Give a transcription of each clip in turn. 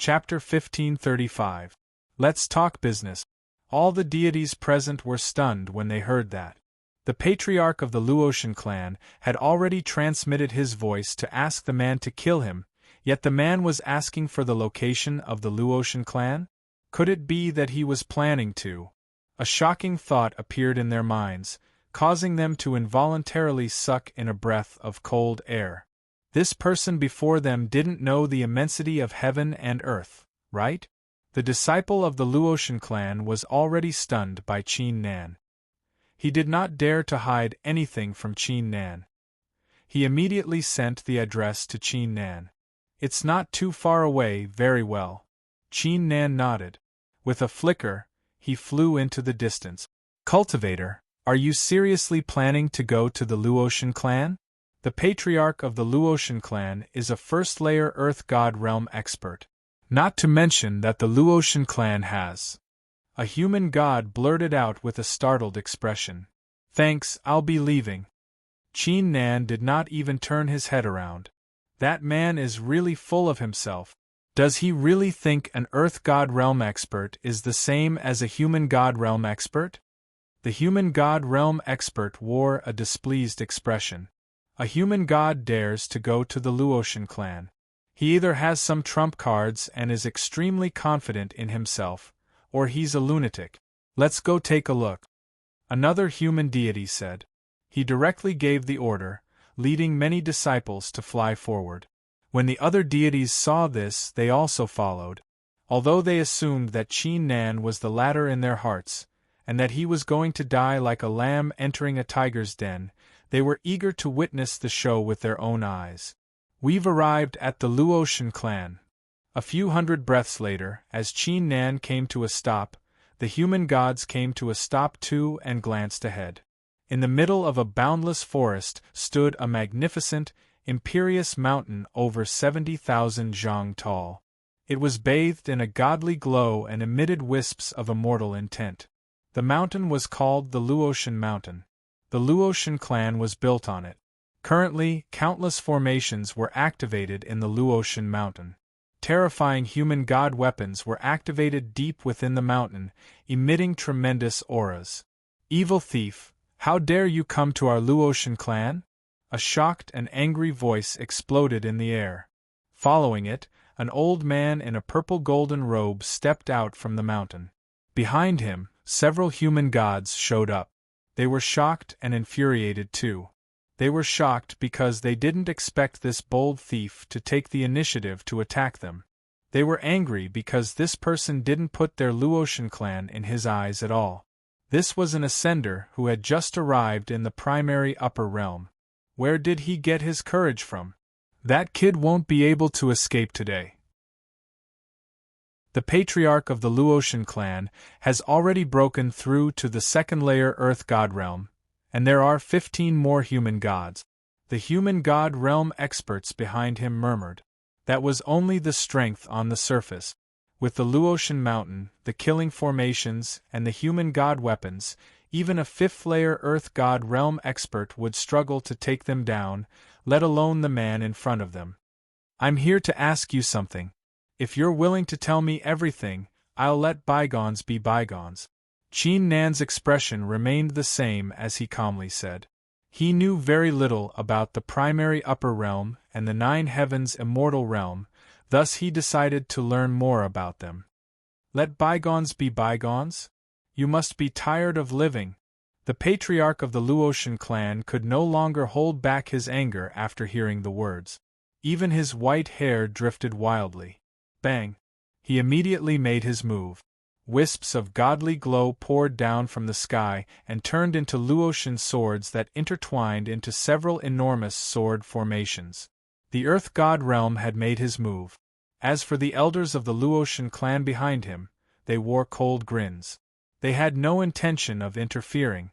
Chapter 1535. Let's talk business. All the deities present were stunned when they heard that. The patriarch of the Luotian clan had already transmitted his voice to ask the man to kill him, yet the man was asking for the location of the Luotian clan? Could it be that he was planning to? A shocking thought appeared in their minds, causing them to involuntarily suck in a breath of cold air. This person before them didn't know the immensity of heaven and earth, right? The disciple of the Luotian clan was already stunned by Qin Nan. He did not dare to hide anything from Qin Nan. He immediately sent the address to Qin Nan. It's not too far away, very well. Qin Nan nodded. With a flicker, he flew into the distance. Cultivator, are you seriously planning to go to the Luotian clan? The patriarch of the Luotian clan is a first-layer Earth God realm expert. Not to mention that the Luotian clan has. A human god blurted out with a startled expression. Thanks, I'll be leaving. Qin Nan did not even turn his head around. That man is really full of himself. Does he really think an Earth God realm expert is the same as a human God realm expert? The human God realm expert wore a displeased expression. A human god dares to go to the Luotian clan. He either has some trump cards and is extremely confident in himself, or he's a lunatic. Let's go take a look. Another human deity said. He directly gave the order, leading many disciples to fly forward. When the other deities saw this, they also followed. Although they assumed that Qin Nan was the latter in their hearts, and that he was going to die like a lamb entering a tiger's den, they were eager to witness the show with their own eyes. We've arrived at the Luotian clan. A few hundred breaths later, as Qin Nan came to a stop, the human gods came to a stop too and glanced ahead. In the middle of a boundless forest stood a magnificent, imperious mountain over 70,000 zhang tall. It was bathed in a godly glow and emitted wisps of immortal intent. The mountain was called the Luotian Mountain. The Luotian clan was built on it. Currently, countless formations were activated in the Luotian Mountain. Terrifying human god weapons were activated deep within the mountain, emitting tremendous auras. Evil thief, how dare you come to our Luotian clan? A shocked and angry voice exploded in the air. Following it, an old man in a purple-golden robe stepped out from the mountain. Behind him, several human gods showed up. They were shocked and infuriated too. They were shocked because they didn't expect this bold thief to take the initiative to attack them. They were angry because this person didn't put their Luotian clan in his eyes at all. This was an ascender who had just arrived in the primary upper realm. Where did he get his courage from? That kid won't be able to escape today. The patriarch of the Luotian clan has already broken through to the second-layer Earth God realm, and there are 15 more human gods. The human god realm experts behind him murmured. That was only the strength on the surface. With the Luotian mountain, the killing formations, and the human god weapons, even a fifth-layer Earth God realm expert would struggle to take them down, let alone the man in front of them. I'm here to ask you something. If you're willing to tell me everything, I'll let bygones be bygones. Qin Nan's expression remained the same as he calmly said. He knew very little about the primary upper realm and the 9 heavens immortal realm, thus he decided to learn more about them. Let bygones be bygones? You must be tired of living. The patriarch of the Luotian clan could no longer hold back his anger after hearing the words. Even his white hair drifted wildly. Bang! He immediately made his move. Wisps of godly glow poured down from the sky and turned into Luotian swords that intertwined into several enormous sword formations. The Earth God realm had made his move. As for the elders of the Luotian clan behind him, they wore cold grins. They had no intention of interfering.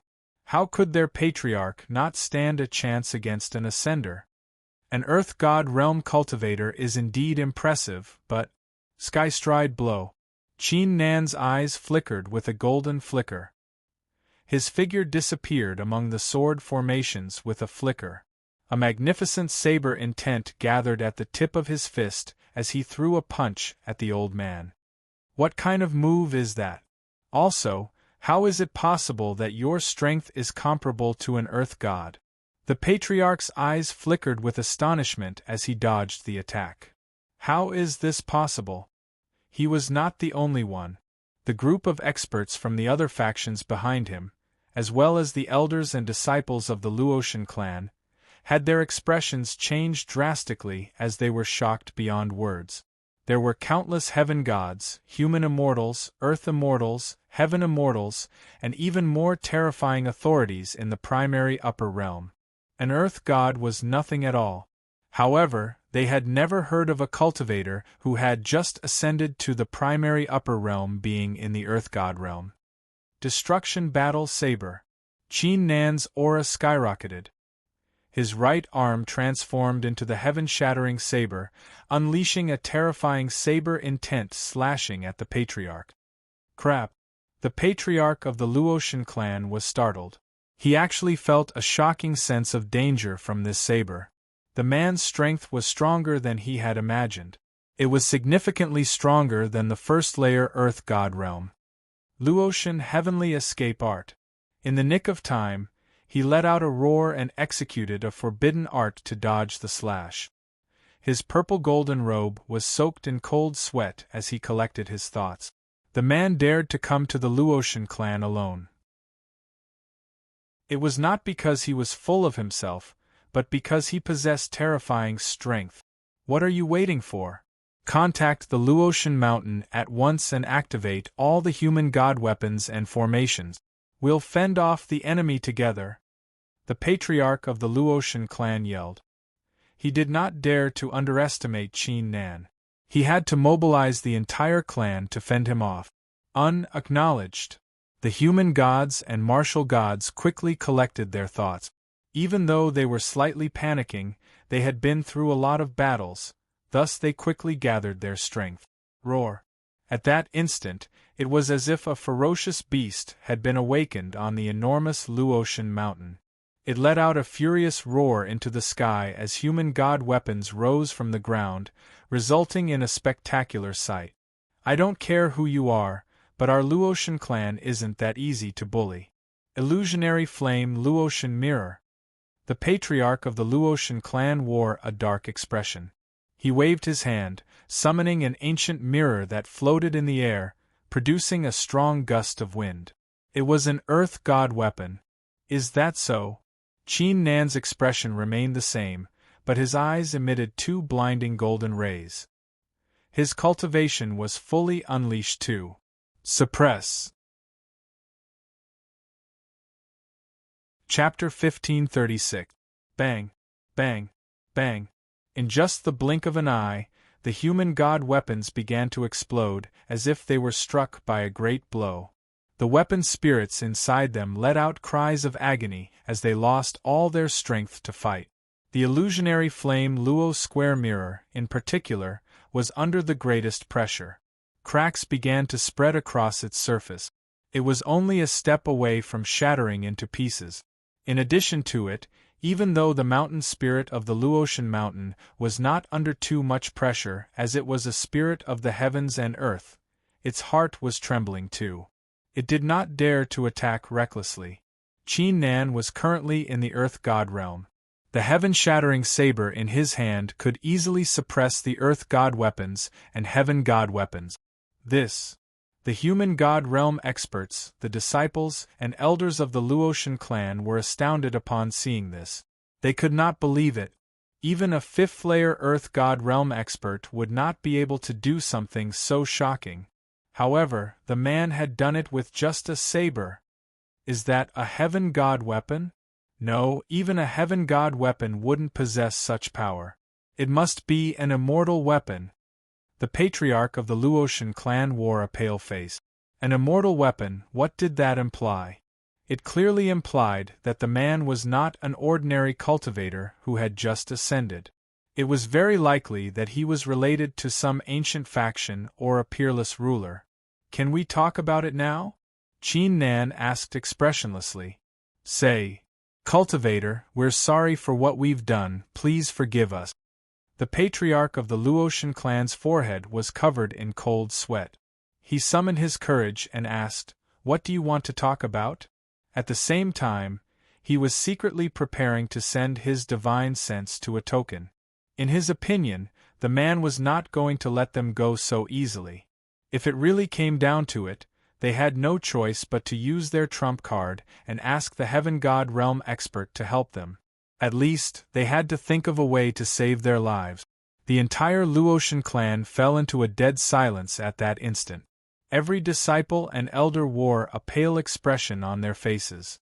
How could their patriarch not stand a chance against an ascender? An Earth God realm cultivator is indeed impressive, but Skystride blow. Qin Nan's eyes flickered with a golden flicker. His figure disappeared among the sword formations with a flicker. A magnificent saber intent gathered at the tip of his fist as he threw a punch at the old man. "What kind of move is that? Also, how is it possible that your strength is comparable to an earth god?" The patriarch's eyes flickered with astonishment as he dodged the attack. How is this possible? He was not the only one. The group of experts from the other factions behind him, as well as the elders and disciples of the Luotian clan, had their expressions changed drastically as they were shocked beyond words. There were countless heaven gods, human immortals, earth immortals, heaven immortals, and even more terrifying authorities in the primary upper realm. An earth god was nothing at all. However, they had never heard of a cultivator who had just ascended to the primary upper realm being in the earth god realm. Destruction Battle Saber. Qin Nan's aura skyrocketed. His right arm transformed into the heaven-shattering saber, unleashing a terrifying saber intent slashing at the patriarch. Crap! The patriarch of the Luotian clan was startled. He actually felt a shocking sense of danger from this saber. The man's strength was stronger than he had imagined. It was significantly stronger than the first-layer Earth God realm. Luotian Heavenly Escape Art. In the nick of time, he let out a roar and executed a forbidden art to dodge the slash. His purple-golden robe was soaked in cold sweat as he collected his thoughts. The man dared to come to the Luotian clan alone. It was not because he was full of himself, but because he possessed terrifying strength. What are you waiting for? Contact the Luotian mountain at once and activate all the human god weapons and formations. We'll fend off the enemy together. The patriarch of the Luotian clan yelled. He did not dare to underestimate Qin Nan. He had to mobilize the entire clan to fend him off. Unacknowledged. The human gods and martial gods quickly collected their thoughts. Even though they were slightly panicking, they had been through a lot of battles, thus they quickly gathered their strength. Roar. At that instant, it was as if a ferocious beast had been awakened on the enormous Luotian mountain. It let out a furious roar into the sky as human god weapons rose from the ground, resulting in a spectacular sight. I don't care who you are, but our Luotian clan isn't that easy to bully. Illusionary Flame Luotian Mirror. The patriarch of the Luotian clan wore a dark expression. He waved his hand, summoning an ancient mirror that floated in the air, producing a strong gust of wind. It was an earth god weapon. Is that so? Qin Nan's expression remained the same, but his eyes emitted two blinding golden rays. His cultivation was fully unleashed too. Suppress. Chapter 1536. Bang, bang, bang. In just the blink of an eye, the human god weapons began to explode, as if they were struck by a great blow. The weapon spirits inside them let out cries of agony as they lost all their strength to fight. The illusionary flame Luo square mirror, in particular, was under the greatest pressure. Cracks began to spread across its surface. It was only a step away from shattering into pieces. In addition to it, even though the mountain spirit of the Luotian mountain was not under too much pressure as it was a spirit of the heavens and earth, its heart was trembling too. It did not dare to attack recklessly. Qin Nan was currently in the earth god realm. The heaven-shattering saber in his hand could easily suppress the earth god weapons and heaven god weapons. The human god realm experts, the disciples and elders of the Luotian clan were astounded upon seeing this. They could not believe it. Even a fifth-layer earth god realm expert would not be able to do something so shocking. However, the man had done it with just a saber. Is that a heaven god weapon? No, even a heaven god weapon wouldn't possess such power. It must be an immortal weapon. The patriarch of the Luotian clan wore a pale face. An immortal weapon, what did that imply? It clearly implied that the man was not an ordinary cultivator who had just ascended. It was very likely that he was related to some ancient faction or a peerless ruler. Can we talk about it now? Qin Nan asked expressionlessly. Say, cultivator, we're sorry for what we've done, please forgive us. The patriarch of the Luotian clan's forehead was covered in cold sweat. He summoned his courage and asked, "What do you want to talk about?" At the same time, he was secretly preparing to send his divine sense to a token. In his opinion, the man was not going to let them go so easily. If it really came down to it, they had no choice but to use their trump card and ask the Heaven God Realm expert to help them. At least, they had to think of a way to save their lives. The entire Luotian clan fell into a dead silence at that instant. Every disciple and elder wore a pale expression on their faces.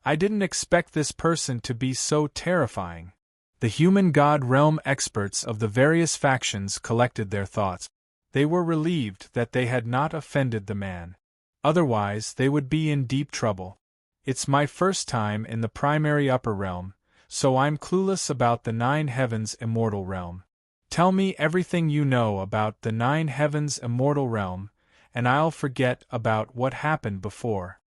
I didn't expect this person to be so terrifying. The human god realm experts of the various factions collected their thoughts. They were relieved that they had not offended the man. Otherwise, they would be in deep trouble. It's my first time in the primary upper realm, so I'm clueless about the Nine Heavens Immortal Realm. Tell me everything you know about the Nine Heavens Immortal Realm, and I'll forget about what happened before.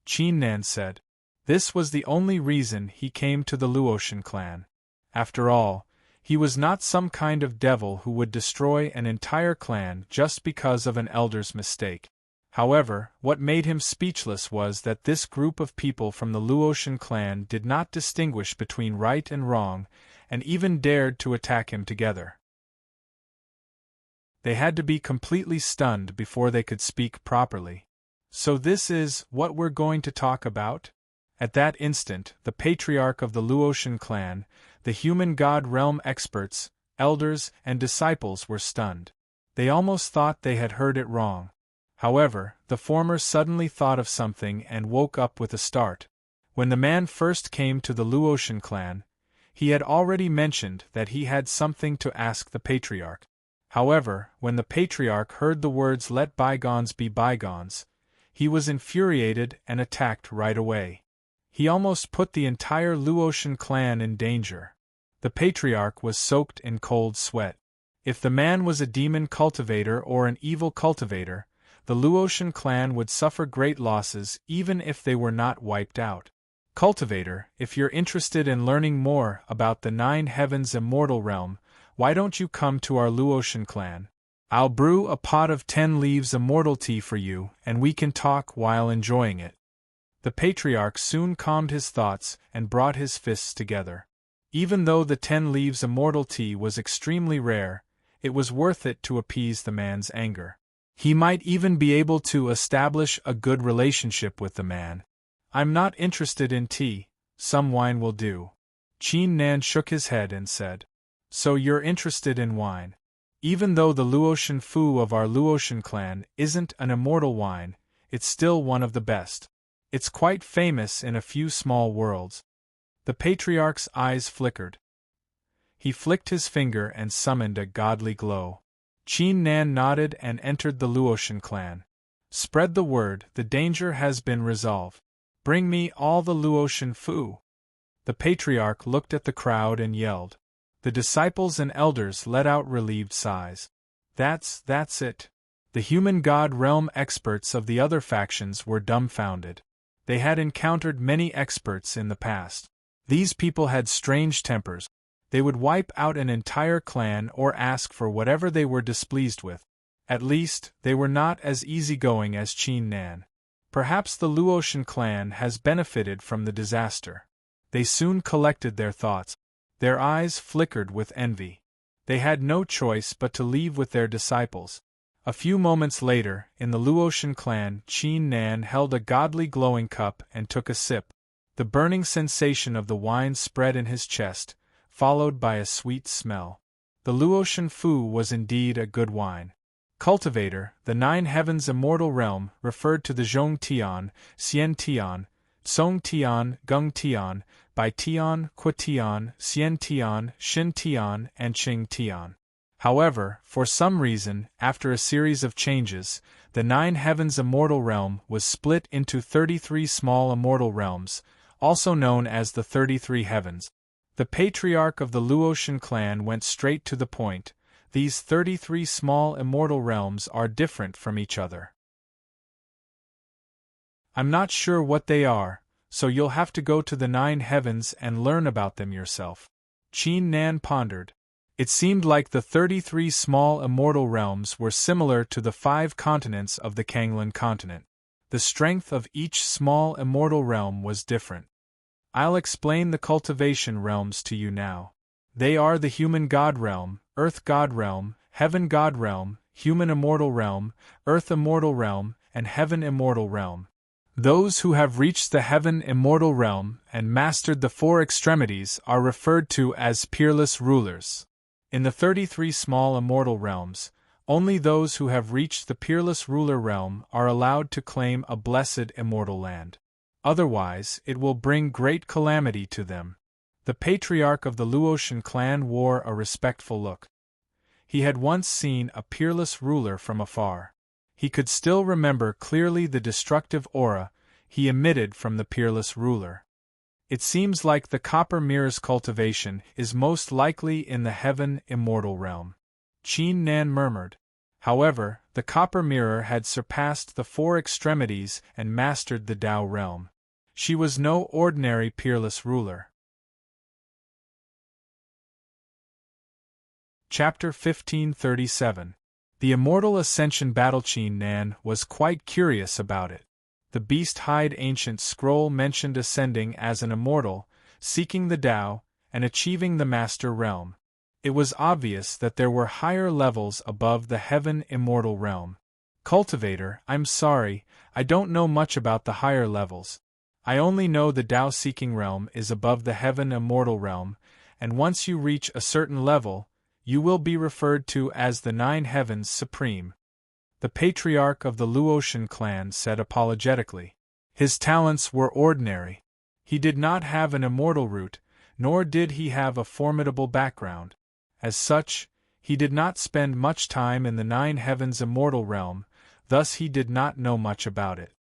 Qin Nan said. This was the only reason he came to the Luotian clan. After all, he was not some kind of devil who would destroy an entire clan just because of an elder's mistake. However, what made him speechless was that this group of people from the Luotian clan did not distinguish between right and wrong, and even dared to attack him together. They had to be completely stunned before they could speak properly. So this is what we're going to talk about? At that instant, the patriarch of the Luotian clan, the human god realm experts, elders, and disciples were stunned. They almost thought they had heard it wrong. However, the former suddenly thought of something and woke up with a start. When the man first came to the Luotian clan, he had already mentioned that he had something to ask the patriarch. However, when the patriarch heard the words "let bygones be bygones," he was infuriated and attacked right away. He almost put the entire Luotian clan in danger. The patriarch was soaked in cold sweat. If the man was a demon cultivator or an evil cultivator, the Luotian clan would suffer great losses even if they were not wiped out. Cultivator, if you're interested in learning more about the Nine Heavens Immortal Realm, why don't you come to our Luotian clan? I'll brew a pot of 10 leaves immortal tea for you, and we can talk while enjoying it. The patriarch soon calmed his thoughts and brought his fists together. Even though the 10 leaves immortal tea was extremely rare, it was worth it to appease the man's anger. He might even be able to establish a good relationship with the man. I'm not interested in tea, some wine will do. Qin Nan shook his head and said, So you're interested in wine. Even though the Luotian Fu of our Luotian clan isn't an immortal wine, it's still one of the best. It's quite famous in a few small worlds. The patriarch's eyes flickered. He flicked his finger and summoned a godly glow. Qin Nan nodded and entered the Luotian clan. Spread the word, the danger has been resolved. Bring me all the Luotian Fu. The patriarch looked at the crowd and yelled. The disciples and elders let out relieved sighs. That's it. The human god realm experts of the other factions were dumbfounded. They had encountered many experts in the past. These people had strange tempers. They would wipe out an entire clan or ask for whatever they were displeased with. At least, they were not as easygoing as Qin Nan. Perhaps the Luotian clan has benefited from the disaster. They soon collected their thoughts. Their eyes flickered with envy. They had no choice but to leave with their disciples. A few moments later, in the Luotian clan, Qin Nan held a godly glowing cup and took a sip. The burning sensation of the wine spread in his chest, followed by a sweet smell. The Luotian Fu was indeed a good wine. Cultivator, the Nine Heavens Immortal Realm, referred to the Zhong Tian, Xian Tian, Song Tian, Gung Tian, Bai Tian, Qua Tian, Xian Tian, Xin Tian, and Qing Tian. However, for some reason, after a series of changes, the Nine Heavens Immortal Realm was split into 33 small immortal realms, also known as the 33 Heavens. The patriarch of the Luotian clan went straight to the point. These 33 small immortal realms are different from each other. I'm not sure what they are, so you'll have to go to the Nine Heavens and learn about them yourself. Qin Nan pondered. It seemed like the 33 small immortal realms were similar to the 5 continents of the Kanglan continent. The strength of each small immortal realm was different. I'll explain the cultivation realms to you now. They are the human god realm, earth god realm, heaven god realm, human immortal realm, earth immortal realm, and heaven immortal realm. Those who have reached the heaven immortal realm and mastered the 4 extremities are referred to as peerless rulers. In the 33 small immortal realms, only those who have reached the peerless ruler realm are allowed to claim a blessed immortal land. Otherwise, it will bring great calamity to them. The patriarch of the Luotian clan wore a respectful look. He had once seen a peerless ruler from afar. He could still remember clearly the destructive aura he emitted from the peerless ruler. It seems like the copper mirror's cultivation is most likely in the heaven immortal realm. Qin Nan murmured. However, the copper mirror had surpassed the 4 extremities and mastered the Tao realm. She was no ordinary peerless ruler. Chapter 1537. The Immortal Ascension Battle. Qin Nan was quite curious about it. The beast-hide ancient scroll mentioned ascending as an immortal, seeking the Tao, and achieving the Master Realm. It was obvious that there were higher levels above the Heaven Immortal Realm. Cultivator, I'm sorry, I don't know much about the higher levels. I only know the Tao-seeking realm is above the Heaven Immortal Realm, and once you reach a certain level, you will be referred to as the 9 Heavens Supreme. The patriarch of the Luotian clan said apologetically. His talents were ordinary. He did not have an immortal root, nor did he have a formidable background. As such, he did not spend much time in the 9 Heavens Immortal Realm, thus he did not know much about it.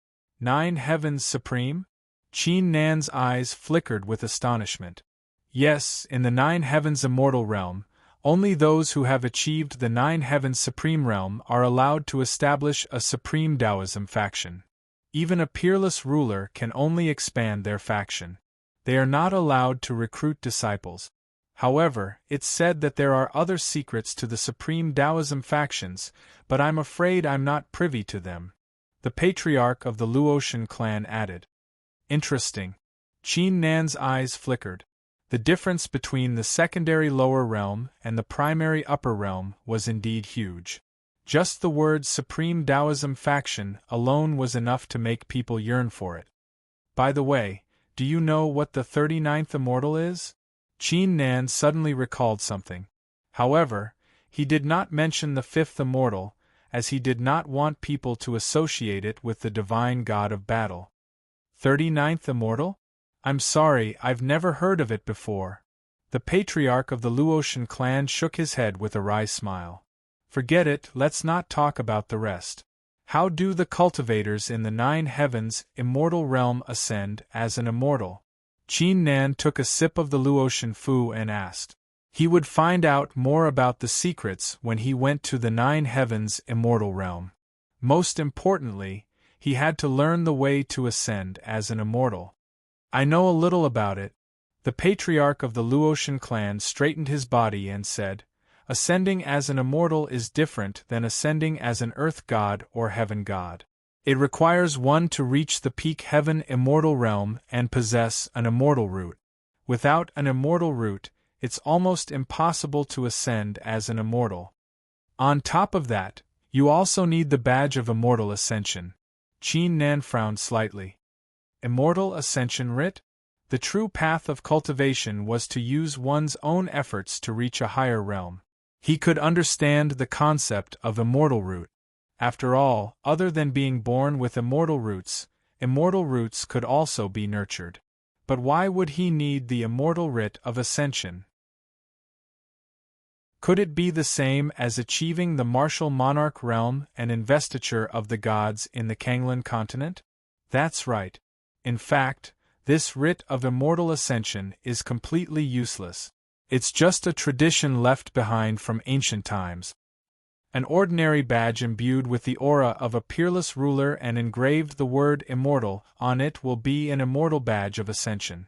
9 Heavens Supreme? Qin Nan's eyes flickered with astonishment. Yes, in the 9 Heavens Immortal Realm, only those who have achieved the 9 Heavens Supreme Realm are allowed to establish a Supreme Taoism faction. Even a peerless ruler can only expand their faction. They are not allowed to recruit disciples. However, it's said that there are other secrets to the Supreme Taoism factions, but I'm afraid I'm not privy to them. The patriarch of the Luotian clan added. Interesting. Qin Nan's eyes flickered. The difference between the secondary lower realm and the primary upper realm was indeed huge. Just the word Supreme Taoism faction alone was enough to make people yearn for it. By the way, do you know what the 39th Immortal is? Qin Nan suddenly recalled something. However, he did not mention the 5th Immortal, as he did not want people to associate it with the divine god of battle. 39th Immortal? I'm sorry, I've never heard of it before. The patriarch of the Luotian clan shook his head with a wry smile. Forget it, let's not talk about the rest. How do the cultivators in the 9 Heavens Immortal Realm ascend as an immortal? Qin Nan took a sip of the Luotian fu and asked. He would find out more about the secrets when he went to the 9 Heavens Immortal Realm. Most importantly, he had to learn the way to ascend as an immortal. I know a little about it. The patriarch of the Luotian clan straightened his body and said, ascending as an immortal is different than ascending as an earth god or heaven god. It requires one to reach the peak heaven immortal realm and possess an immortal root. Without an immortal root, it's almost impossible to ascend as an immortal. On top of that, you also need the badge of immortal ascension. Qin Nan frowned slightly. Immortal Ascension Writ? The true path of cultivation was to use one's own efforts to reach a higher realm. He could understand the concept of immortal root. After all, other than being born with immortal roots could also be nurtured. But why would he need the immortal writ of ascension? Could it be the same as achieving the martial monarch realm and investiture of the gods in the Kanglan continent? That's right. In fact, this writ of immortal ascension is completely useless. It's just a tradition left behind from ancient times. An ordinary badge imbued with the aura of a peerless ruler and engraved the word immortal on it will be an immortal badge of ascension.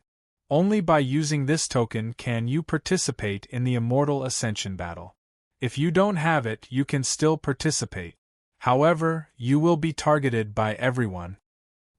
Only by using this token can you participate in the Immortal Ascension battle. If you don't have it, you can still participate. However, you will be targeted by everyone,"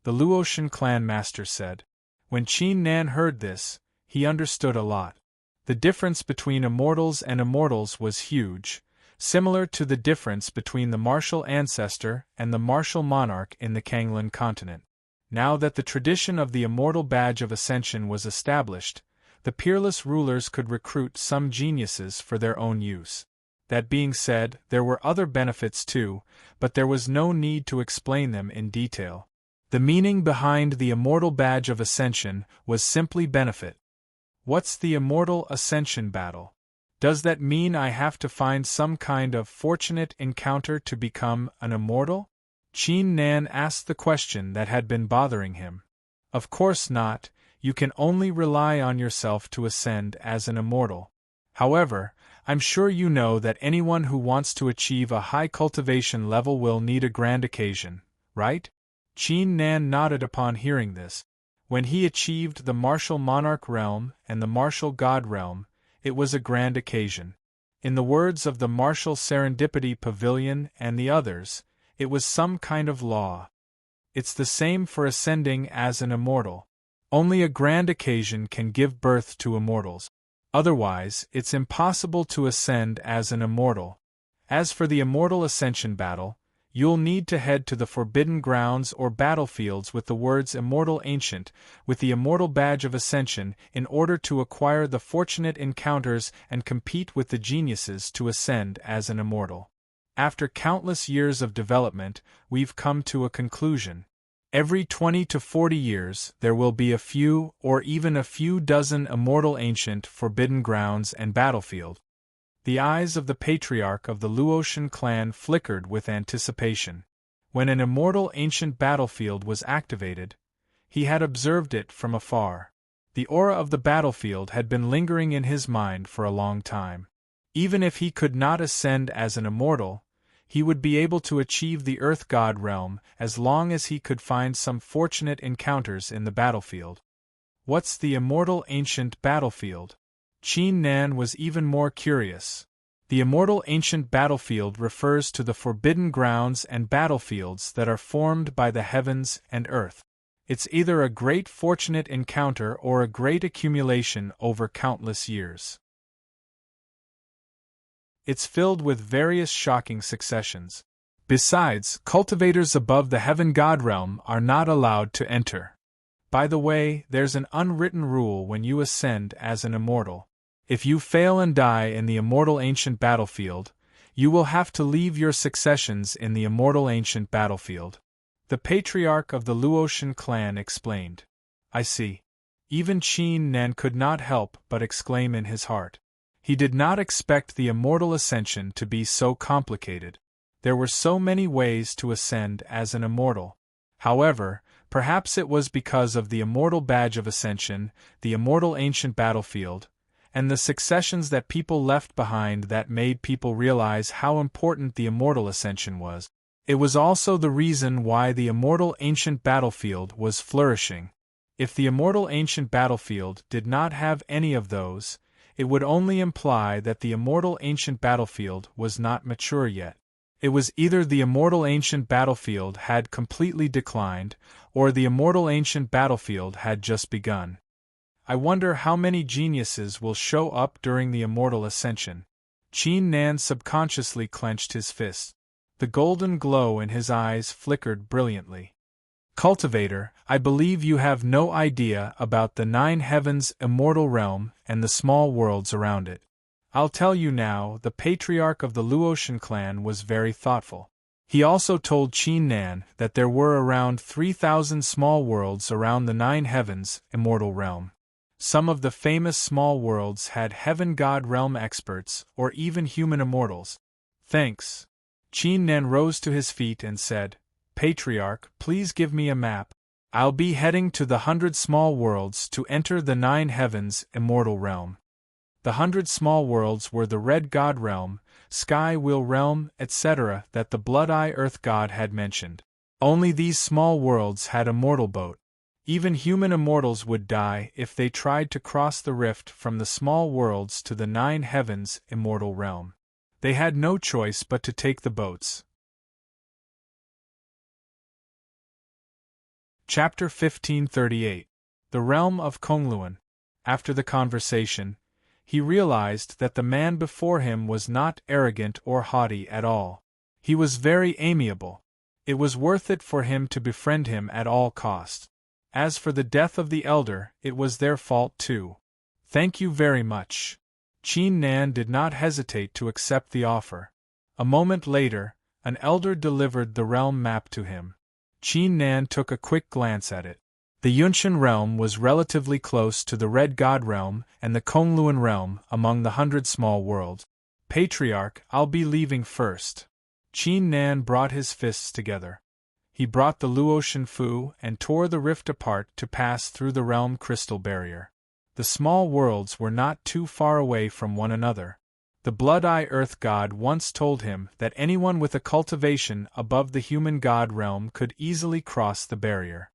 the Luotian clan master said. When Qin Nan heard this, he understood a lot. The difference between immortals and immortals was huge, similar to the difference between the martial ancestor and the martial monarch in the Kanglan continent. Now that the tradition of the Immortal Badge of Ascension was established, the peerless rulers could recruit some geniuses for their own use. That being said, there were other benefits too, but there was no need to explain them in detail. The meaning behind the Immortal Badge of Ascension was simply benefit. What's the Immortal Ascension battle? Does that mean I have to find some kind of fortunate encounter to become an immortal? Qin Nan asked the question that had been bothering him. Of course not, you can only rely on yourself to ascend as an immortal. However, I'm sure you know that anyone who wants to achieve a high cultivation level will need a grand occasion, right? Qin Nan nodded upon hearing this. When he achieved the martial monarch realm and the martial god realm, it was a grand occasion. In the words of the martial serendipity pavilion and the others, it was some kind of law. It's the same for ascending as an immortal. Only a grand occasion can give birth to immortals. Otherwise, it's impossible to ascend as an immortal. As for the Immortal Ascension battle, you'll need to head to the Forbidden Grounds or battlefields with the words Immortal Ancient, with the Immortal Badge of Ascension, in order to acquire the fortunate encounters and compete with the geniuses to ascend as an immortal. After countless years of development, we've come to a conclusion. Every 20 to 40 years, there will be a few, or even a few dozen Immortal Ancient, Forbidden Grounds and battlefield. The eyes of the patriarch of the Luotian clan flickered with anticipation. When an Immortal Ancient battlefield was activated, he had observed it from afar. The aura of the battlefield had been lingering in his mind for a long time. Even if he could not ascend as an immortal, he would be able to achieve the Earth God realm as long as he could find some fortunate encounters in the battlefield. What's the Immortal Ancient battlefield? Qin Nan was even more curious. The Immortal Ancient battlefield refers to the forbidden grounds and battlefields that are formed by the heavens and earth. It's either a great fortunate encounter or a great accumulation over countless years. It's filled with various shocking successions. Besides, cultivators above the Heaven God realm are not allowed to enter. By the way, there's an unwritten rule when you ascend as an immortal. If you fail and die in the Immortal Ancient battlefield, you will have to leave your successions in the Immortal Ancient battlefield. The patriarch of the Luotian clan explained. I see. Even Qin Nan could not help but exclaim in his heart. He did not expect the Immortal Ascension to be so complicated. There were so many ways to ascend as an immortal. However, perhaps it was because of the Immortal Badge of Ascension, the Immortal Ancient battlefield, and the successions that people left behind that made people realize how important the Immortal Ascension was. It was also the reason why the Immortal Ancient battlefield was flourishing. If the Immortal Ancient battlefield did not have any of those, it would only imply that the Immortal Ancient battlefield was not mature yet. It was either the Immortal Ancient battlefield had completely declined, or the Immortal Ancient battlefield had just begun. I wonder how many geniuses will show up during the Immortal Ascension. Qin Nan subconsciously clenched his fist. The golden glow in his eyes flickered brilliantly. Cultivator, I believe you have no idea about the Nine Heavens immortal realm and the small worlds around it. I'll tell you now, the patriarch of the Luotian clan was very thoughtful. He also told Qin Nan that there were around 3,000 small worlds around the Nine Heavens immortal realm. Some of the famous small worlds had Heaven God realm experts or even human immortals. Thanks. Qin Nan rose to his feet and said, Patriarch, please give me a map. I'll be heading to the 100 small worlds to enter the Nine Heavens immortal realm. The 100 small worlds were the Red God realm, Sky Wheel realm, etc. that the Blood Eye Earth God had mentioned. Only these small worlds had a mortal boat. Even human immortals would die if they tried to cross the rift from the small worlds to the 9 heavens' immortal realm. They had no choice but to take the boats. Chapter 1538. The Realm of Kongluan. After the conversation, he realized that the man before him was not arrogant or haughty at all. He was very amiable. It was worth it for him to befriend him at all costs. As for the death of the elder, it was their fault too. Thank you very much. Qin Nan did not hesitate to accept the offer. A moment later, an elder delivered the realm map to him. Qin Nan took a quick glance at it. The Yunshan realm was relatively close to the Red God realm and the Kongluan realm among the 100 small worlds. Patriarch, I'll be leaving first. Qin Nan brought his fists together. He brought the Luotian Fu and tore the rift apart to pass through the realm crystal barrier. The small worlds were not too far away from one another. The Blood-Eye Earth God once told him that anyone with a cultivation above the human god realm could easily cross the barrier.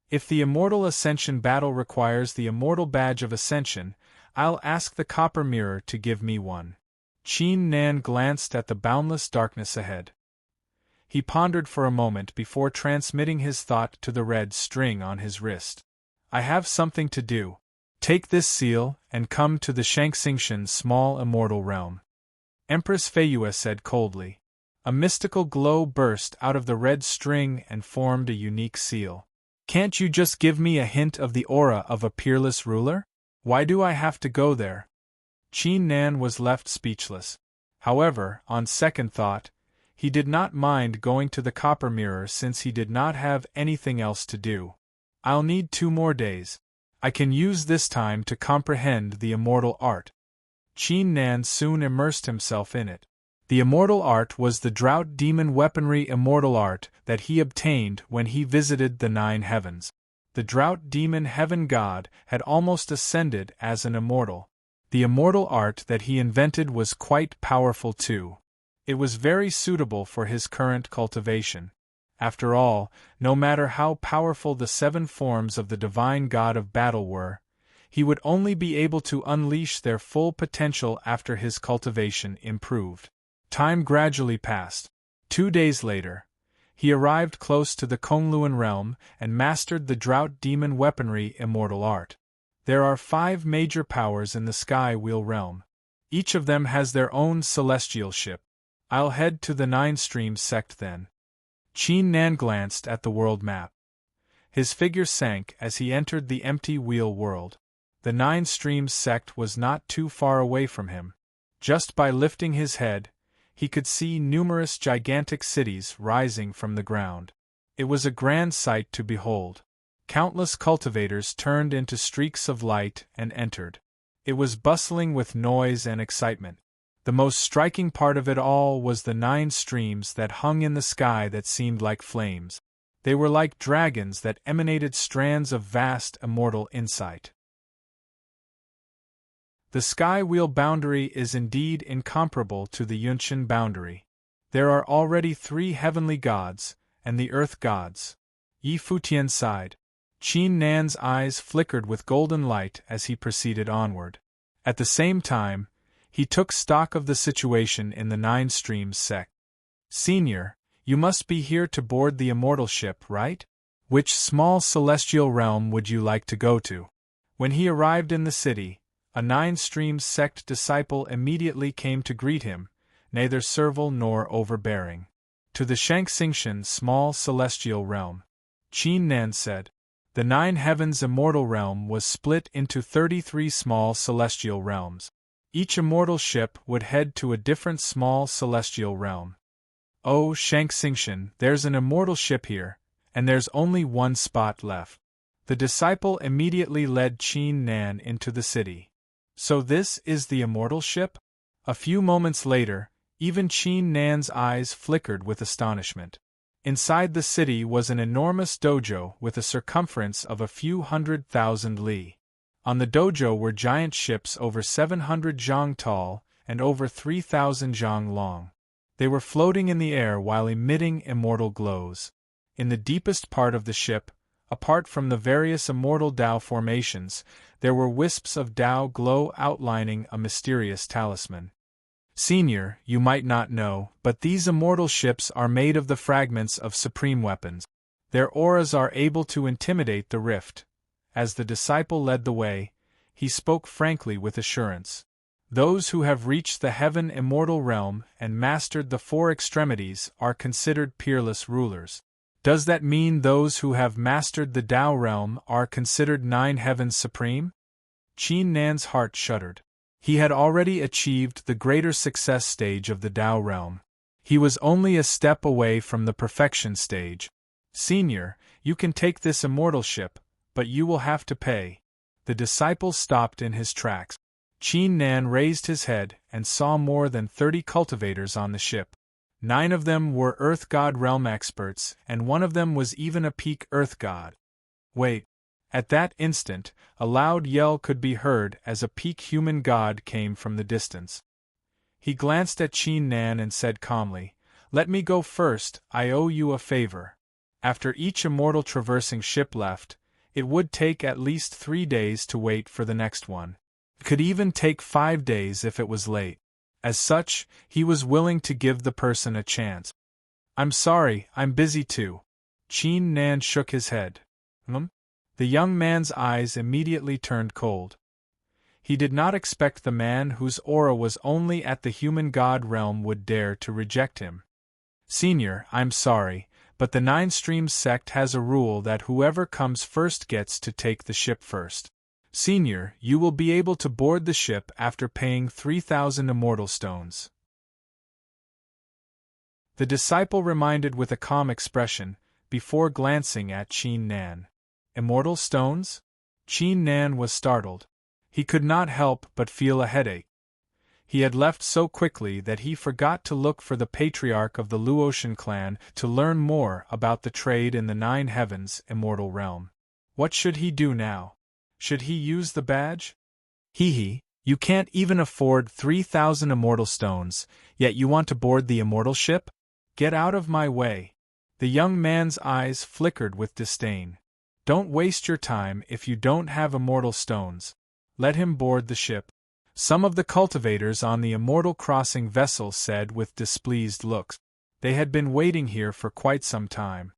If the Immortal Ascension battle requires the Immortal Badge of Ascension, I'll ask the Copper Mirror to give me one. Qin Nan glanced at the boundless darkness ahead. He pondered for a moment before transmitting his thought to the red string on his wrist. I have something to do. Take this seal and come to the Shangxingtian small immortal realm. Empress Feiyue said coldly. A mystical glow burst out of the red string and formed a unique seal. Can't you just give me a hint of the aura of a peerless ruler? Why do I have to go there? Qin Nan was left speechless. However, on second thought, he did not mind going to the Copper Mirror since he did not have anything else to do. I'll need 2 more days. I can use this time to comprehend the immortal art. Qin Nan soon immersed himself in it. The immortal art was the Drought Demon Weaponry immortal art that he obtained when he visited the 9 heavens. The Drought Demon Heaven God had almost ascended as an immortal. The immortal art that he invented was quite powerful too. It was very suitable for his current cultivation. After all, no matter how powerful the 7 forms of the divine god of battle were, he would only be able to unleash their full potential after his cultivation improved. Time gradually passed. 2 days later, he arrived close to the Kongluan realm and mastered the Drought Demon Weaponry immortal art. There are 5 major powers in the Sky Wheel realm. Each of them has their own celestial ship. I'll head to the 9 Streams sect then. Qin Nan glanced at the world map. His figure sank as he entered the empty wheel world. The 9 Streams sect was not too far away from him. Just by lifting his head, he could see numerous gigantic cities rising from the ground. It was a grand sight to behold. Countless cultivators turned into streaks of light and entered. It was bustling with noise and excitement. The most striking part of it all was the 9 streams that hung in the sky that seemed like flames. They were like dragons that emanated strands of vast immortal insight. The Sky Wheel boundary is indeed incomparable to the Yunshan boundary. There are already 3 heavenly gods, and the earth gods. Yi Futian sighed. Qin Nan's eyes flickered with golden light as he proceeded onward. At the same time, he took stock of the situation in the 9 Streams sect. Senior, you must be here to board the immortal ship, right? Which small celestial realm would you like to go to? When he arrived in the city, a 9 Streams sect disciple immediately came to greet him, neither servile nor overbearing. To the Shangxingtian small celestial realm. Qin Nan said. The 9 heavens immortal realm was split into 33 small celestial realms. Each immortal ship would head to a different small celestial realm. Oh, Shangxingtian, there's an immortal ship here, and there's only 1 spot left. The disciple immediately led Qin Nan into the city. So this is the immortal ship? A few moments later, even Qin Nan's eyes flickered with astonishment. Inside the city was an enormous dojo with a circumference of a few 100,000 li. On the dojo were giant ships over 700 zhang tall and over 3,000 zhang long. They were floating in the air while emitting immortal glows. In the deepest part of the ship, Apart from the various immortal Tao formations, there were wisps of Tao glow outlining a mysterious talisman. Senior, you might not know, but these immortal ships are made of the fragments of supreme weapons. Their auras are able to intimidate the rift. As the disciple led the way, he spoke frankly with assurance. Those who have reached the heaven immortal realm and mastered the four extremities are considered peerless rulers. Does that mean those who have mastered the Tao realm are considered nine heavens supreme? Qin Nan's heart shuddered. He had already achieved the greater success stage of the Tao realm. He was only a step away from the perfection stage. Senior, you can take this immortal ship, but you will have to pay. The disciple stopped in his tracks. Qin Nan raised his head and saw more than 30 cultivators on the ship. 9 of them were Earth God realm experts, and one of them was even a peak Earth God. Wait. At that instant, a loud yell could be heard as a peak human god came from the distance. He glanced at Qin Nan and said calmly, "Let me go first, I owe you a favor." After each immortal traversing ship left, it would take at least 3 days to wait for the next one. It could even take 5 days if it was late. As such, he was willing to give the person a chance. "I'm sorry, I'm busy too." Qin Nan shook his head. The young man's eyes immediately turned cold. He did not expect the man whose aura was only at the human god realm would dare to reject him. "Senior, I'm sorry, but the Nine Streams sect has a rule that whoever comes first gets to take the ship first. Senior, you will be able to board the ship after paying 3,000 immortal stones." The disciple reminded with a calm expression, before glancing at Qin Nan. "Immortal stones?" Qin Nan was startled. He could not help but feel a headache. He had left so quickly that he forgot to look for the patriarch of the Luotian clan to learn more about the trade in the Nine Heavens immortal realm. What should he do now? Should he use the badge? You can't even afford 3,000 immortal stones, yet you want to board the immortal ship? Get out of my way. The young man's eyes flickered with disdain. Don't waste your time if you don't have immortal stones. Let him board the ship. Some of the cultivators on the immortal crossing vessel said with displeased looks. They had been waiting here for quite some time.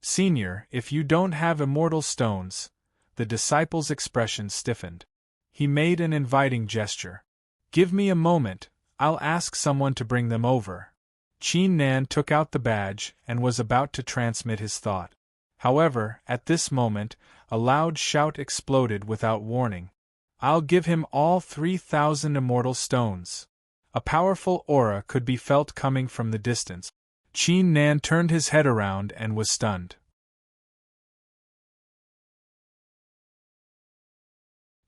"Senior, if you don't have immortal stones," the disciple's expression stiffened. He made an inviting gesture. "Give me a moment, I'll ask someone to bring them over." Qin Nan took out the badge and was about to transmit his thought. However, at this moment, a loud shout exploded without warning. "I'll give him all 3,000 immortal stones." A powerful aura could be felt coming from the distance. Qin Nan turned his head around and was stunned.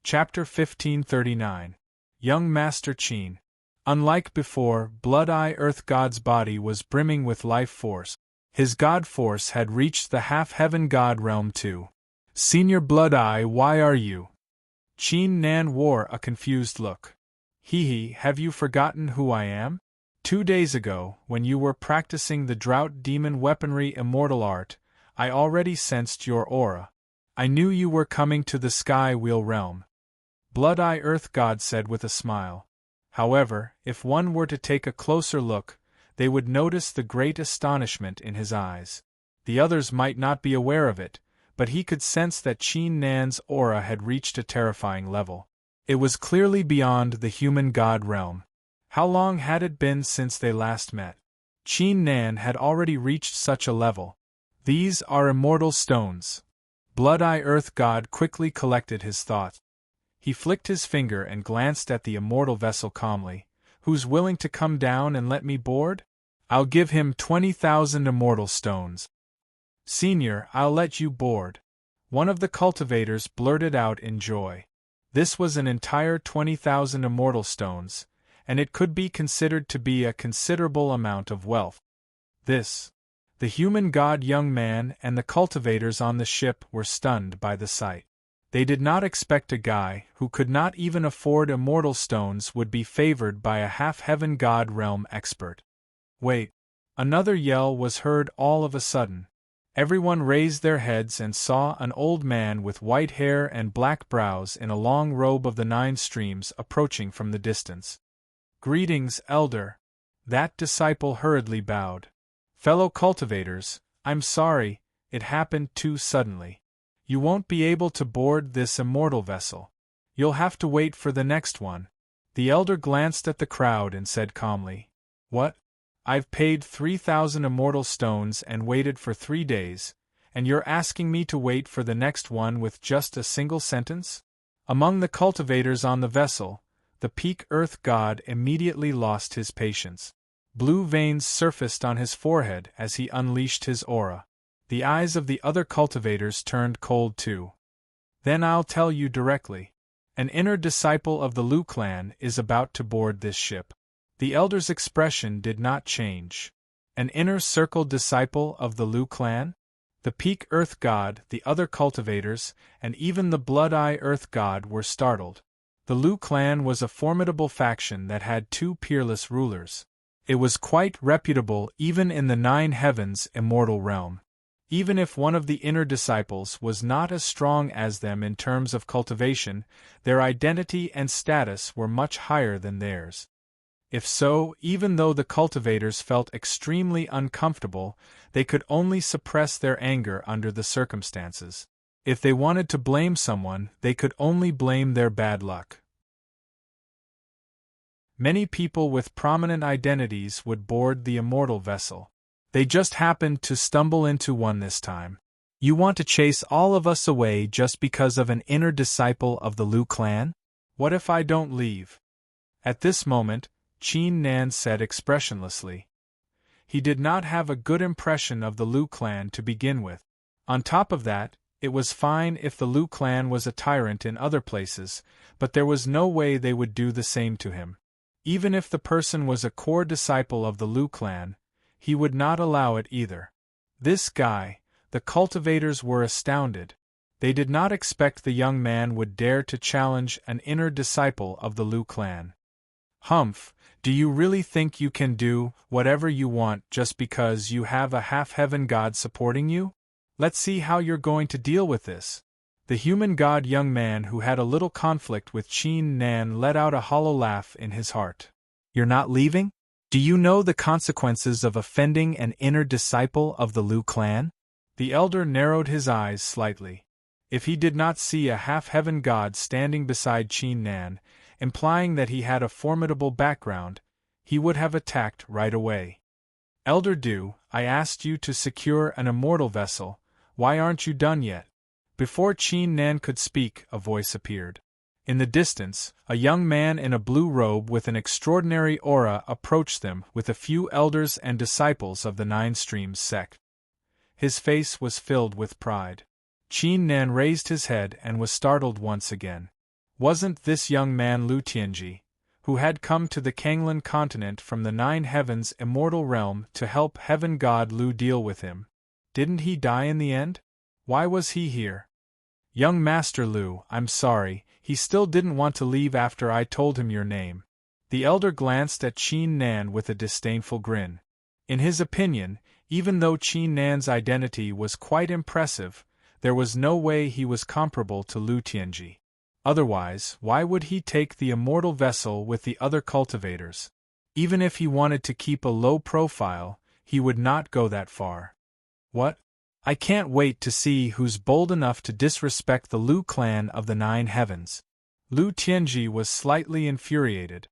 Chapter 1539. Young Master Qin. Unlike before, Blood-Eye Earth God's body was brimming with life force. His god force had reached the half-heaven god realm too. "Senior Blood-Eye, why are you?" Qin Nan wore a confused look. Have you forgotten who I am? 2 days ago, when you were practicing the Drought Demon Weaponry immortal art, I already sensed your aura. I knew you were coming to the Sky Wheel realm. Blood-Eye Earth God said with a smile. However, if one were to take a closer look, they would notice the great astonishment in his eyes. The others might not be aware of it, but he could sense that Qin Nan's aura had reached a terrifying level. It was clearly beyond the human god realm. How long had it been since they last met? Qin Nan had already reached such a level. "These are immortal stones." Blood-Eye Earth God quickly collected his thoughts. He flicked his finger and glanced at the immortal vessel calmly. "Who's willing to come down and let me board? I'll give him 20,000 immortal stones." "Senior, I'll let you board." One of the cultivators blurted out in joy. This was an entire 20,000 immortal stones, and it could be considered to be a considerable amount of wealth. The human god young man and the cultivators on the ship were stunned by the sight. They did not expect a guy who could not even afford immortal stones would be favored by a half-heaven god realm expert. Wait! Another yell was heard all of a sudden. Everyone raised their heads and saw an old man with white hair and black brows in a long robe of the 9 streams approaching from the distance. "Greetings, elder." That disciple hurriedly bowed. "Fellow cultivators, I'm sorry, it happened too suddenly. You won't be able to board this immortal vessel. You'll have to wait for the next one." The elder glanced at the crowd and said calmly, "What? I've paid 3,000 immortal stones and waited for 3 days, and you're asking me to wait for the next one with just a single sentence?" Among the cultivators on the vessel, the peak earth god immediately lost his patience. Blue veins surfaced on his forehead as he unleashed his aura. The eyes of the other cultivators turned cold too. "Then I'll tell you directly. An inner disciple of the Lu clan is about to board this ship." The elder's expression did not change. An inner circle disciple of the Lu clan? The peak earth god, the other cultivators, and even the blood-eye earth god were startled. The Lu clan was a formidable faction that had 2 peerless rulers. It was quite reputable even in the 9 heavens immortal realm. Even if one of the inner disciples was not as strong as them in terms of cultivation, their identity and status were much higher than theirs. If so, even though the cultivators felt extremely uncomfortable, they could only suppress their anger under the circumstances. If they wanted to blame someone, they could only blame their bad luck. Many people with prominent identities would board the immortal vessel. They just happened to stumble into one this time. "You want to chase all of us away just because of an inner disciple of the Lu clan? What if I don't leave?" At this moment, Qin Nan said expressionlessly. He did not have a good impression of the Lu clan to begin with. On top of that, it was fine if the Lu clan was a tyrant in other places, but there was no way they would do the same to him. Even if the person was a core disciple of the Lu clan, he would not allow it either. This guy, the cultivators were astounded. They did not expect the young man would dare to challenge an inner disciple of the Lu clan. "Humph, do you really think you can do whatever you want just because you have a half-heaven god supporting you? Let's see how you're going to deal with this." The human god young man who had a little conflict with Qin Nan let out a hollow laugh in his heart. "You're not leaving? Do you know the consequences of offending an inner disciple of the Lu clan?" The elder narrowed his eyes slightly. If he did not see a half-heaven god standing beside Qin Nan, implying that he had a formidable background, he would have attacked right away. "Elder Du, I asked you to secure an immortal vessel, why aren't you done yet?" Before Qin Nan could speak, a voice appeared. In the distance, a young man in a blue robe with an extraordinary aura approached them with a few elders and disciples of the 9 streams sect. His face was filled with pride. Qin Nan raised his head and was startled once again. Wasn't this young man Lu Tianji, who had come to the Kanglan continent from the 9 heavens immortal realm to help heaven god Lu deal with him? Didn't he die in the end? Why was he here? "Young Master Lu, I'm sorry, he still didn't want to leave after I told him your name." The elder glanced at Qin Nan with a disdainful grin. In his opinion, even though Qin Nan's identity was quite impressive, there was no way he was comparable to Lu Tianji. Otherwise, why would he take the immortal vessel with the other cultivators? Even if he wanted to keep a low profile, he would not go that far. "What? I can't wait to see who's bold enough to disrespect the Lu clan of the 9 heavens." Lu Tianji was slightly infuriated.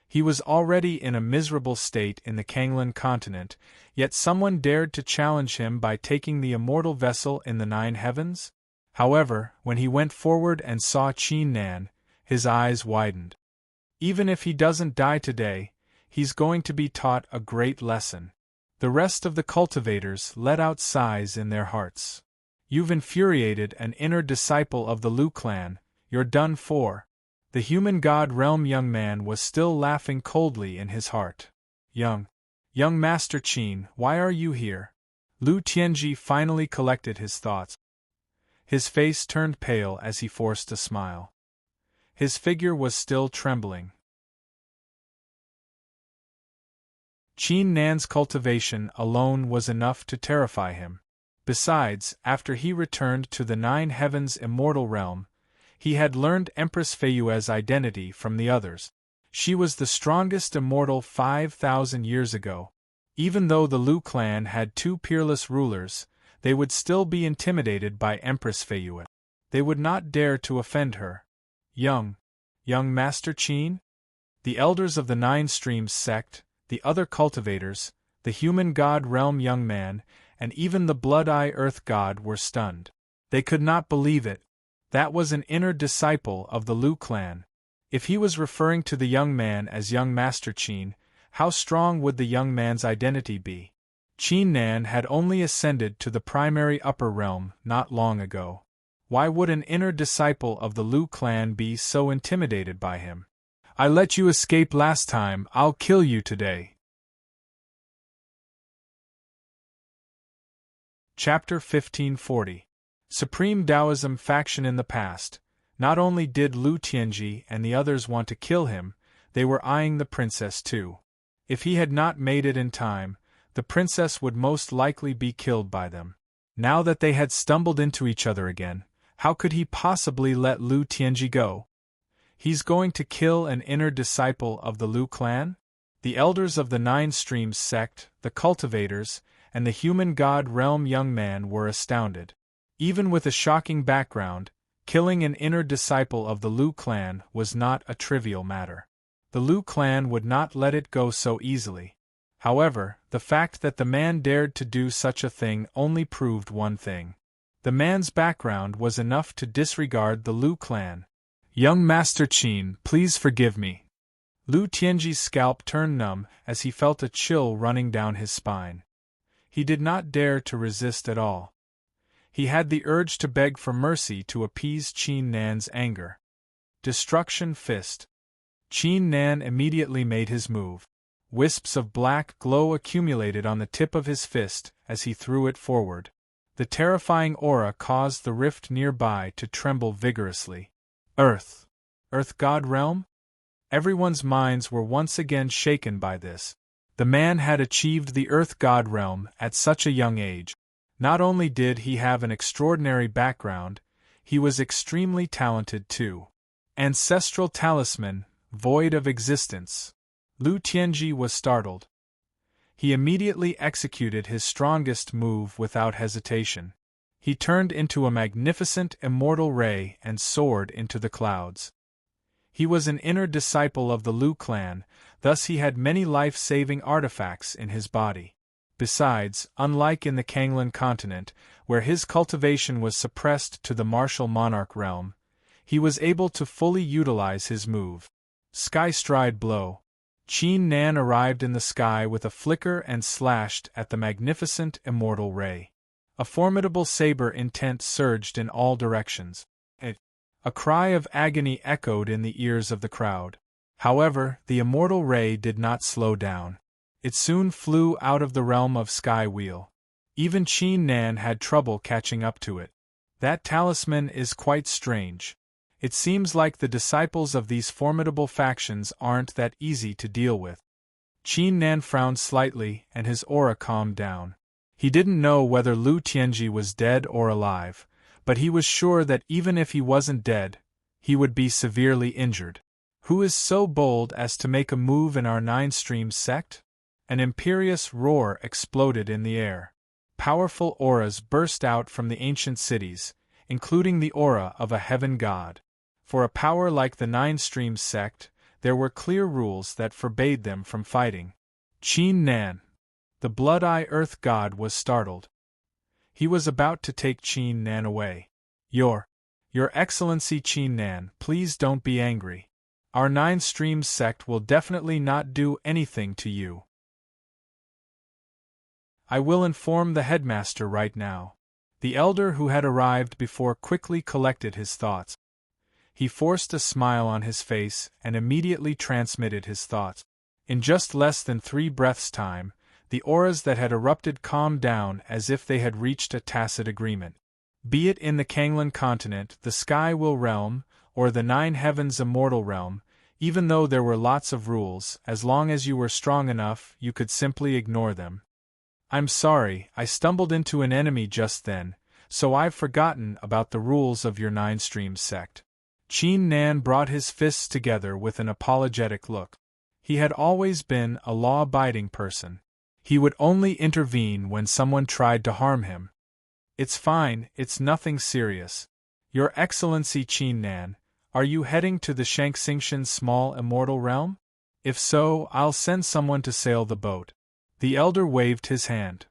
He was already in a miserable state in the Kanglan continent, yet someone dared to challenge him by taking the immortal vessel in the 9 heavens? However, when he went forward and saw Qin Nan, his eyes widened. Even if he doesn't die today, he's going to be taught a great lesson. The rest of the cultivators let out sighs in their hearts. "You've infuriated an inner disciple of the Lu clan, you're done for." The human god realm young man was still laughing coldly in his heart. Young Master Qin, why are you here?" Lu Tianji finally collected his thoughts. His face turned pale as he forced a smile. His figure was still trembling. Qin Nan's cultivation alone was enough to terrify him. Besides, after he returned to the Nine Heavens immortal realm, he had learned Empress Feiyue's identity from the others. She was the strongest immortal 5,000 years ago. Even though the Lu clan had two peerless rulers, they would still be intimidated by Empress Feiyue. They would not dare to offend her. Young Master Qin? The elders of the Nine Streams sect, the other cultivators, the human god realm young man, and even the Blood-Eye Earth god were stunned. They could not believe it. That was an inner disciple of the Lu clan. If he was referring to the young man as young Master Qin, how strong would the young man's identity be? Qin Nan had only ascended to the primary upper realm not long ago. Why would an inner disciple of the Lu clan be so intimidated by him? I let you escape last time, I'll kill you today. Chapter 1540. Supreme Taoism faction. In the past, not only did Lu Tianji and the others want to kill him, they were eyeing the princess too. If he had not made it in time, the princess would most likely be killed by them. Now that they had stumbled into each other again, how could he possibly let Lu Tianji go? He's going to kill an inner disciple of the Lu clan? The elders of the Nine Streams sect, the cultivators, and the human god realm young man were astounded. Even with a shocking background, killing an inner disciple of the Lu clan was not a trivial matter. The Lu clan would not let it go so easily. However, the fact that the man dared to do such a thing only proved one thing. The man's background was enough to disregard the Lu clan. Young Master Qin, please forgive me. Lu Tianji's scalp turned numb as he felt a chill running down his spine. He did not dare to resist at all. He had the urge to beg for mercy to appease Qin Nan's anger. Destruction Fist. Qin Nan immediately made his move. Wisps of black glow accumulated on the tip of his fist as he threw it forward. The terrifying aura caused the rift nearby to tremble vigorously. Earth God realm? Everyone's minds were once again shaken by this. The man had achieved the Earth God realm at such a young age. Not only did he have an extraordinary background, he was extremely talented too. Ancestral talisman, void of existence. Lu Tianji was startled. He immediately executed his strongest move without hesitation. He turned into a magnificent immortal ray and soared into the clouds. He was an inner disciple of the Lu clan, thus he had many life-saving artifacts in his body. Besides, unlike in the Kanglan continent, where his cultivation was suppressed to the martial monarch realm, he was able to fully utilize his move. Sky Stride Blow. Qin Nan arrived in the sky with a flicker and slashed at the magnificent immortal ray. A formidable saber intent surged in all directions. A cry of agony echoed in the ears of the crowd. However, the immortal ray did not slow down. It soon flew out of the realm of Sky Wheel. Even Qin Nan had trouble catching up to it. That talisman is quite strange. It seems like the disciples of these formidable factions aren't that easy to deal with. Qin Nan frowned slightly and his aura calmed down. He didn't know whether Lu Tianji was dead or alive, but he was sure that even if he wasn't dead, he would be severely injured. Who is so bold as to make a move in our Nine Streams sect? An imperious roar exploded in the air. Powerful auras burst out from the ancient cities, including the aura of a heaven god. For a power like the Nine Streams sect, there were clear rules that forbade them from fighting. Qin Nan, the Blood-Eye Earth god, was startled. He was about to take Qin Nan away. Your Excellency Qin Nan, please don't be angry. Our Nine Streams sect will definitely not do anything to you. I will inform the headmaster right now. The elder who had arrived before quickly collected his thoughts. He forced a smile on his face and immediately transmitted his thoughts. In just less than 3 breaths' time, the auras that had erupted calmed down as if they had reached a tacit agreement. Be it in the Kanglan continent, the Sky Will realm, or the Nine Heavens immortal realm, even though there were lots of rules, as long as you were strong enough, you could simply ignore them. I'm sorry, I stumbled into an enemy just then, so I've forgotten about the rules of your Nine Streams sect. Qin Nan brought his fists together with an apologetic look. He had always been a law-abiding person. He would only intervene when someone tried to harm him. It's fine, it's nothing serious. Your Excellency Qin Nan, are you heading to the Shangxingtian small immortal realm? If so, I'll send someone to sail the boat. The elder waved his hand.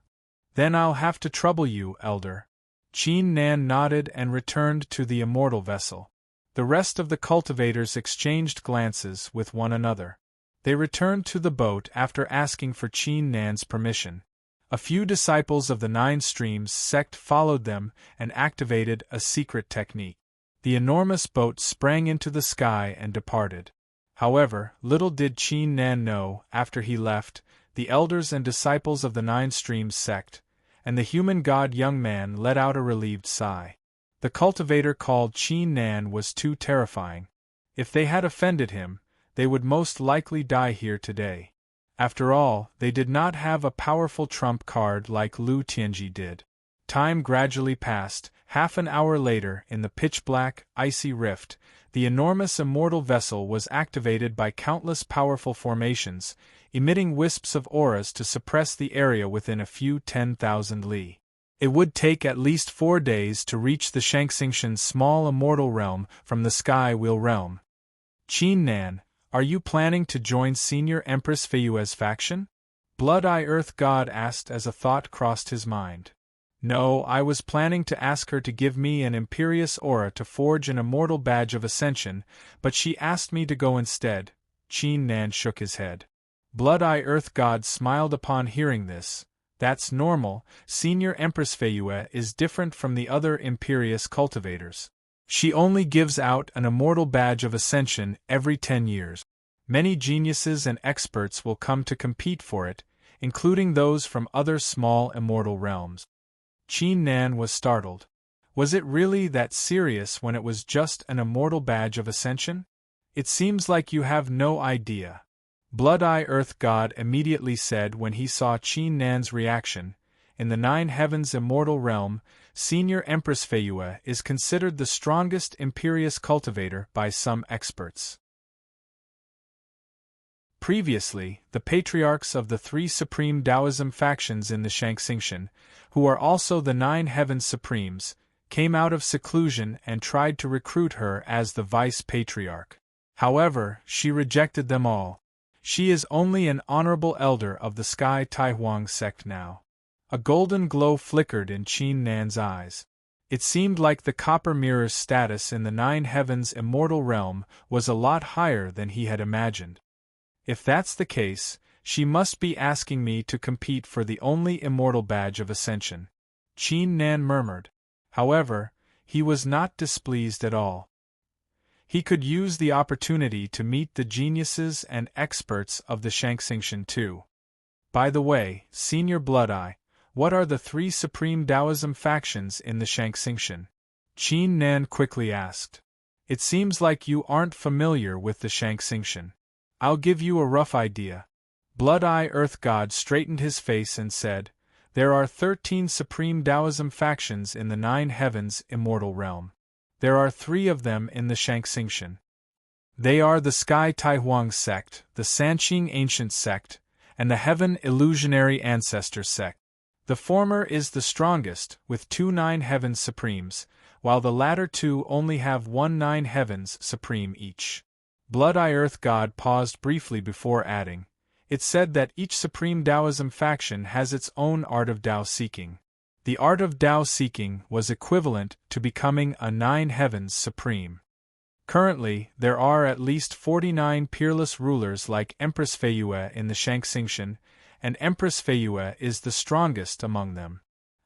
Then I'll have to trouble you, elder. Qin Nan nodded and returned to the immortal vessel. The rest of the cultivators exchanged glances with one another. They returned to the boat after asking for Qin Nan's permission. A few disciples of the Nine Streams sect followed them and activated a secret technique. The enormous boat sprang into the sky and departed. However, little did Qin Nan know, after he left, the elders and disciples of the Nine Streams sect, and the human god young man let out a relieved sigh. The cultivator called Qin Nan was too terrifying. If they had offended him, they would most likely die here today. After all, they did not have a powerful trump card like Lu Tianji did. Time gradually passed. Half an hour later, in the pitch-black, icy rift, the enormous immortal vessel was activated by countless powerful formations, emitting wisps of auras to suppress the area within a few 10,000 li. It would take at least 4 days to reach the Shangxingtian small immortal realm from the Sky Wheel realm. Qin Nan, are you planning to join Senior Empress Feiyue's faction? Blood-Eye Earth God asked as a thought crossed his mind. No, I was planning to ask her to give me an Imperious Aura to forge an immortal badge of ascension, but she asked me to go instead. Qin Nan shook his head. Blood-Eye Earth God smiled upon hearing this. That's normal. Senior Empress Feiyue is different from the other Imperious cultivators. She only gives out an immortal badge of ascension every 10 years. Many geniuses and experts will come to compete for it, including those from other small immortal realms. Qin Nan was startled. Was it really that serious when it was just an immortal badge of ascension? It seems like you have no idea. Blood-Eye Earth God immediately said when he saw Qin Nan's reaction. In the Nine Heavens immortal realm, Senior Empress Feiyue is considered the strongest Imperious cultivator by some experts. Previously, the patriarchs of the 3 supreme Taoism factions in the Shangxingtian, who are also the 9 Heavens Supremes, came out of seclusion and tried to recruit her as the vice-patriarch. However, she rejected them all. She is only an honorable elder of the Sky Taihuang sect now. A golden glow flickered in Qin Nan's eyes. It seemed like the Copper Mirror's status in the 9 Heavens immortal realm was a lot higher than he had imagined. If that's the case, she must be asking me to compete for the only immortal badge of ascension. Qin Nan murmured. However, he was not displeased at all. He could use the opportunity to meet the geniuses and experts of the Shangxingtian too. By the way, Senior Blood-Eye, what are the 3 supreme Taoism factions in the Shangxingtian? Qin Nan quickly asked. It seems like you aren't familiar with the Shangxingtian. I'll give you a rough idea. Blood-Eye Earth God straightened his face and said, there are 13 supreme Taoism factions in the 9 Heavens immortal realm. There are 3 of them in the Shangxingtian. They are the Sky Taihuang sect, the Sanqing Ancient sect, and the Heaven Illusionary Ancestor sect. The former is the strongest, with 2 9 Heavens Supremes, while the latter 2 only have 1 9 Heavens Supreme each. Blood-Eye Earth God paused briefly before adding, it's said that each supreme Taoism faction has its own art of Tao seeking. The art of Tao seeking was equivalent to becoming a 9 Heavens Supreme. Currently, there are at least 49 peerless rulers like Empress Feiyue in the Shangxingtian, and Empress Feiyue is the strongest among them.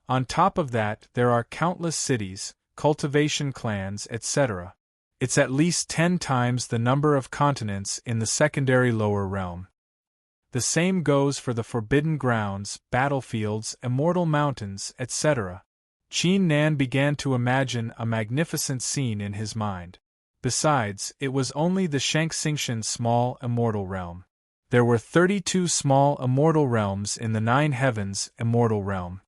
On top of that, there are countless cities, cultivation clans, etc. It's at least 10 times the number of continents in the secondary lower realm. The same goes for the Forbidden Grounds, battlefields, immortal mountains, etc. Qin Nan began to imagine a magnificent scene in his mind. Besides, it was only the Shangxingtian small immortal realm. There were 32 small immortal realms in the 9 heavens immortal realm.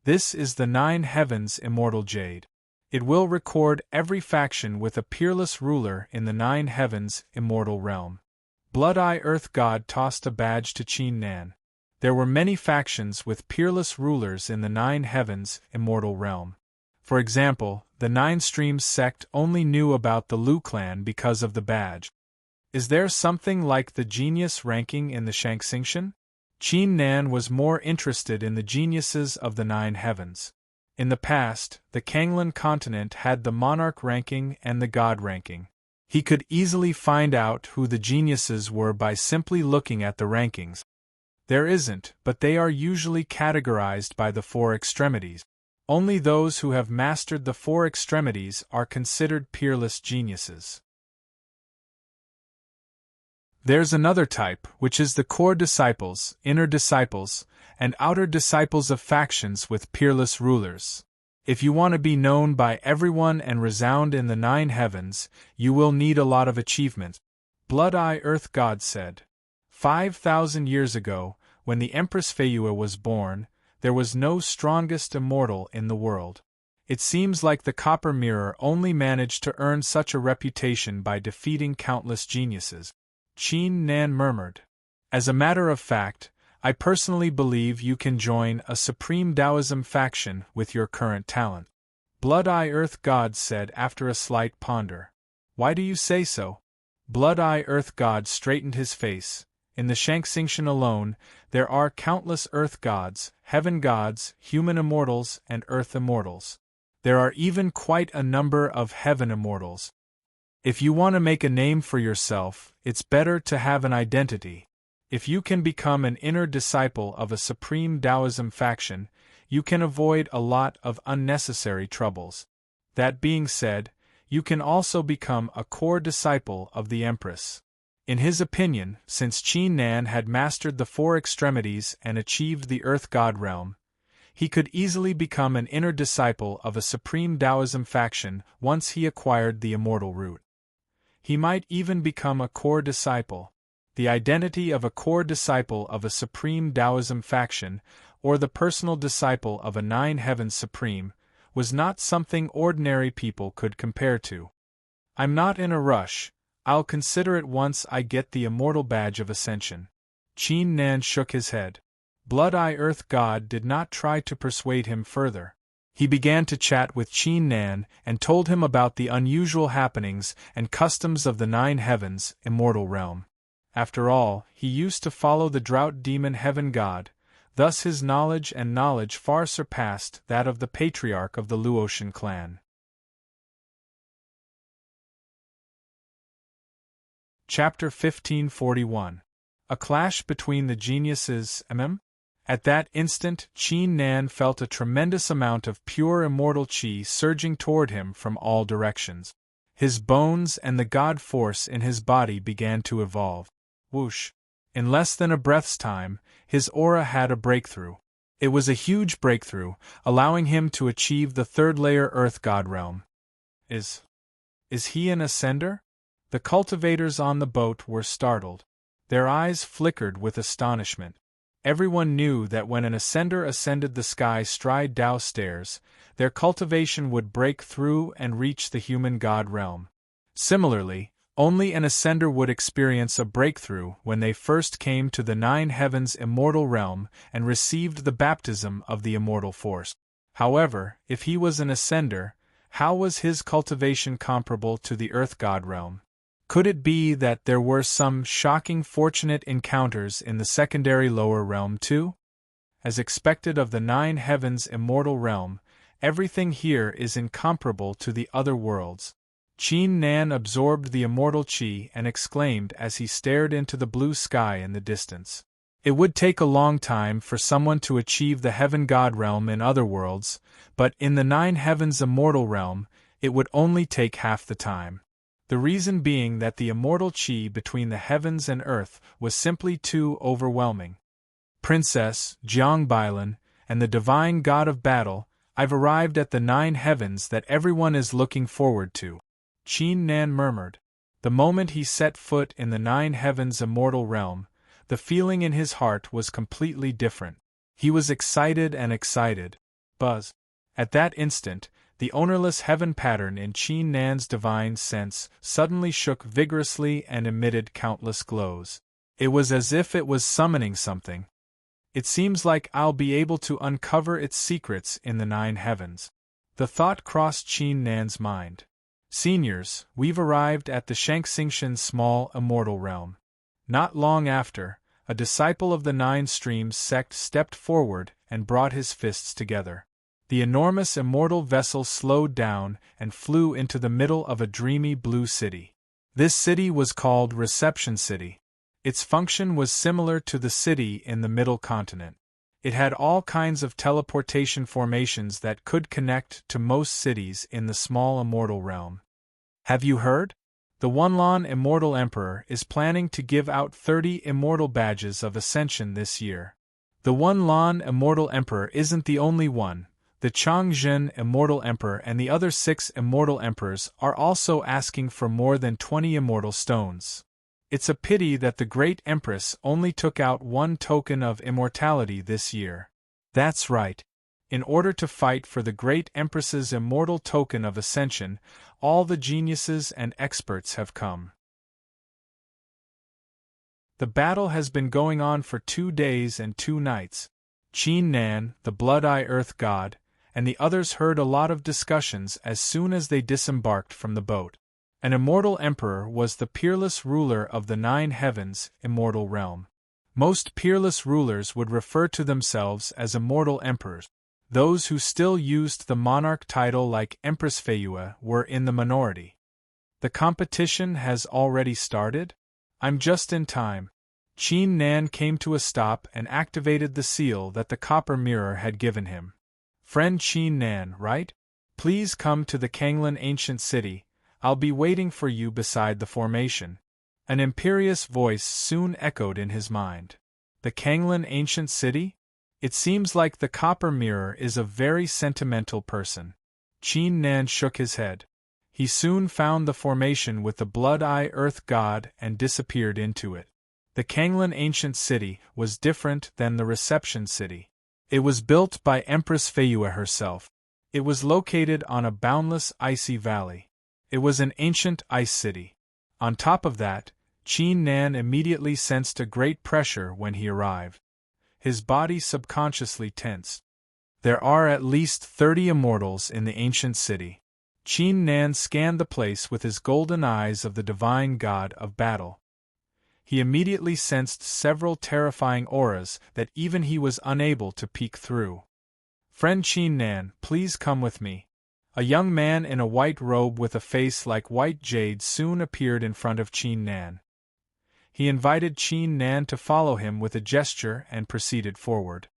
This is the 9 heavens immortal jade. It will record every faction with a peerless ruler in the 9 heavens immortal realm. Blood-Eye Earth God tossed a badge to Qin Nan. There were many factions with peerless rulers in the 9 heavens immortal realm. For example, the 9 Streams sect only knew about the Lu clan because of the badge. Is there something like the genius ranking in the Shangxingtian? Qin Nan was more interested in the geniuses of the 9 heavens. In the past, the Kanglan continent had the monarch ranking and the god ranking. He could easily find out who the geniuses were by simply looking at the rankings. There isn't, but they are usually categorized by the 4 extremities. Only those who have mastered the 4 extremities are considered peerless geniuses. There's another type, which is the core disciples, inner disciples, and outer disciples of factions with peerless rulers. If you want to be known by everyone and resound in the 9 heavens, you will need a lot of achievement. Blood-Eye Earth God said. 5,000 years ago, when the Empress Feiyue was born, there was no strongest immortal in the world. It seems like the Copper Mirror only managed to earn such a reputation by defeating countless geniuses. Qin Nan murmured. As a matter of fact, I personally believe you can join a Supreme Taoism faction with your current talent. Blood-Eye Earth God said after a slight ponder. Why do you say so? Blood-Eye Earth God straightened his face. In the Shangxingtian alone, there are countless earth gods, heaven gods, human immortals, and earth immortals. There are even quite a number of heaven immortals. If you want to make a name for yourself, it's better to have an identity. If you can become an inner disciple of a Supreme Taoism faction, you can avoid a lot of unnecessary troubles. That being said, you can also become a core disciple of the Empress. In his opinion, since Qin Nan had mastered the 4 extremities and achieved the Earth God realm, he could easily become an inner disciple of a Supreme Taoism faction once he acquired the immortal root. He might even become a core disciple. The identity of a core disciple of a Supreme Taoism faction, or the personal disciple of a 9 Heavens Supreme, was not something ordinary people could compare to. I'm not in a rush. I'll consider it once I get the immortal badge of ascension. Qin Nan shook his head. Blood-Eye Earth God did not try to persuade him further. He began to chat with Qin Nan and told him about the unusual happenings and customs of the 9 heavens immortal realm. After all, he used to follow the drought demon heaven god, thus his knowledge far surpassed that of the patriarch of the Luotian clan. Chapter 1541. A Clash Between the Geniuses. At that instant, Qin Nan felt a tremendous amount of pure immortal qi surging toward him from all directions. His bones and the god force in his body began to evolve. Whoosh! In less than a breath's time, his aura had a breakthrough. It was a huge breakthrough, allowing him to achieve the 3rd layer Earth God realm. Is he an ascender? The cultivators on the boat were startled. Their eyes flickered with astonishment. Everyone knew that when an ascender ascended the sky stride Dao stairs, their cultivation would break through and reach the human god realm. Similarly, only an ascender would experience a breakthrough when they first came to the 9 heavens immortal realm and received the baptism of the immortal force. However, if he was an ascender, how was his cultivation comparable to the earth god realm? Could it be that there were some shocking fortunate encounters in the secondary lower realm too? As expected of the 9 heavens immortal realm, everything here is incomparable to the other worlds. Qin Nan absorbed the immortal qi and exclaimed as he stared into the blue sky in the distance. It would take a long time for someone to achieve the heaven god realm in other worlds, but in the 9 heavens immortal realm, it would only take half the time. The reason being that the immortal qi between the heavens and earth was simply too overwhelming. Princess, Jiang Bailan, and the divine god of battle, I've arrived at the 9 heavens that everyone is looking forward to. Qin Nan murmured. The moment he set foot in the 9 heavens immortal realm, The feeling in his heart was completely different. He was excited and excited. Buzz. At that instant, the ownerless heaven pattern in Qin Nan's divine sense suddenly shook vigorously and emitted countless glows. It was as if it was summoning something. It seems like I'll be able to uncover its secrets in the 9 heavens. The thought crossed Qin Nan's mind. Seniors, we've arrived at the Shangxingtian small immortal realm. Not long after, a disciple of the 9 streams sect stepped forward and brought his fists together. The enormous immortal vessel slowed down and flew into the middle of a dreamy blue city. This city was called Reception City. Its function was similar to the city in the Middle Continent. It had all kinds of teleportation formations that could connect to most cities in the small immortal realm. Have you heard? The Wanlan Immortal Emperor is planning to give out 30 immortal badges of ascension this year. The Wanlan Immortal Emperor isn't the only one. The Changzhen Immortal Emperor and the other 6 Immortal Emperors are also asking for more than 20 immortal stones. It's a pity that the Great Empress only took out 1 token of immortality this year. That's right. In order to fight for the Great Empress's immortal token of ascension, all the geniuses and experts have come. The battle has been going on for 2 days and 2 nights. Qin Nan, the Blood-Eye Earth God, and the others heard a lot of discussions as soon as they disembarked from the boat. An immortal emperor was the peerless ruler of the 9 heavens, immortal realm. Most peerless rulers would refer to themselves as immortal emperors. Those who still used the monarch title like Empress Feiyue were in the minority. The competition has already started? I'm just in time. Qin Nan came to a stop and activated the seal that the copper mirror had given him. Friend Qin Nan, right? Please come to the Kanglan ancient city. I'll be waiting for you beside the formation. An imperious voice soon echoed in his mind. The Kanglan ancient city? It seems like the copper mirror is a very sentimental person. Qin Nan shook his head. He soon found the formation with the Blood-Eye Earth God and disappeared into it. The Kanglan ancient city was different than the Reception City. It was built by Empress Feiyue herself. It was located on a boundless icy valley. It was an ancient ice city. On top of that, Qin Nan immediately sensed a great pressure when he arrived. His body subconsciously tensed. There are at least 30 immortals in the ancient city. Qin Nan scanned the place with his golden eyes of the divine god of battle. He immediately sensed several terrifying auras that even he was unable to peek through. Friend Qin Nan, please come with me. A young man in a white robe with a face like white jade soon appeared in front of Qin Nan. He invited Qin Nan to follow him with a gesture and proceeded forward.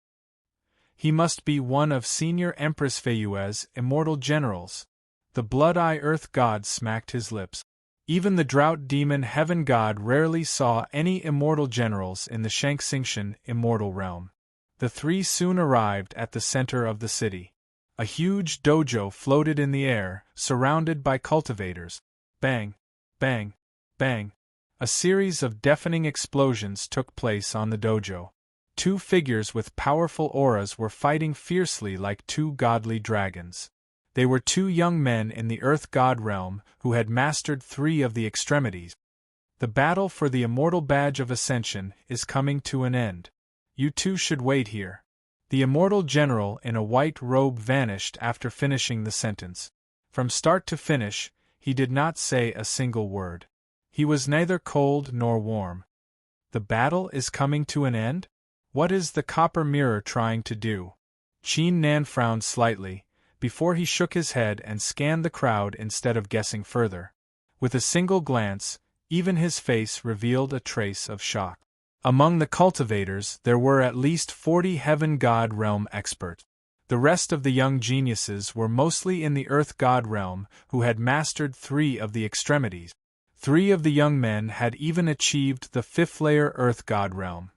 He must be one of Senior Empress Feiyue's immortal generals. The Blood-Eye Earth God smacked his lips. Even the Drought Demon Heaven God rarely saw any immortal generals in the Shangxingtian immortal realm. The 3 soon arrived at the center of the city. A huge dojo floated in the air, surrounded by cultivators. Bang! Bang! Bang! A series of deafening explosions took place on the dojo. 2 figures with powerful auras were fighting fiercely like 2 godly dragons. They were 2 young men in the Earth God realm who had mastered 3 of the extremities. The battle for the immortal badge of ascension is coming to an end. You 2 should wait here. The immortal general in a white robe vanished after finishing the sentence. From start to finish, he did not say a single word. He was neither cold nor warm. The battle is coming to an end? What is the copper mirror trying to do? Qin Nan frowned slightly, before he shook his head and scanned the crowd instead of guessing further. With a single glance, even his face revealed a trace of shock. Among the cultivators there were at least 40 Heaven God realm experts. The rest of the young geniuses were mostly in the Earth God realm who had mastered 3 of the extremities. 3 of the young men had even achieved the 5th layer Earth God realm.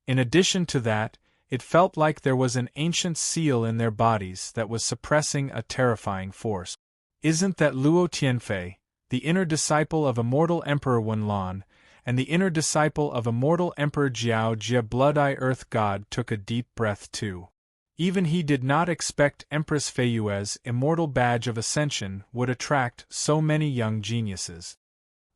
In addition to that, it felt like there was an ancient seal in their bodies that was suppressing a terrifying force. Isn't that Luo Tianfei, the inner disciple of immortal Emperor Wanlan, and the inner disciple of immortal Emperor Jiao Jia Blood-Eye Earth God took a deep breath too. Even he did not expect Empress Feiyue's immortal badge of ascension would attract so many young geniuses.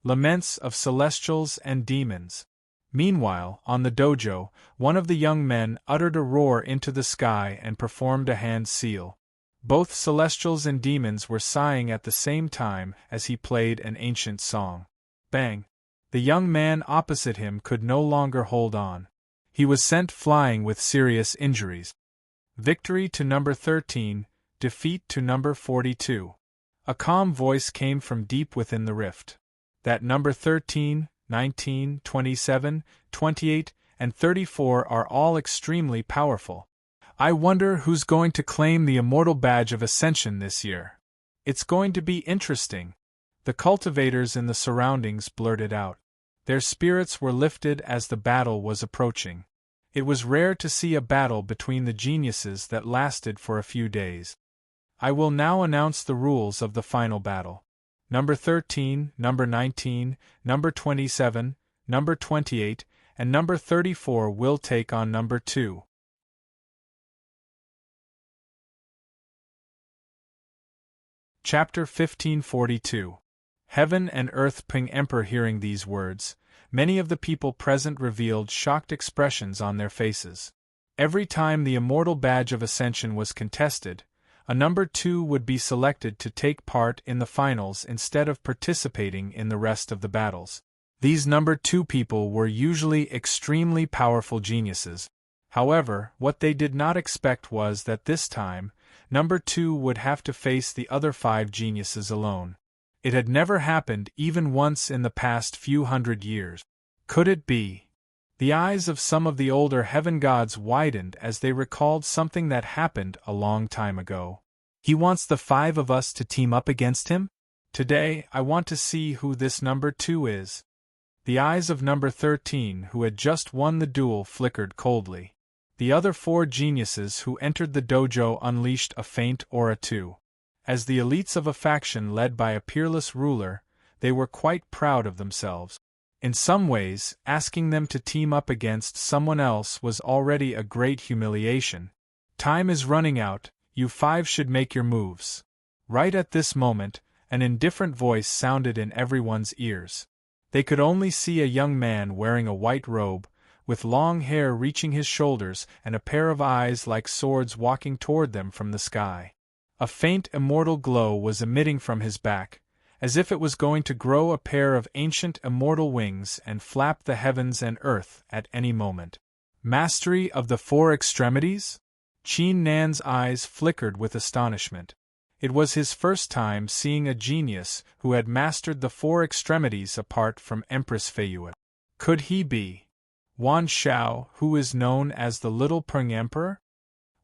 Laments of celestials and demons. Meanwhile, on the dojo, one of the young men uttered a roar into the sky and performed a hand seal. Both celestials and demons were sighing at the same time as he played an ancient song. Bang! The young man opposite him could no longer hold on. He was sent flying with serious injuries. Victory to number 13, defeat to number 42. A calm voice came from deep within the rift. That number 13, 19, 27, 28, and 34 are all extremely powerful. I wonder who's going to claim the immortal badge of ascension this year. It's going to be interesting. The cultivators in the surroundings blurted out. Their spirits were lifted as the battle was approaching. It was rare to see a battle between the geniuses that lasted for a few days. I will now announce the rules of the final battle. Number 13, number 19, number 27, number 28, and number 34 will take on number 2. Chapter 1542. Heaven and Earth. Ping Emperor. Hearing these words, many of the people present revealed shocked expressions on their faces. Every time the immortal badge of ascension was contested, a number 2 would be selected to take part in the finals instead of participating in the rest of the battles. These number 2 people were usually extremely powerful geniuses. However, what they did not expect was that this time, number 2 would have to face the other 5 geniuses alone. It had never happened even once in the past few hundred years. Could it be? The eyes of some of the older heaven gods widened as they recalled something that happened a long time ago. He wants the 5 of us to team up against him? Today, I want to see who this number 2 is. The eyes of number 13, who had just won the duel, flickered coldly. The other 4 geniuses who entered the dojo unleashed a faint aura too. As the elites of a faction led by a peerless ruler, they were quite proud of themselves. In some ways, asking them to team up against someone else was already a great humiliation. Time is running out, you 5 should make your moves. Right at this moment, an indifferent voice sounded in everyone's ears. They could only see a young man wearing a white robe, with long hair reaching his shoulders and a pair of eyes like swords walking toward them from the sky. A faint immortal glow was emitting from his back, as if it was going to grow a pair of ancient immortal wings and flap the heavens and earth at any moment. Mastery of the 4 extremities? Qin Nan's eyes flickered with astonishment. It was his first time seeing a genius who had mastered the 4 extremities apart from Empress Feiyue. Could he be Wan Shao, who is known as the Little Peng Emperor?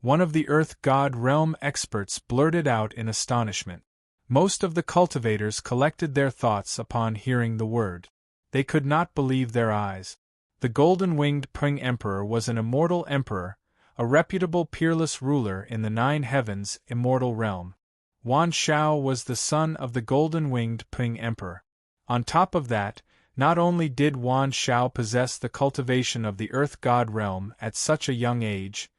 One of the Earth God realm experts blurted out in astonishment. Most of the cultivators collected their thoughts upon hearing the word. They could not believe their eyes. The golden-winged Peng Emperor was an immortal emperor, a reputable peerless ruler in the 9 heavens immortal realm. Wan Shao was the son of the golden-winged Peng Emperor. On top of that, not only did Wan Shao possess the cultivation of the Earth God realm at such a young age,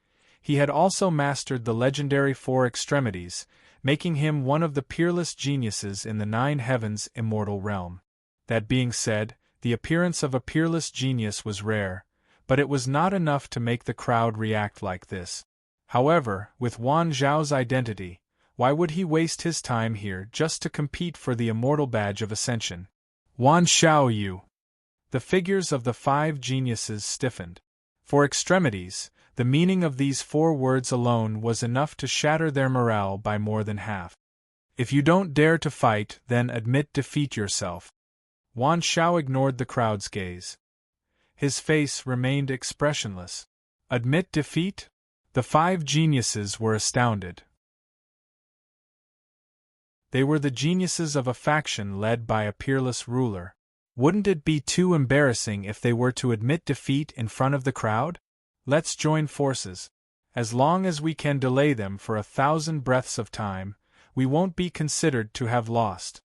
he had also mastered the legendary 4 extremities, making him one of the peerless geniuses in the 9 heavens immortal realm. That being said, the appearance of a peerless genius was rare, but it was not enough to make the crowd react like this. However, with Wan Zhao's identity, why would he waste his time here just to compete for the immortal badge of ascension? Wan Shao Yu. The figures of the 5 geniuses stiffened. For extremities, the meaning of these 4 words alone was enough to shatter their morale by more than half. If you don't dare to fight, then admit defeat yourself. Wan Shao ignored the crowd's gaze. His face remained expressionless. Admit defeat? The 5 geniuses were astounded. They were the geniuses of a faction led by a peerless ruler. Wouldn't it be too embarrassing if they were to admit defeat in front of the crowd? Let's join forces. As long as we can delay them for 1,000 breaths of time, we won't be considered to have lost.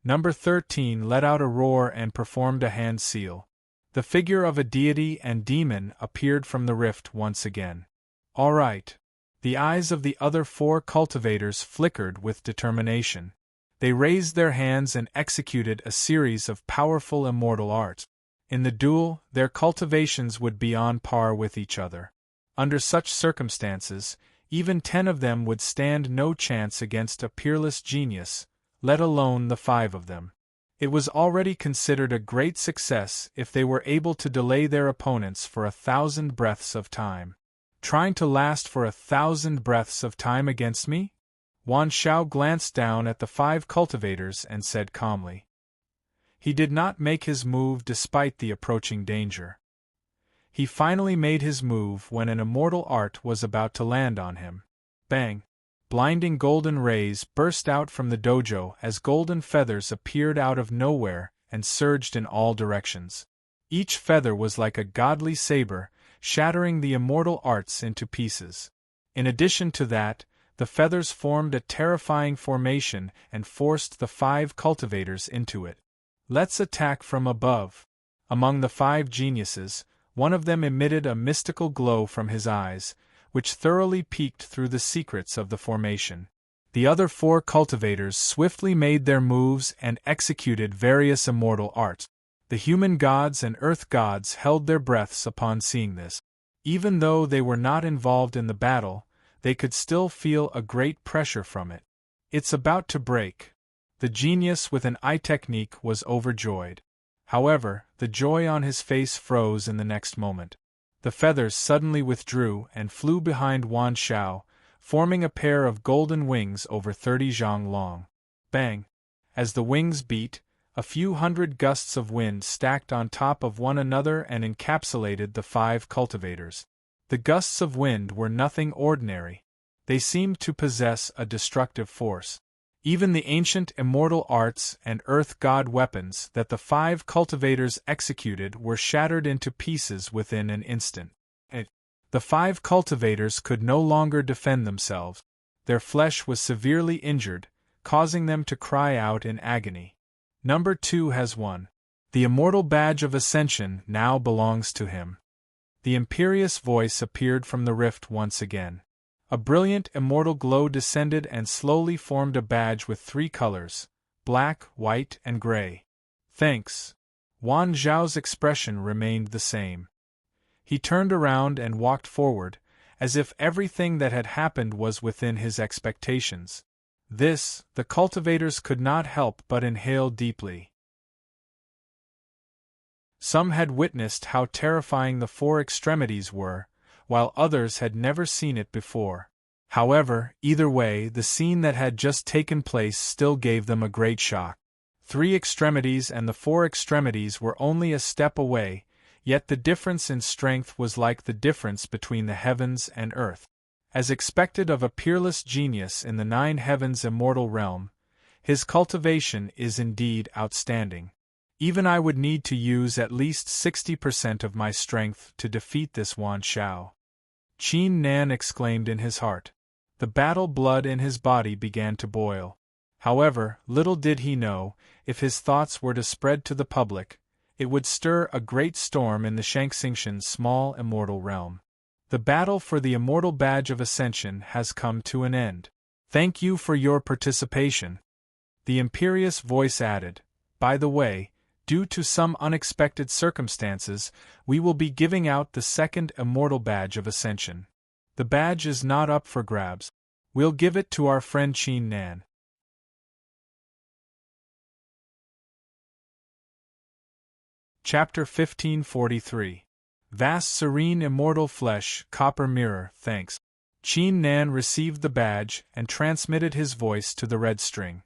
Number 13 let out a roar and performed a hand seal. The figure of a deity and demon appeared from the rift once again. All right. The eyes of the other 4 cultivators flickered with determination. They raised their hands and executed a series of powerful immortal arts. In the duel, their cultivations would be on par with each other. Under such circumstances, even 10 of them would stand no chance against a peerless genius, let alone the 5 of them. It was already considered a great success if they were able to delay their opponents for 1,000 breaths of time. Trying to last for 1,000 breaths of time against me? Wan Shao glanced down at the 5 cultivators and said calmly. He did not make his move despite the approaching danger. He finally made his move when an immortal art was about to land on him. Bang! Blinding golden rays burst out from the dojo as golden feathers appeared out of nowhere and surged in all directions. Each feather was like a godly saber, shattering the immortal arts into pieces. In addition to that, the feathers formed a terrifying formation and forced the 5 cultivators into it. Let's attack from above. Among the 5 geniuses, one of them emitted a mystical glow from his eyes, which thoroughly peeked through the secrets of the formation. The other 4 cultivators swiftly made their moves and executed various immortal arts. The human gods and earth gods held their breaths upon seeing this. Even though they were not involved in the battle, they could still feel a great pressure from it. It's about to break. The genius with an eye technique was overjoyed. However, the joy on his face froze in the next moment. The feathers suddenly withdrew and flew behind Wan Shao, forming a pair of golden wings over 30 zhang long. Bang! As the wings beat, a few hundred gusts of wind stacked on top of one another and encapsulated the 5 cultivators. The gusts of wind were nothing ordinary. They seemed to possess a destructive force. Even the ancient immortal arts and earth god weapons that the 5 cultivators executed were shattered into pieces within an instant. The 5 cultivators could no longer defend themselves. Their flesh was severely injured, causing them to cry out in agony. Number 2 has won. The immortal badge of ascension now belongs to him. The imperious voice appeared from the rift once again. A brilliant immortal glow descended and slowly formed a badge with 3 colors, black, white, and gray. Thanks. Wan Zhao's expression remained the same. He turned around and walked forward, as if everything that had happened was within his expectations. This, the cultivators could not help but inhale deeply. Some had witnessed how terrifying the 4 extremities were, while others had never seen it before. However, either way, the scene that had just taken place still gave them a great shock. 3 extremities and the 4 extremities were only a step away, yet the difference in strength was like the difference between the heavens and earth. As expected of a peerless genius in the 9 heavens immortal realm, his cultivation is indeed outstanding. Even I would need to use at least 60% of my strength to defeat this Wan Shao. Qin Nan exclaimed in his heart. The battle blood in his body began to boil. However, little did he know, if his thoughts were to spread to the public, it would stir a great storm in the Shangxingtian's small immortal realm. The battle for the immortal badge of ascension has come to an end. Thank you for your participation. The imperious voice added, by the way, due to some unexpected circumstances, we will be giving out the 2nd immortal badge of ascension. The badge is not up for grabs. We'll give it to our friend Qin Nan. Chapter 1543. Vast serene immortal flesh, copper mirror, thanks. Qin Nan received the badge and transmitted his voice to the red string.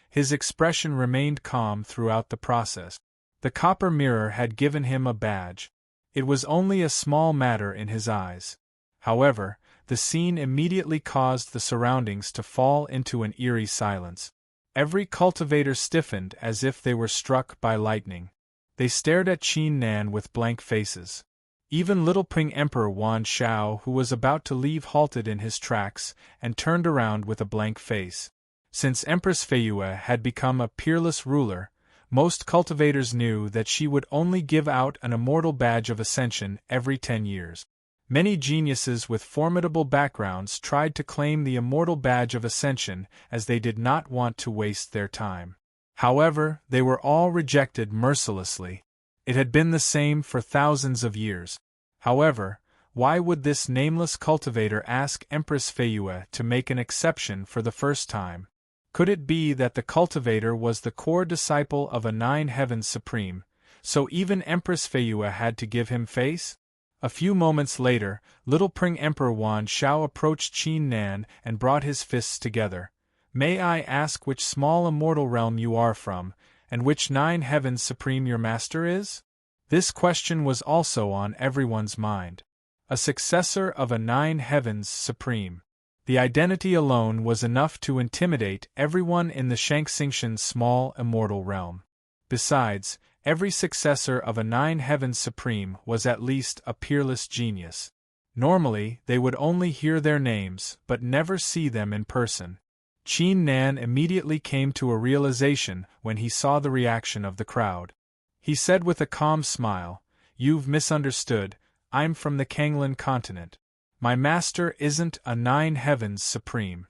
His expression remained calm throughout the process. The copper mirror had given him a badge. It was only a small matter in his eyes. However, the scene immediately caused the surroundings to fall into an eerie silence. Every cultivator stiffened as if they were struck by lightning. They stared at Qin Nan with blank faces. Even little Ping Emperor Wan Shao, who was about to leave, halted in his tracks and turned around with a blank face. Since Empress Feiyue had become a peerless ruler, Most cultivators knew that she would only give out an immortal badge of ascension every 10 years. Many geniuses with formidable backgrounds tried to claim the immortal badge of ascension as they did not want to waste their time. However, they were all rejected mercilessly. It had been the same for thousands of years. However, why would this nameless cultivator ask Empress Feiyue to make an exception for the first time? Could it be that the cultivator was the core disciple of a Nine Heavens Supreme, so even Empress Feiyue had to give him face? A few moments later, little Pring Emperor Wan Shao approached Qin Nan and brought his fists together. "May I ask which small immortal realm you are from, and which Nine Heavens Supreme your master is?" This question was also on everyone's mind. A successor of a Nine Heavens Supreme. The identity alone was enough to intimidate everyone in the Shangxingtian small immortal realm. Besides, every successor of a Nine Heavens Supreme was at least a peerless genius. Normally, they would only hear their names but never see them in person. Qin Nan immediately came to a realization when he saw the reaction of the crowd. He said with a calm smile, "You've misunderstood, I'm from the Kanglan continent. My master isn't a Nine Heavens Supreme."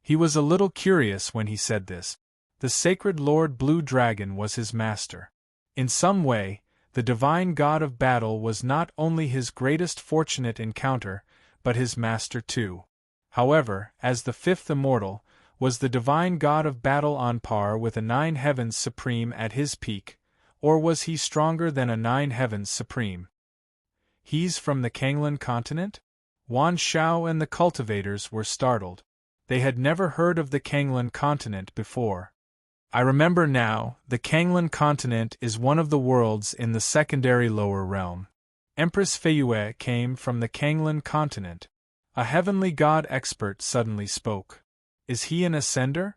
He was a little curious when he said this. The sacred Lord Blue Dragon was his master. In some way, the divine god of battle was not only his greatest fortunate encounter, but his master too. However, as the fifth immortal, was the divine god of battle on par with a Nine Heavens Supreme at his peak, or was he stronger than a Nine Heavens Supreme? "He's from the Kanglan continent?" Wan Shao and the cultivators were startled. They had never heard of the Kanglan continent before. "I remember now, the Kanglan continent is one of the worlds in the secondary lower realm. Empress Feiyue came from the Kanglan continent." A heavenly god expert suddenly spoke. "Is he an ascender?"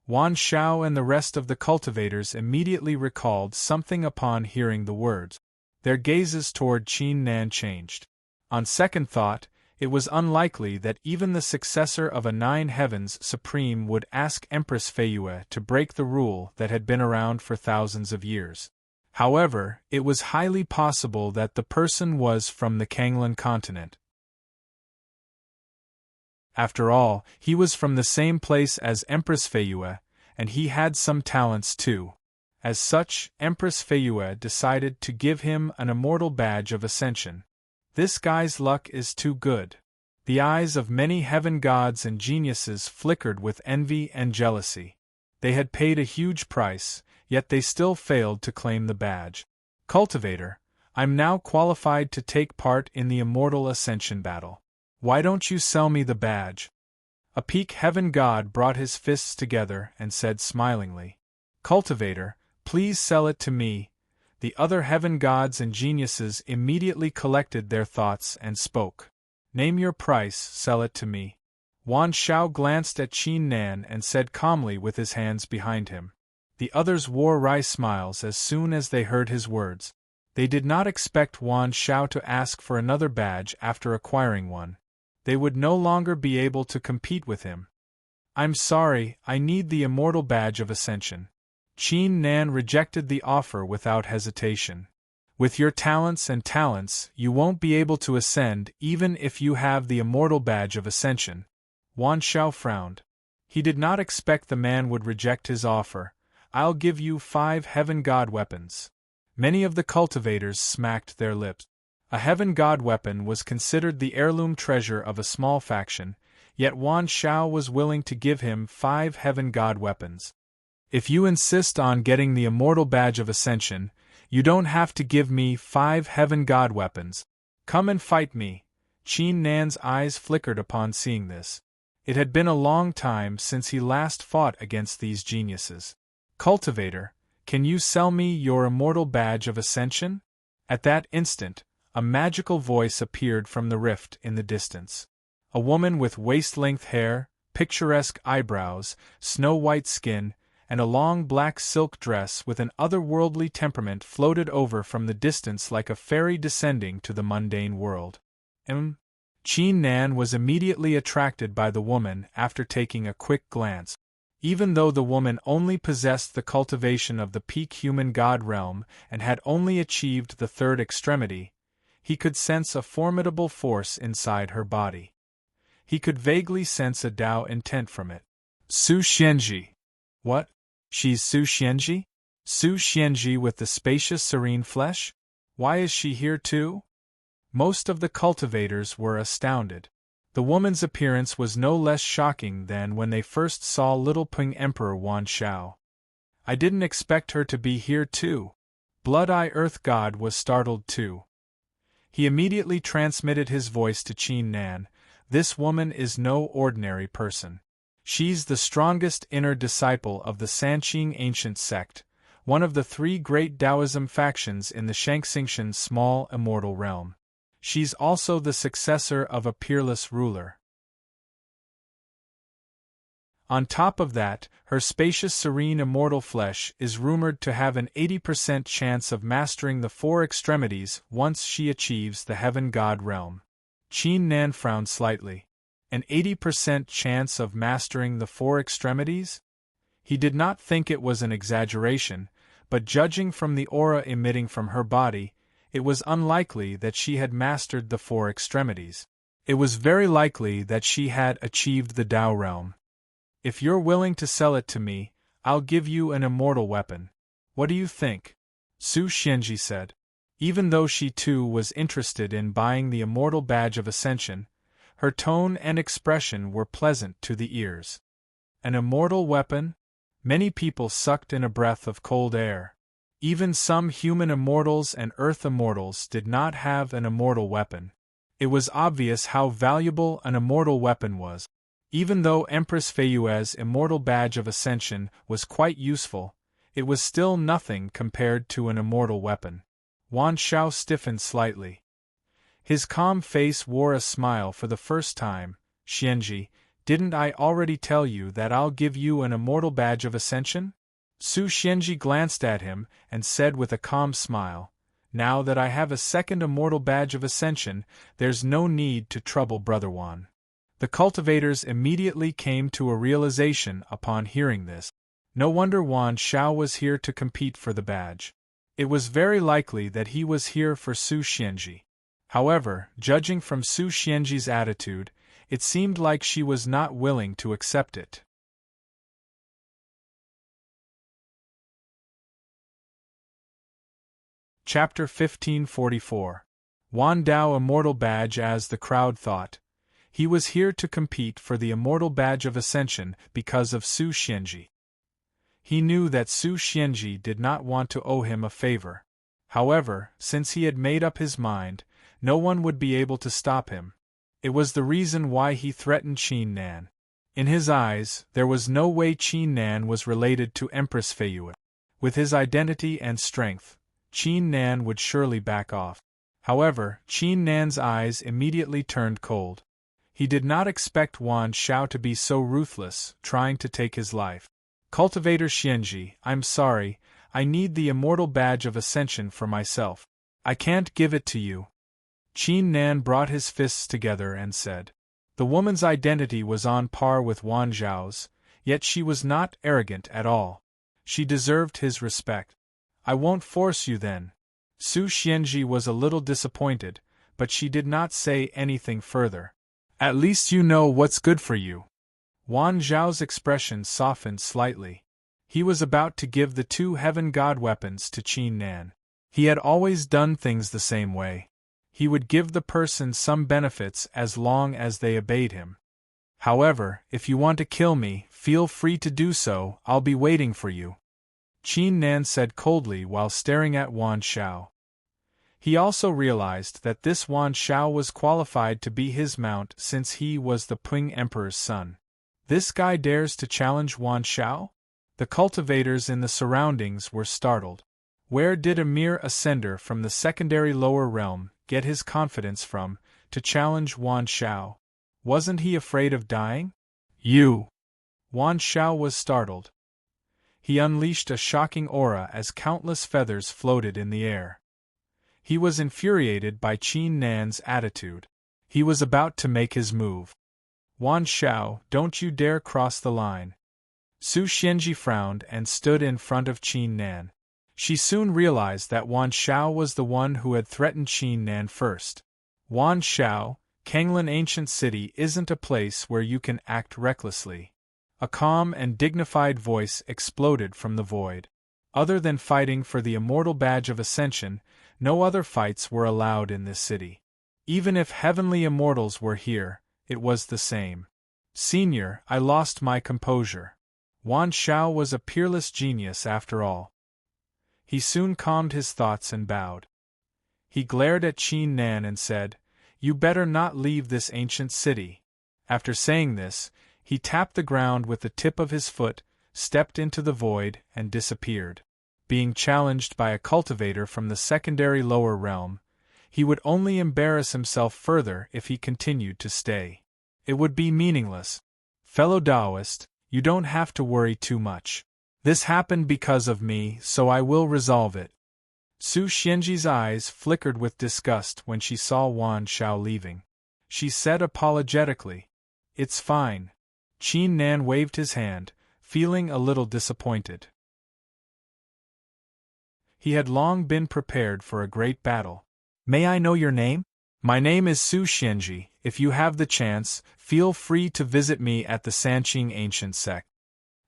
Wan Shao and the rest of the cultivators immediately recalled something upon hearing the words. Their gazes toward Qin Nan changed. On second thought, it was unlikely that even the successor of a Nine Heavens Supreme would ask Empress Feiyue to break the rule that had been around for thousands of years. However, it was highly possible that the person was from the Kanglan continent. After all, he was from the same place as Empress Feiyue, and he had some talents too. As such, Empress Feiyue decided to give him an immortal badge of ascension. This guy's luck is too good. The eyes of many heaven gods and geniuses flickered with envy and jealousy. They had paid a huge price, yet they still failed to claim the badge. "Cultivator, I'm now qualified to take part in the immortal ascension battle. Why don't you sell me the badge?" A peak heaven god brought his fists together and said smilingly, "Cultivator, please sell it to me." The other heaven gods and geniuses immediately collected their thoughts and spoke. "Name your price, sell it to me." Wan Shao glanced at Qin Nan and said calmly with his hands behind him. The others wore wry smiles as soon as they heard his words. They did not expect Wan Shao to ask for another badge after acquiring one. They would no longer be able to compete with him. "I'm sorry, I need the immortal badge of ascension." Qin Nan rejected the offer without hesitation. "With your talents, you won't be able to ascend even if you have the immortal badge of ascension." Wan Shao frowned. He did not expect the man would reject his offer. "I'll give you 5 heaven god weapons." Many of the cultivators smacked their lips. A heaven god weapon was considered the heirloom treasure of a small faction, yet Wan Shao was willing to give him 5 heaven god weapons. "If you insist on getting the immortal badge of ascension, you don't have to give me 5 heaven god weapons. Come and fight me." Qin Nan's eyes flickered upon seeing this. It had been a long time since he last fought against these geniuses. "Cultivator, can you sell me your immortal badge of ascension?" At that instant, a magical voice appeared from the rift in the distance. A woman with waist-length hair, picturesque eyebrows, snow-white skin, and a long black silk dress with an otherworldly temperament floated over from the distance like a fairy descending to the mundane world. Qin Nan was immediately attracted by the woman after taking a quick glance. Even though the woman only possessed the cultivation of the peak human god realm and had only achieved the third extremity, he could sense a formidable force inside her body. He could vaguely sense a Tao intent from it. Su Xianji. What? She's Su Xianji? Su Xianji with the spacious serene flesh? Why is she here too? Most of the cultivators were astounded. The woman's appearance was no less shocking than when they first saw little Ping Emperor Wan Shao. I didn't expect her to be here too. Blood-Eye Earth God was startled too. He immediately transmitted his voice to Qin Nan. This woman is no ordinary person. She's the strongest inner disciple of the Sanqing ancient sect, one of the three great Taoism factions in the Shangxingtian small immortal realm. She's also the successor of a peerless ruler. On top of that, her spacious serene immortal flesh is rumored to have an 80% chance of mastering the four extremities once she achieves the heaven god realm. Qin Nan frowned slightly. An 80% chance of mastering the four extremities? He did not think it was an exaggeration, but judging from the aura emitting from her body, it was unlikely that she had mastered the four extremities. It was very likely that she had achieved the Tao realm. If you're willing to sell it to me, I'll give you an immortal weapon. What do you think? Su Xianji said. Even though she too was interested in buying the immortal badge of ascension, her tone and expression were pleasant to the ears. An immortal weapon? Many people sucked in a breath of cold air. Even some human immortals and earth immortals did not have an immortal weapon. It was obvious how valuable an immortal weapon was. Even though Empress Feiyue's immortal badge of ascension was quite useful, it was still nothing compared to an immortal weapon. Wan Shao stiffened slightly. His calm face wore a smile for the first time. Xianji, didn't I already tell you that I'll give you an immortal badge of ascension? Su Xianji glanced at him and said with a calm smile, now that I have a second immortal badge of ascension, there's no need to trouble Brother Wan. The cultivators immediately came to a realization upon hearing this. No wonder Wan Shao was here to compete for the badge. It was very likely that he was here for Su Xianji. However, judging from Su Xianji's attitude, it seemed like she was not willing to accept it. Chapter 1544. Wan Dao Immortal Badge. As the crowd thought, he was here to compete for the immortal badge of ascension because of Su Xianji. He knew that Su Xianji did not want to owe him a favor. However, since he had made up his mind, no one would be able to stop him. It was the reason why he threatened Qin Nan. In his eyes, there was no way Qin Nan was related to Empress Feiyue. With his identity and strength, Qin Nan would surely back off. However, Qin Nan's eyes immediately turned cold. He did not expect Wan Shao to be so ruthless, trying to take his life. Cultivator Xianji, I'm sorry, I need the immortal badge of ascension for myself. I can't give it to you. Qin Nan brought his fists together and said. The woman's identity was on par with Wan Zhao's, yet she was not arrogant at all. She deserved his respect. I won't force you then. Su Xianji was a little disappointed, but she did not say anything further. At least you know what's good for you. Wan Zhao's expression softened slightly. He was about to give the two heaven god weapons to Qin Nan. He had always done things the same way. He would give the person some benefits as long as they obeyed him. However, if you want to kill me, feel free to do so, I'll be waiting for you. Qin Nan said coldly while staring at Wan Shao. He also realized that this Wan Shao was qualified to be his mount since he was the Ping Emperor's son. This guy dares to challenge Wan Shao? The cultivators in the surroundings were startled. Where did a mere ascender from the secondary lower realm get his confidence from, to challenge Wan Shao? Wasn't he afraid of dying? You! Wan Shao was startled. He unleashed a shocking aura as countless feathers floated in the air. He was infuriated by Qin Nan's attitude. He was about to make his move. Wan Shao, don't you dare cross the line. Su Xianji frowned and stood in front of Qin Nan. She soon realized that Wan Shao was the one who had threatened Qin Nan first. Wan Shao, Kanglan Ancient City isn't a place where you can act recklessly. A calm and dignified voice exploded from the void. Other than fighting for the Immortal Badge of Ascension, no other fights were allowed in this city. Even if heavenly immortals were here, it was the same. Senior, I lost my composure. Wan Shao was a peerless genius after all. He soon calmed his thoughts and bowed. He glared at Qin Nan and said, "You better not leave this ancient city." After saying this, he tapped the ground with the tip of his foot, stepped into the void, and disappeared. Being challenged by a cultivator from the secondary lower realm, he would only embarrass himself further if he continued to stay. It would be meaningless. Fellow Taoist, you don't have to worry too much. This happened because of me, so I will resolve it. Su Xianji's eyes flickered with disgust when she saw Wan Shao leaving. She said apologetically, "It's fine." Qin Nan waved his hand, feeling a little disappointed. He had long been prepared for a great battle. "May I know your name?" "My name is Su Xianji. If you have the chance, feel free to visit me at the Sanqing Ancient Sect."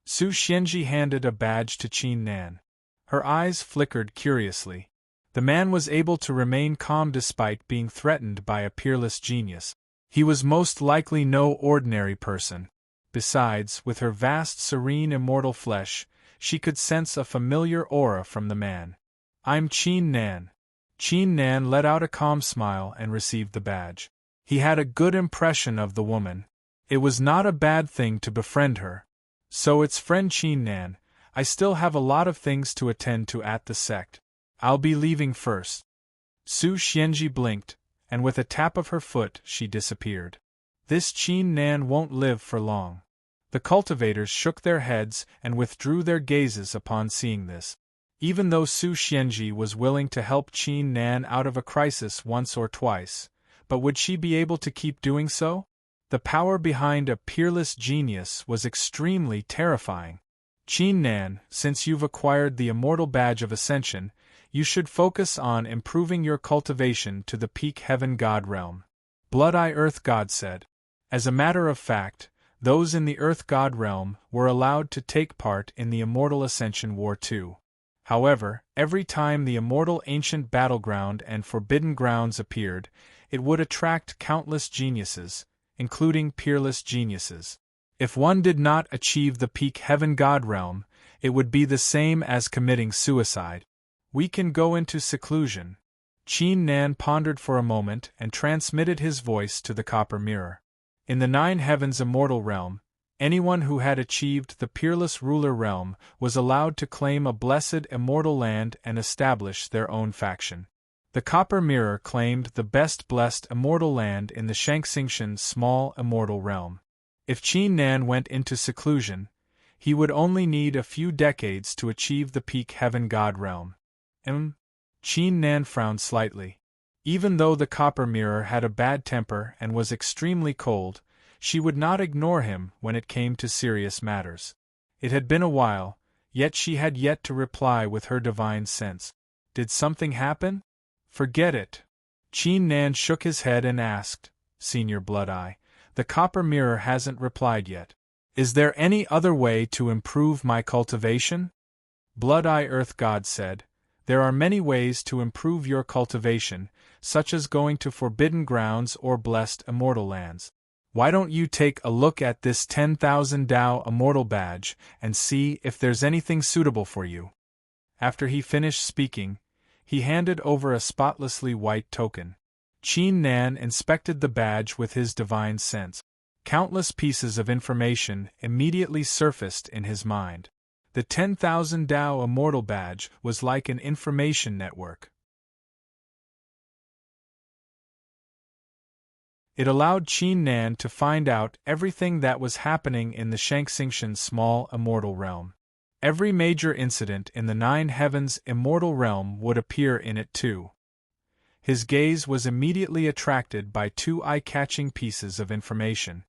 Su Xianji handed a badge to Qin Nan. Her eyes flickered curiously. The man was able to remain calm despite being threatened by a peerless genius. He was most likely no ordinary person. Besides, with her vast serene immortal flesh, she could sense a familiar aura from the man. "I'm Qin Nan." Qin Nan let out a calm smile and received the badge. He had a good impression of the woman. It was not a bad thing to befriend her. "So it's friend Qin Nan, I still have a lot of things to attend to at the sect. I'll be leaving first." Su Xianji blinked, and with a tap of her foot she disappeared. This Qin Nan won't live for long. The cultivators shook their heads and withdrew their gazes upon seeing this. Even though Su Xianji was willing to help Qin Nan out of a crisis once or twice, but would she be able to keep doing so? The power behind a peerless genius was extremely terrifying. "Qin Nan, since you've acquired the Immortal Badge of Ascension, you should focus on improving your cultivation to the peak Heaven God realm," Blood-Eye Earth God said. As a matter of fact, those in the Earth God realm were allowed to take part in the Immortal Ascension War too. However, every time the Immortal Ancient Battleground and Forbidden Grounds appeared, it would attract countless geniuses, including peerless geniuses. If one did not achieve the peak Heaven God realm, it would be the same as committing suicide. "We can go into seclusion." Qin Nan pondered for a moment and transmitted his voice to the copper mirror. In the Nine Heavens Immortal Realm, anyone who had achieved the Peerless Ruler Realm was allowed to claim a blessed immortal land and establish their own faction. The copper mirror claimed the best blessed immortal land in the Shangxingtian Small Immortal Realm. If Qin Nan went into seclusion, he would only need a few decades to achieve the peak Heaven God realm. Qin Nan frowned slightly. Even though the copper mirror had a bad temper and was extremely cold, she would not ignore him when it came to serious matters. It had been a while, yet she had yet to reply with her divine sense. Did something happen? Forget it. Qin Nan shook his head and asked, "Senior Blood-Eye, the copper mirror hasn't replied yet. Is there any other way to improve my cultivation?" Blood-Eye Earth God said, "There are many ways to improve your cultivation, such as going to forbidden grounds or blessed immortal lands. Why don't you take a look at this 10,000 Dao Immortal Badge and see if there's anything suitable for you?" After he finished speaking, he handed over a spotlessly white token. Qin Nan inspected the badge with his divine sense. Countless pieces of information immediately surfaced in his mind. The 10,000 Dao Immortal Badge was like an information network. It allowed Qin Nan to find out everything that was happening in the Shangxingtian Small Immortal Realm. Every major incident in the Nine Heavens Immortal Realm would appear in it too. His gaze was immediately attracted by two eye-catching pieces of information.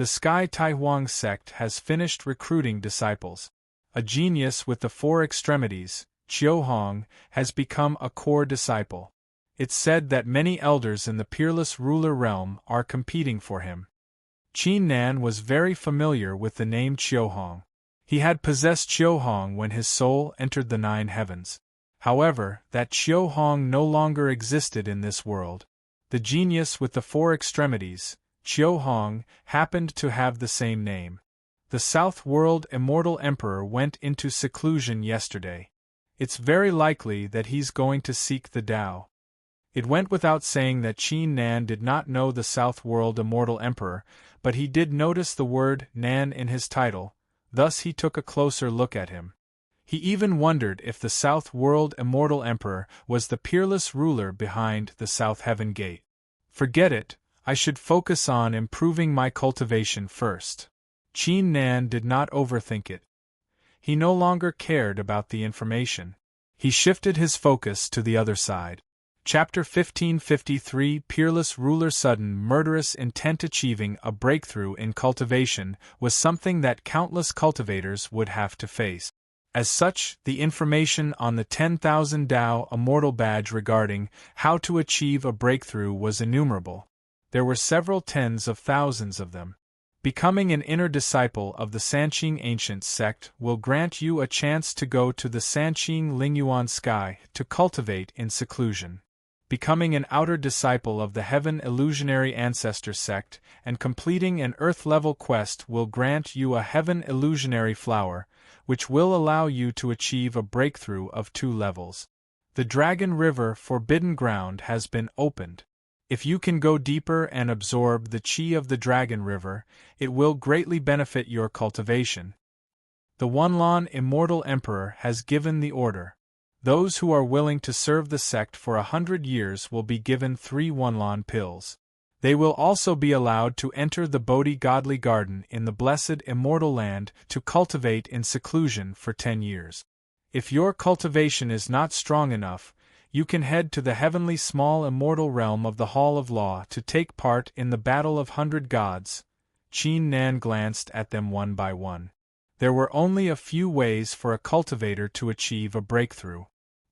The Sky Taihuang sect has finished recruiting disciples. A genius with the four extremities, Qiu Hong, has become a core disciple. It's said that many elders in the peerless ruler realm are competing for him. Qin Nan was very familiar with the name Qiu Hong. He had possessed Qiu Hong when his soul entered the 9 heavens. However, that Qiu Hong no longer existed in this world. The genius with the four extremities, Qiu Hong, happened to have the same name. The South World Immortal Emperor went into seclusion yesterday. It's very likely that he's going to seek the Tao. It went without saying that Qin Nan did not know the South World Immortal Emperor, but he did notice the word Nan in his title, thus he took a closer look at him. He even wondered if the South World Immortal Emperor was the peerless ruler behind the South Heaven Gate. Forget it, I should focus on improving my cultivation first. Qin Nan did not overthink it. He no longer cared about the information. He shifted his focus to the other side. Chapter 1553 Peerless Ruler Sudden Murderous Intent. Achieving a breakthrough in cultivation was something that countless cultivators would have to face. As such, the information on the 10,000 Tao Immortal Badge regarding how to achieve a breakthrough was innumerable. There were several tens of thousands of them. Becoming an inner disciple of the Sanqing Ancient Sect will grant you a chance to go to the Sanqing Lingyuan Sky to cultivate in seclusion. Becoming an outer disciple of the Heaven Illusionary Ancestor Sect and completing an Earth-level quest will grant you a Heaven Illusionary Flower, which will allow you to achieve a breakthrough of 2 levels. The Dragon River Forbidden Ground has been opened. If you can go deeper and absorb the Qi of the Dragon River, it will greatly benefit your cultivation. The Wanlan Immortal Emperor has given the order. Those who are willing to serve the sect for 100 years will be given 3 Wanlan pills. They will also be allowed to enter the Bodhi Godly Garden in the blessed Immortal Land to cultivate in seclusion for 10 years. If your cultivation is not strong enough, you can head to the heavenly small immortal realm of the Hall of Law to take part in the Battle of 100 Gods. Qin Nan glanced at them one by one. There were only a few ways for a cultivator to achieve a breakthrough.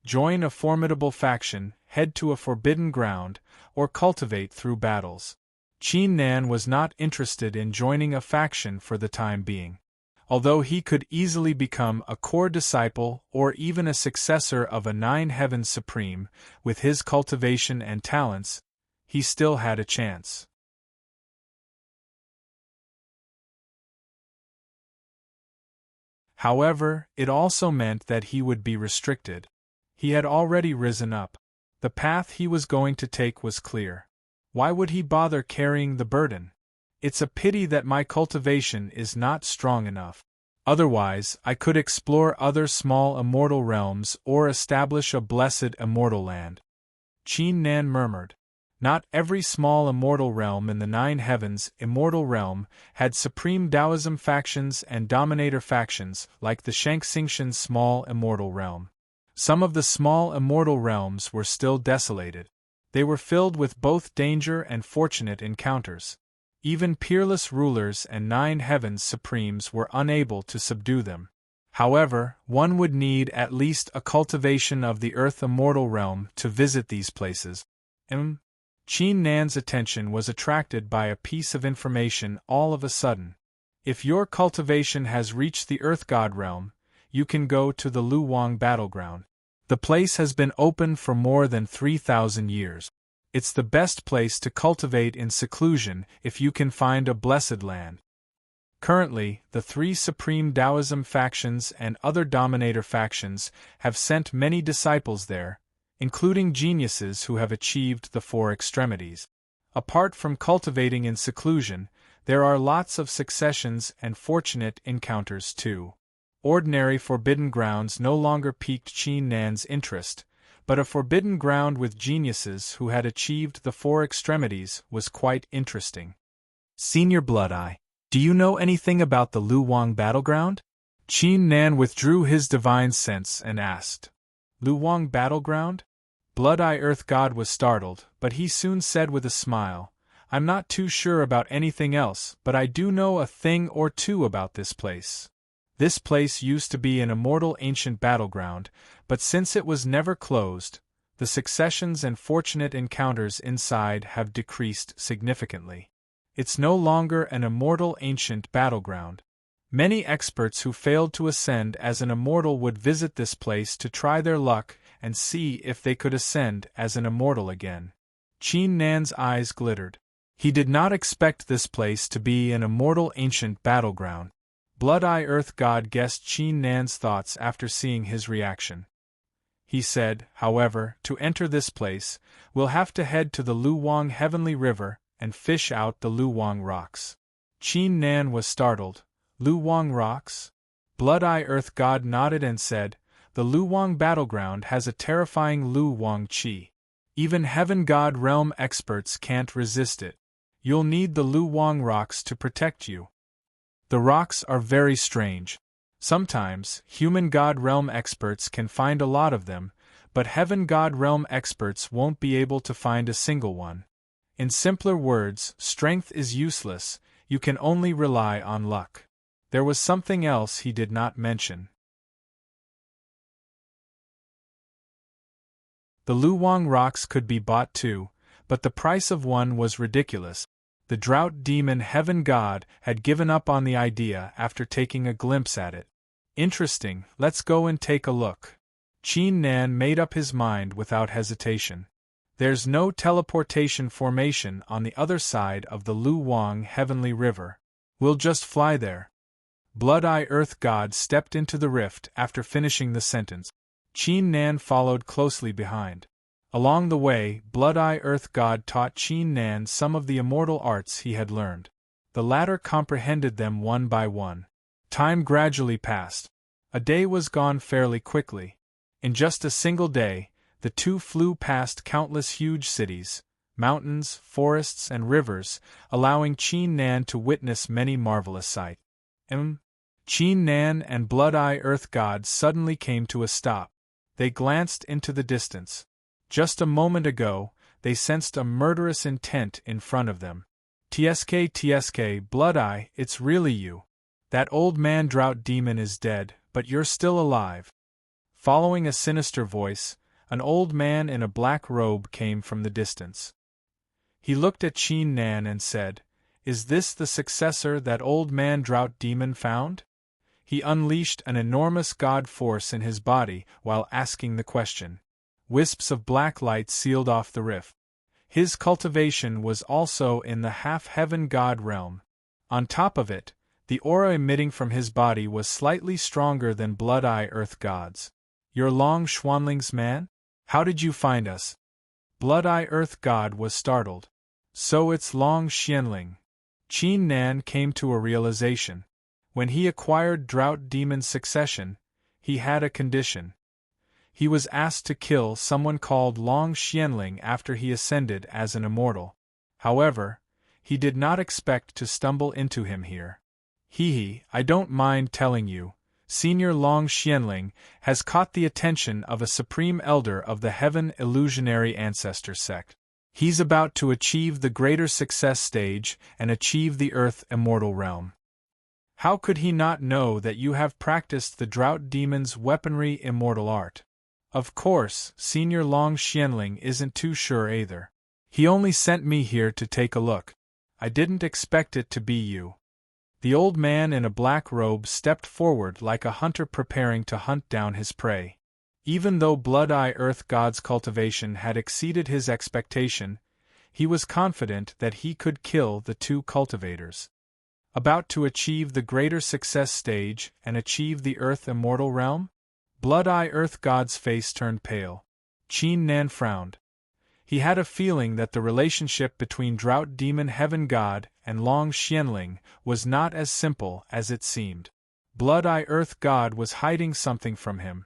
Join a formidable faction, head to a forbidden ground, or cultivate through battles. Qin Nan was not interested in joining a faction for the time being. Although he could easily become a core disciple or even a successor of a 9 Heavens Supreme, with his cultivation and talents, he still had a chance. However, it also meant that he would be restricted. He had already risen up. The path he was going to take was clear. Why would he bother carrying the burden? It's a pity that my cultivation is not strong enough. Otherwise, I could explore other small immortal realms or establish a blessed immortal land. Qin Nan murmured. Not every small immortal realm in the 9 Heavens Immortal Realm had supreme Taoism factions and dominator factions like the Shangxingtian Small Immortal Realm. Some of the small immortal realms were still desolated. They were filled with both danger and fortunate encounters. Even peerless rulers and 9 Heavens Supremes were unable to subdue them. However, one would need at least a cultivation of the Earth Immortal Realm to visit these places. Qin Nan's attention was attracted by a piece of information all of a sudden. If your cultivation has reached the Earth God Realm, you can go to the Luwang Battleground. The place has been open for more than 3,000 years. It's the best place to cultivate in seclusion if you can find a blessed land. Currently, the 3 supreme Taoism factions and other dominator factions have sent many disciples there, including geniuses who have achieved the 4 extremities. Apart from cultivating in seclusion, there are lots of successions and fortunate encounters too. Ordinary forbidden grounds no longer piqued Qin Nan's interest, but a forbidden ground with geniuses who had achieved the 4 extremities was quite interesting. Senior Blood Eye, do you know anything about the Luwang Battleground? Qin Nan withdrew his divine sense and asked. Luwang Battleground? Blood Eye Earth God was startled, but he soon said with a smile, I'm not too sure about anything else, but I do know a thing or two about this place. This place used to be an immortal ancient battleground, but since it was never closed, the successions and fortunate encounters inside have decreased significantly. It's no longer an immortal ancient battleground. Many experts who failed to ascend as an immortal would visit this place to try their luck and see if they could ascend as an immortal again. Qin Nan's eyes glittered. He did not expect this place to be an immortal ancient battleground. Blood-Eye Earth God guessed Qin Nan's thoughts after seeing his reaction. He said, however, to enter this place, we'll have to head to the Luwang Heavenly River and fish out the Luwang Rocks. Qin Nan was startled. Luwang Rocks? Blood-Eye Earth God nodded and said, the Luwang battleground has a terrifying Luwang Qi. Even Heaven God Realm experts can't resist it. You'll need the Luwang Rocks to protect you. The rocks are very strange. Sometimes, human God Realm experts can find a lot of them, but Heaven God Realm experts won't be able to find a single one. In simpler words, strength is useless, you can only rely on luck. There was something else he did not mention. The Luwang rocks could be bought too, but the price of one was ridiculous. The drought demon Heaven God had given up on the idea after taking a glimpse at it. Interesting, let's go and take a look. Qin Nan made up his mind without hesitation. There's no teleportation formation on the other side of the Luwang Heavenly River. We'll just fly there. Blood-Eye Earth God stepped into the rift after finishing the sentence. Qin Nan followed closely behind. Along the way, Blood-Eye Earth God taught Qin Nan some of the immortal arts he had learned. The latter comprehended them one by one. Time gradually passed. A day was gone fairly quickly. In just a single day, the two flew past countless huge cities, mountains, forests, and rivers, allowing Qin Nan to witness many marvelous sights. Qin Nan and Blood-Eye Earth God suddenly came to a stop. They glanced into the distance. Just a moment ago, they sensed a murderous intent in front of them. TSK, Blood-Eye, it's really you. That old man drought demon is dead, but you're still alive. Following a sinister voice, an old man in a black robe came from the distance. He looked at Qin Nan and said, "Is this the successor that old man drought demon found?" He unleashed an enormous god force in his body while asking the question. Wisps of black light sealed off the rift. His cultivation was also in the half-heaven god realm. On top of it, the aura emitting from his body was slightly stronger than Blood-Eye Earth God's. "You're Long Xuanling's man? How did you find us?" Blood-Eye Earth God was startled. "So it's Long Xianling." Qin Nan came to a realization. When he acquired Drought Demon's succession, he had a condition. He was asked to kill someone called Long Xianling after he ascended as an immortal. However, he did not expect to stumble into him here. I don't mind telling you, Senior Long Xianling has caught the attention of a supreme elder of the Heaven Illusionary Ancestor sect. He's about to achieve the greater success stage and achieve the Earth Immortal Realm. How could he not know that you have practiced the Drought Demon's weaponry immortal art? Of course, Senior Long Xianling isn't too sure either. He only sent me here to take a look. I didn't expect it to be you. The old man in a black robe stepped forward like a hunter preparing to hunt down his prey. Even though Blood-Eye Earth God's cultivation had exceeded his expectation, he was confident that he could kill the two cultivators. About to achieve the greater success stage and achieve the Earth Immortal Realm? Blood-Eye Earth God's face turned pale. Qin Nan frowned. He had a feeling that the relationship between Drought Demon Heaven God and Long Xianling was not as simple as it seemed. Blood-Eye Earth God was hiding something from him.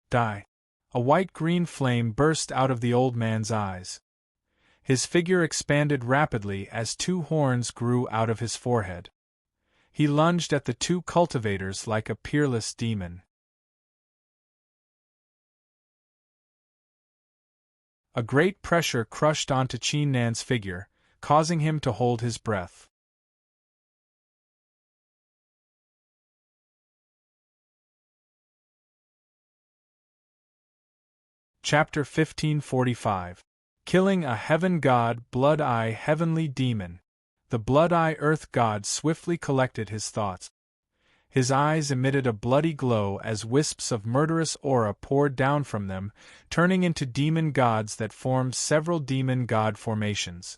Die. A white-green flame burst out of the old man's eyes. His figure expanded rapidly as two horns grew out of his forehead. He lunged at the two cultivators like a peerless demon. A great pressure crushed onto Qin Nan's figure, causing him to hold his breath. Chapter 1545. Killing a Heaven God. Blood Eye Heavenly Demon. The Blood Eye Earth God swiftly collected his thoughts. His eyes emitted a bloody glow as wisps of murderous aura poured down from them, turning into demon gods that formed several demon god formations.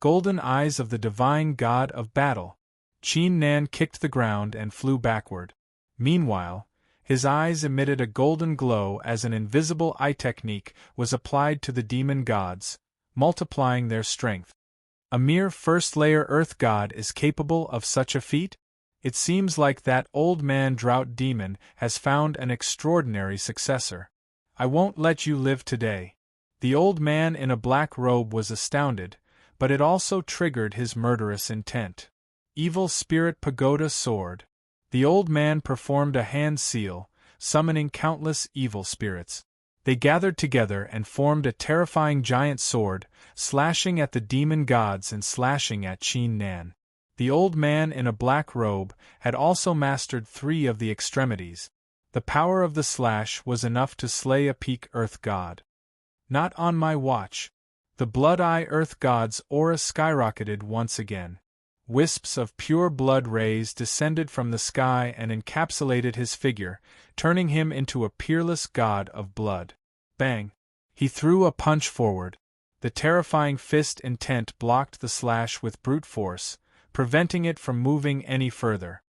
Golden eyes of the divine god of battle. Qin Nan kicked the ground and flew backward. Meanwhile, his eyes emitted a golden glow as an invisible eye technique was applied to the demon gods, multiplying their strength. A mere first-layer earth god is capable of such a feat? It seems like that old man drought demon has found an extraordinary successor. I won't let you live today. The old man in a black robe was astounded, but it also triggered his murderous intent. Evil Spirit Pagoda Sword. The old man performed a hand seal, summoning countless evil spirits. They gathered together and formed a terrifying giant sword, slashing at the demon gods and slashing at Qin Nan. The old man in a black robe had also mastered 3 of the extremities. The power of the slash was enough to slay a peak earth god. Not on my watch. The Blood Eye Earth God's aura skyrocketed once again. Wisps of pure blood rays descended from the sky and encapsulated his figure, turning him into a peerless god of blood. Bang! He threw a punch forward. The terrifying fist intent blocked the slash with brute force, preventing it from moving any further.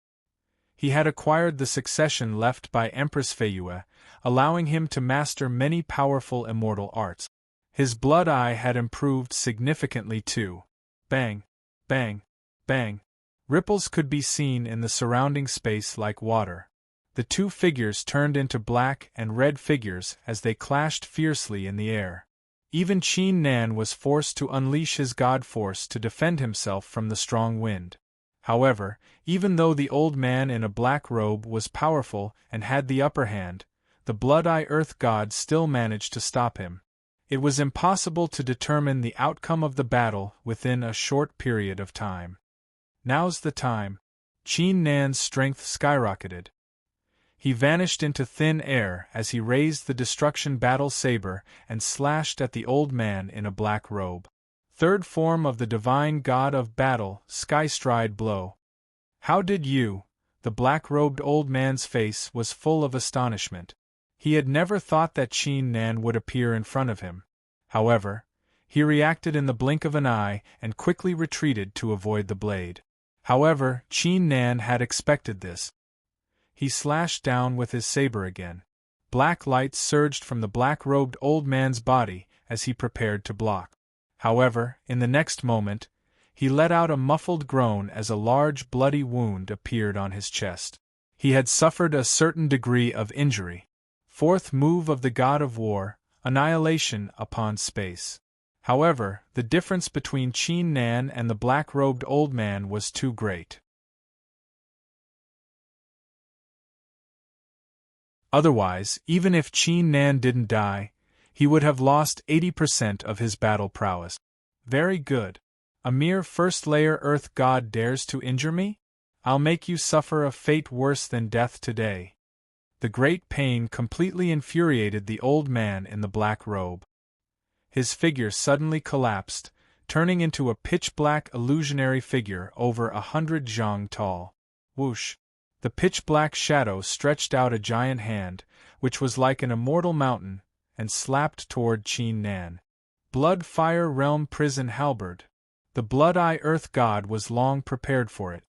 He had acquired the succession left by Empress Feiyue, allowing him to master many powerful immortal arts. His blood eye had improved significantly too. Bang! Bang! Bang! Ripples could be seen in the surrounding space like water. The 2 figures turned into black and red figures as they clashed fiercely in the air. Even Qin Nan was forced to unleash his god force to defend himself from the strong wind. However, even though the old man in a black robe was powerful and had the upper hand, the Blood Eye Earth God still managed to stop him. It was impossible to determine the outcome of the battle within a short period of time. Now's the time. Qin Nan's strength skyrocketed. He vanished into thin air as he raised the destruction battle saber and slashed at the old man in a black robe. Third form of the divine god of battle, Skystride Blow. How did you? The black-robed old man's face was full of astonishment. He had never thought that Qin Nan would appear in front of him. However, he reacted in the blink of an eye and quickly retreated to avoid the blade. However, Qin Nan had expected this. He slashed down with his saber again. Black light surged from the black-robed old man's body as he prepared to block. However, in the next moment, he let out a muffled groan as a large bloody wound appeared on his chest. He had suffered a certain degree of injury. Fourth move of the god of war, annihilation upon space. However, the difference between Qin Nan and the black-robed old man was too great. Otherwise, even if Qin Nan didn't die, he would have lost 80% of his battle prowess. Very good. A mere first-layer earth god dares to injure me? I'll make you suffer a fate worse than death today. The great pain completely infuriated the old man in the black robe. His figure suddenly collapsed, turning into a pitch-black illusionary figure over 100 zhang tall. Whoosh! The pitch-black shadow stretched out a giant hand, which was like an immortal mountain, and slapped toward Qin Nan. Blood Fire Realm Prison Halberd. The Blood-Eye Earth God was long prepared for it.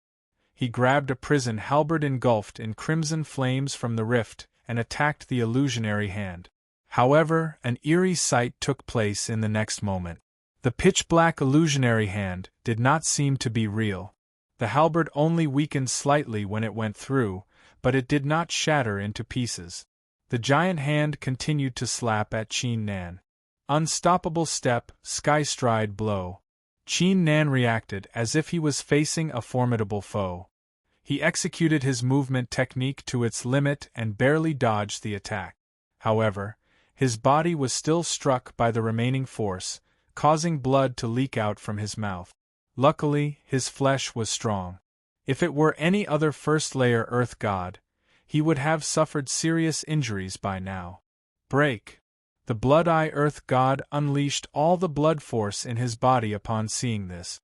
He grabbed a prison halberd engulfed in crimson flames from the rift and attacked the illusionary hand. However, an eerie sight took place in the next moment. The pitch-black illusionary hand did not seem to be real. The halberd only weakened slightly when it went through, but it did not shatter into pieces. The giant hand continued to slap at Qin Nan. Unstoppable step, Skystride Blow. Qin Nan reacted as if he was facing a formidable foe. He executed his movement technique to its limit and barely dodged the attack. However, his body was still struck by the remaining force, causing blood to leak out from his mouth. Luckily, his flesh was strong. If it were any other first-layer Earth god, he would have suffered serious injuries by now. Break! The Blood-Eye Earth god unleashed all the blood force in his body upon seeing this.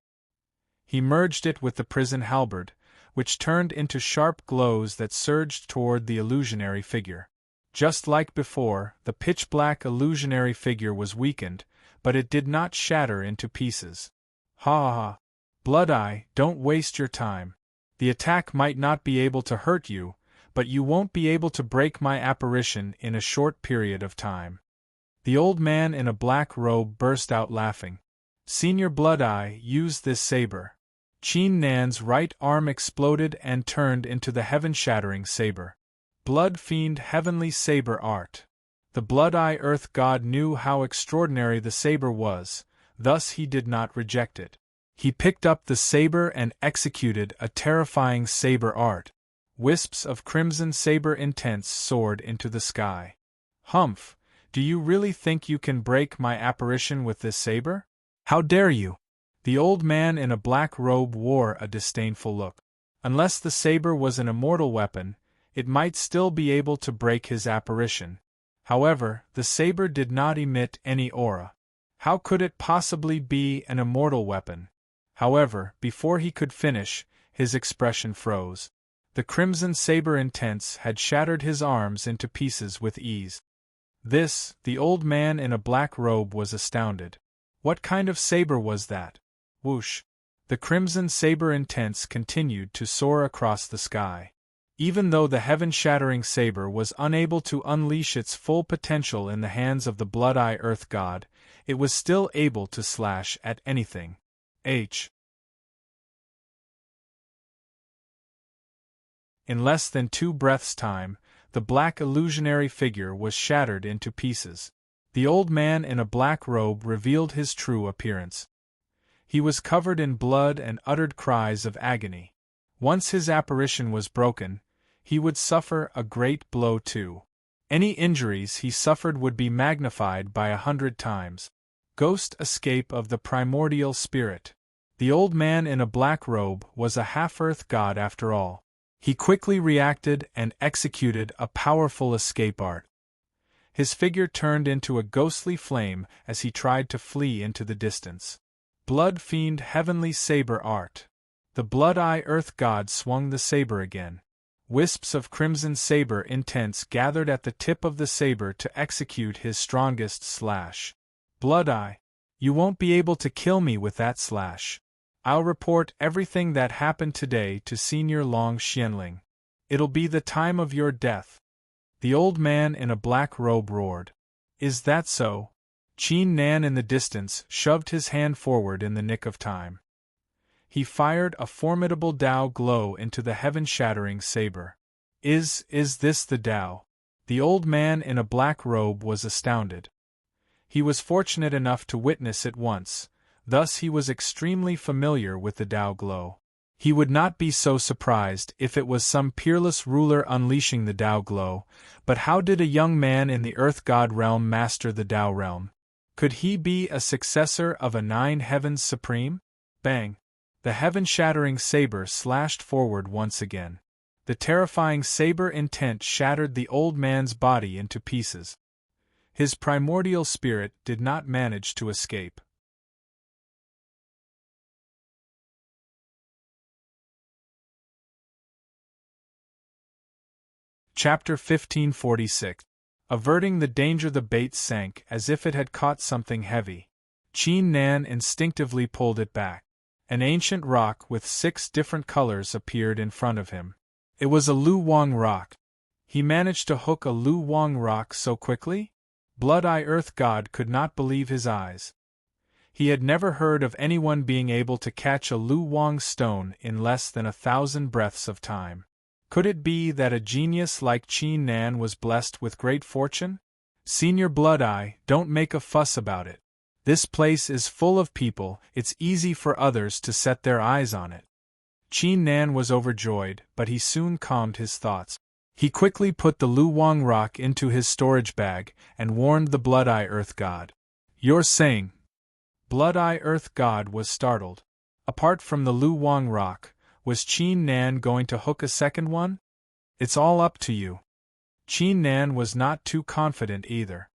He merged it with the prison halberd, which turned into sharp glows that surged toward the illusionary figure. Just like before, the pitch-black illusionary figure was weakened, but it did not shatter into pieces. Ha ha ha! Blood-Eye, don't waste your time. The attack might not be able to hurt you, but you won't be able to break my apparition in a short period of time. The old man in a black robe burst out laughing. Senior Blood-Eye, use this saber. Qin Nan's right arm exploded and turned into the heaven-shattering saber. Blood Fiend Heavenly Saber Art. The Blood-Eye Earth god knew how extraordinary the saber was, thus he did not reject it. He picked up the saber and executed a terrifying saber art. Wisps of crimson saber intense soared into the sky. Humph! Do you really think you can break my apparition with this saber? How dare you? The old man in a black robe wore a disdainful look. Unless the saber was an immortal weapon, it might still be able to break his apparition. However, the saber did not emit any aura. How could it possibly be an immortal weapon? However, before he could finish, his expression froze. The crimson saber intense had shattered his arms into pieces with ease. This, the old man in a black robe was astounded. What kind of saber was that? Whoosh! The crimson saber intense continued to soar across the sky. Even though the heaven-shattering saber was unable to unleash its full potential in the hands of the Blood-Eye Earth god, it was still able to slash at anything. In less than 2 breaths' time, the black illusionary figure was shattered into pieces. The old man in a black robe revealed his true appearance. He was covered in blood and uttered cries of agony. Once his apparition was broken, he would suffer a great blow too. Any injuries he suffered would be magnified by 100 times. Ghost escape of the primordial spirit. The old man in a black robe was a half-earth god after all. He quickly reacted and executed a powerful escape art. His figure turned into a ghostly flame as he tried to flee into the distance. Blood Fiend Heavenly Saber Art. The Blood-Eye Earth god swung the saber again. Wisps of crimson saber intense gathered at the tip of the saber to execute his strongest slash. Blood-Eye, you won't be able to kill me with that slash. I'll report everything that happened today to Senior Long Xianling. It'll be the time of your death. The old man in a black robe roared. Is that so? Qin Nan in the distance shoved his hand forward in the nick of time. He fired a formidable Dao glow into the heaven-shattering saber. Is this the Dao? The old man in a black robe was astounded. He was fortunate enough to witness it once, thus he was extremely familiar with the Dao glow. He would not be so surprised if it was some peerless ruler unleashing the Dao glow, but how did a young man in the Earth God realm master the Dao realm? Could he be a successor of a 9 Heavens Supreme? Bang! The heaven-shattering saber slashed forward once again. The terrifying saber intent shattered the old man's body into pieces. His primordial spirit did not manage to escape. Chapter 1546. Averting the danger, the bait sank as if it had caught something heavy. Qin Nan instinctively pulled it back. An ancient rock with 6 different colors appeared in front of him. It was a Lu Wang rock. He managed to hook a Lu Wang rock so quickly? Blood-Eye Earth God could not believe his eyes. He had never heard of anyone being able to catch a Lu Wang stone in less than 1,000 breaths of time. Could it be that a genius like Qin Nan was blessed with great fortune? Senior Blood-Eye, don't make a fuss about it. This place is full of people, it's easy for others to set their eyes on it. Qin Nan was overjoyed, but he soon calmed his thoughts. He quickly put the Lu Wang rock into his storage bag and warned the Blood-Eye Earth God. You're saying? Blood-Eye Earth God was startled. Apart from the Lu Wang rock, was Qin Nan going to hook a second one? It's all up to you. Qin Nan was not too confident either.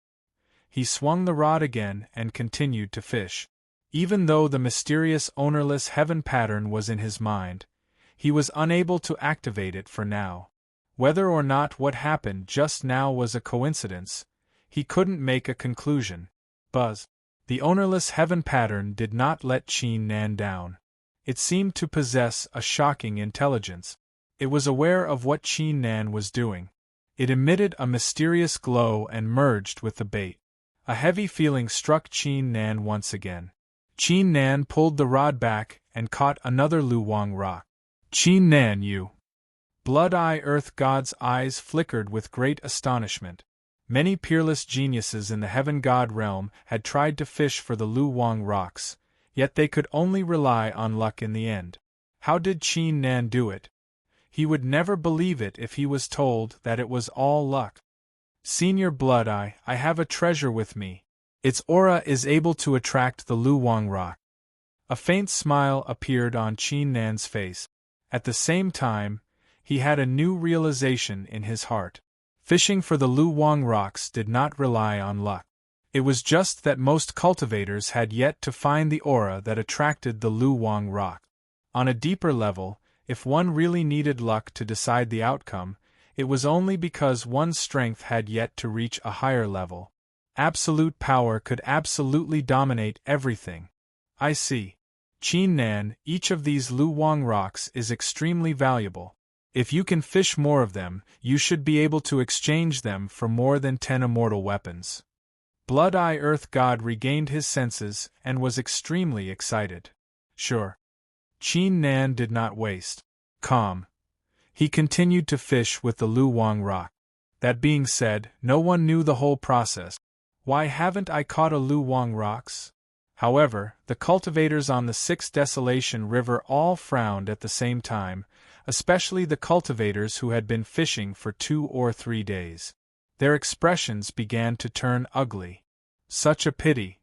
He swung the rod again and continued to fish. Even though the mysterious ownerless heaven pattern was in his mind, he was unable to activate it for now. Whether or not what happened just now was a coincidence, he couldn't make a conclusion. Buzz. The ownerless heaven pattern did not let Qin Nan down. It seemed to possess a shocking intelligence. It was aware of what Qin Nan was doing. It emitted a mysterious glow and merged with the bait. A heavy feeling struck Qin Nan once again. Qin Nan pulled the rod back and caught another Lu Wang rock. Qin Nan, you! Blood-Eye Earth God's eyes flickered with great astonishment. Many peerless geniuses in the Heaven God realm had tried to fish for the Lu Wang rocks, yet they could only rely on luck in the end. How did Qin Nan do it? He would never believe it if he was told that it was all luck. Senior Blood-Eye, I have a treasure with me. Its aura is able to attract the Lu Wang rock. A faint smile appeared on Qin Nan's face. At the same time, he had a new realization in his heart. Fishing for the Lu Wang rocks did not rely on luck. It was just that most cultivators had yet to find the aura that attracted the Lu Wang rock. On a deeper level, if one really needed luck to decide the outcome, it was only because one's strength had yet to reach a higher level. Absolute power could absolutely dominate everything. I see. Qin Nan, each of these Lu Wang rocks is extremely valuable. If you can fish more of them, you should be able to exchange them for more than 10 immortal weapons. Blood-Eye Earth God regained his senses and was extremely excited. Sure. Qin Nan did not waste calm. He continued to fish with the Lu Wang rock. That being said, no one knew the whole process. Why haven't I caught a Lu Wang rocks? However, the cultivators on the Sixth Desolation River all frowned at the same time, especially the cultivators who had been fishing for 2 or 3 days. Their expressions began to turn ugly. Such a pity.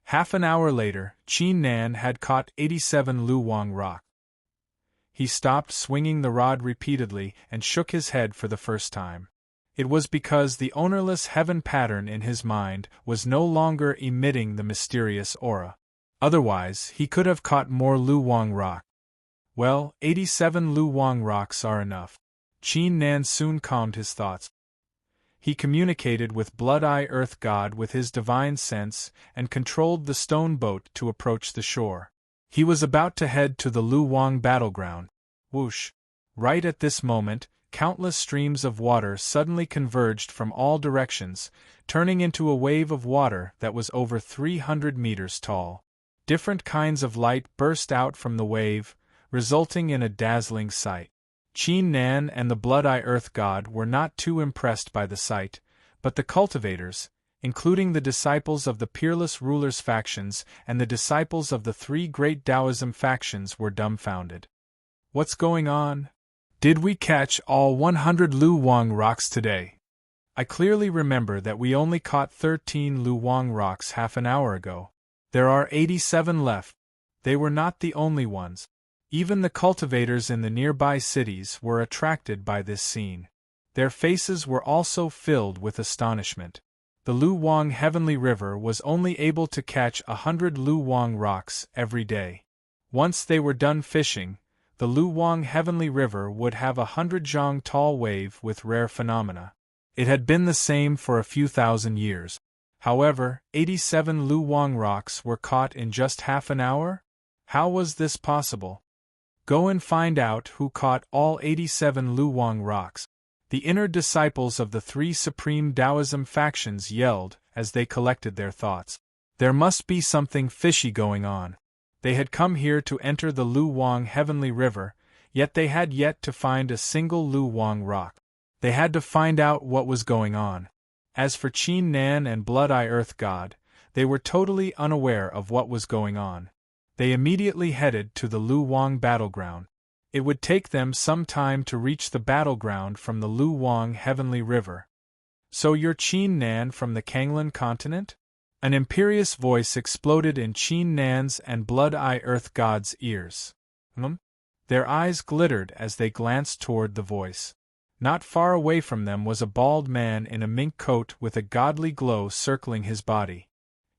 Half an hour later, Qin Nan had caught 87 Lu Wang rock. He stopped swinging the rod repeatedly and shook his head for the first time. It was because the ownerless heaven pattern in his mind was no longer emitting the mysterious aura. Otherwise, he could have caught more Lu Wang rock. Well, 87 Lu Wang rocks are enough. Qin Nan soon calmed his thoughts. He communicated with Blood-Eye Earth God with his divine sense and controlled the stone boat to approach the shore. He was about to head to the Lu Wang battleground. Whoosh! Right at this moment, countless streams of water suddenly converged from all directions, turning into a wave of water that was over 300 meters tall. Different kinds of light burst out from the wave, resulting in a dazzling sight. Qin Nan and the Blood-Eye Earth God were not too impressed by the sight, but the cultivators, including the disciples of the Peerless Rulers factions and the disciples of the 3 great Taoism factions, were dumbfounded. What's going on? Did we catch all 100 Lu Wang rocks today? I clearly remember that we only caught 13 Lu Wang rocks half an hour ago. There are 87 left. They were not the only ones. Even the cultivators in the nearby cities were attracted by this scene. Their faces were also filled with astonishment. The Lu Wang Heavenly River was only able to catch 100 Lu Wang rocks every day. Once they were done fishing, the Lu Wang Heavenly River would have 100 zhang tall wave with rare phenomena. It had been the same for a few thousand years. However, 87 Lu Wang rocks were caught in just half an hour? How was this possible? Go and find out who caught all 87 Lu Wang rocks. The inner disciples of the 3 supreme Taoism factions yelled as they collected their thoughts. There must be something fishy going on. They had come here to enter the Lu Wang Heavenly River, yet they had yet to find a single Lu Wang rock. They had to find out what was going on. As for Qin Nan and Blood-Eye Earth God, they were totally unaware of what was going on. They immediately headed to the Lu Wang battleground. It would take them some time to reach the battleground from the Lu Wang Heavenly River. So you're Qin Nan from the Kanglan continent? An imperious voice exploded in Qin Nan's and Blood-Eye Earth God's ears. Their eyes glittered as they glanced toward the voice. Not far away from them was a bald man in a mink coat with a godly glow circling his body.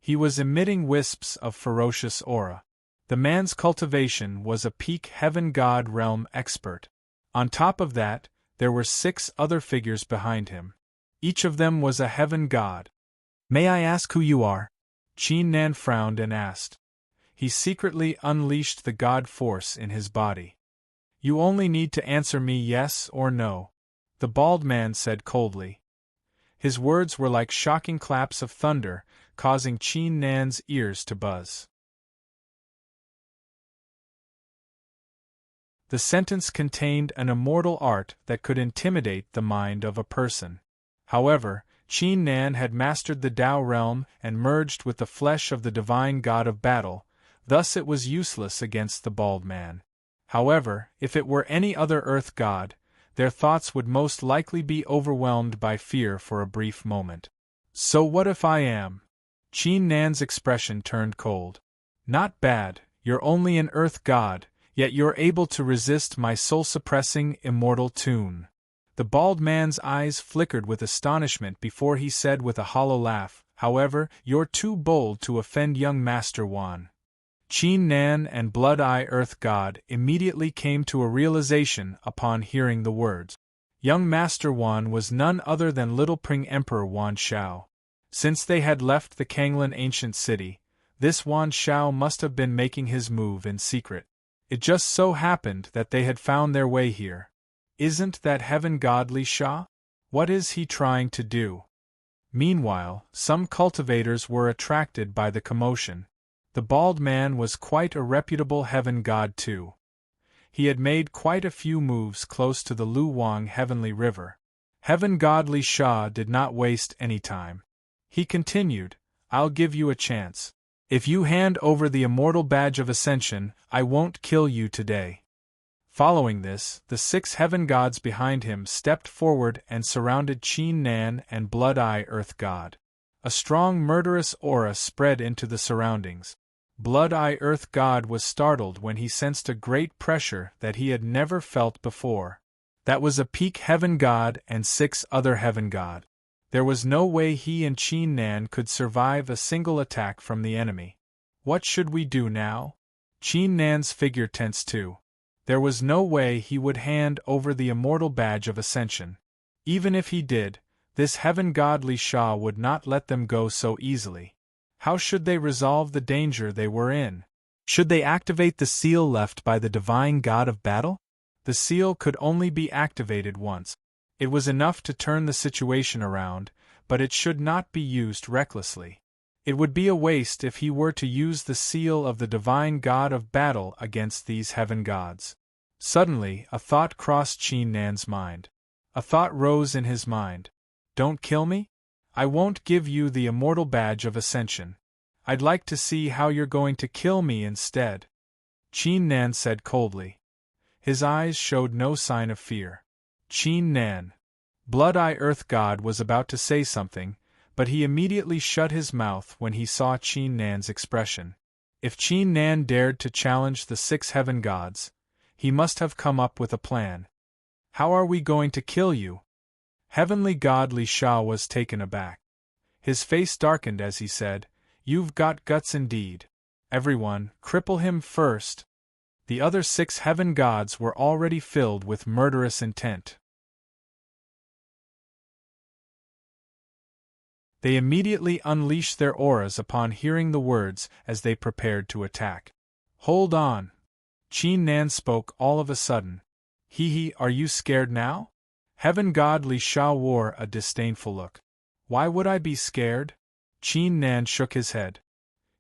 He was emitting wisps of ferocious aura. The man's cultivation was a peak heaven god realm expert. On top of that, there were 6 other figures behind him. Each of them was a heaven god. May I ask who you are? Qin Nan frowned and asked. He secretly unleashed the god force in his body. You only need to answer me yes or no, the bald man said coldly. His words were like shocking claps of thunder, causing Qin Nan's ears to buzz. The sentence contained an immortal art that could intimidate the mind of a person. However, Qin Nan had mastered the Tao realm and merged with the flesh of the divine god of battle, thus it was useless against the bald man. However, if it were any other earth god, their thoughts would most likely be overwhelmed by fear for a brief moment. So what if I am? Qin Nan's expression turned cold. Not bad, you're only an earth god, yet you're able to resist my soul-suppressing immortal tune. The bald man's eyes flickered with astonishment before he said with a hollow laugh, however, you're too bold to offend young Master Wan. Qin Nan and Blood-Eye Earth God immediately came to a realization upon hearing the words. Young Master Wan was none other than Little Pring Emperor Wan Shao. Since they had left the Kanglan ancient city, this Wan Shao must have been making his move in secret. It just so happened that they had found their way here. Isn't that heaven god Li Sha? What is he trying to do? Meanwhile, some cultivators were attracted by the commotion. The bald man was quite a reputable heaven god too. He had made quite a few moves close to the Luwang Heavenly River. Heaven god Li Sha did not waste any time. He continued, I'll give you a chance. If you hand over the immortal badge of ascension, I won't kill you today. Following this, the 6 heaven gods behind him stepped forward and surrounded Qin Nan and Blood-Eye Earth God. A strong murderous aura spread into the surroundings. Blood-Eye Earth God was startled when he sensed a great pressure that he had never felt before. That was a peak heaven god and 6 other heaven god. There was no way he and Qin Nan could survive a single attack from the enemy. What should we do now? Qin Nan's figure tensed too. There was no way he would hand over the immortal badge of ascension. Even if he did, this heaven god Li Sha would not let them go so easily. How should they resolve the danger they were in? Should they activate the seal left by the divine god of battle? The seal could only be activated once. It was enough to turn the situation around, but it should not be used recklessly. It would be a waste if he were to use the seal of the divine god of battle against these heaven gods. Suddenly, a thought crossed Qin Nan's mind. A thought rose in his mind. Don't kill me? I won't give you the immortal badge of ascension. I'd like to see how you're going to kill me instead. Qin Nan said coldly. His eyes showed no sign of fear. Qin Nan. Blood-Eye Earth God was about to say something, but he immediately shut his mouth when he saw Qin Nan's expression. If Qin Nan dared to challenge the 6 heaven gods, he must have come up with a plan. How are we going to kill you? Heavenly God Li Sha was taken aback. His face darkened as he said, You've got guts indeed. Everyone, cripple him first. The other 6 heaven gods were already filled with murderous intent. They immediately unleashed their auras upon hearing the words as they prepared to attack. Hold on. Qin Nan spoke all of a sudden. Hee, are you scared now? Heaven god Li Sha wore a disdainful look. Why would I be scared? Qin Nan shook his head.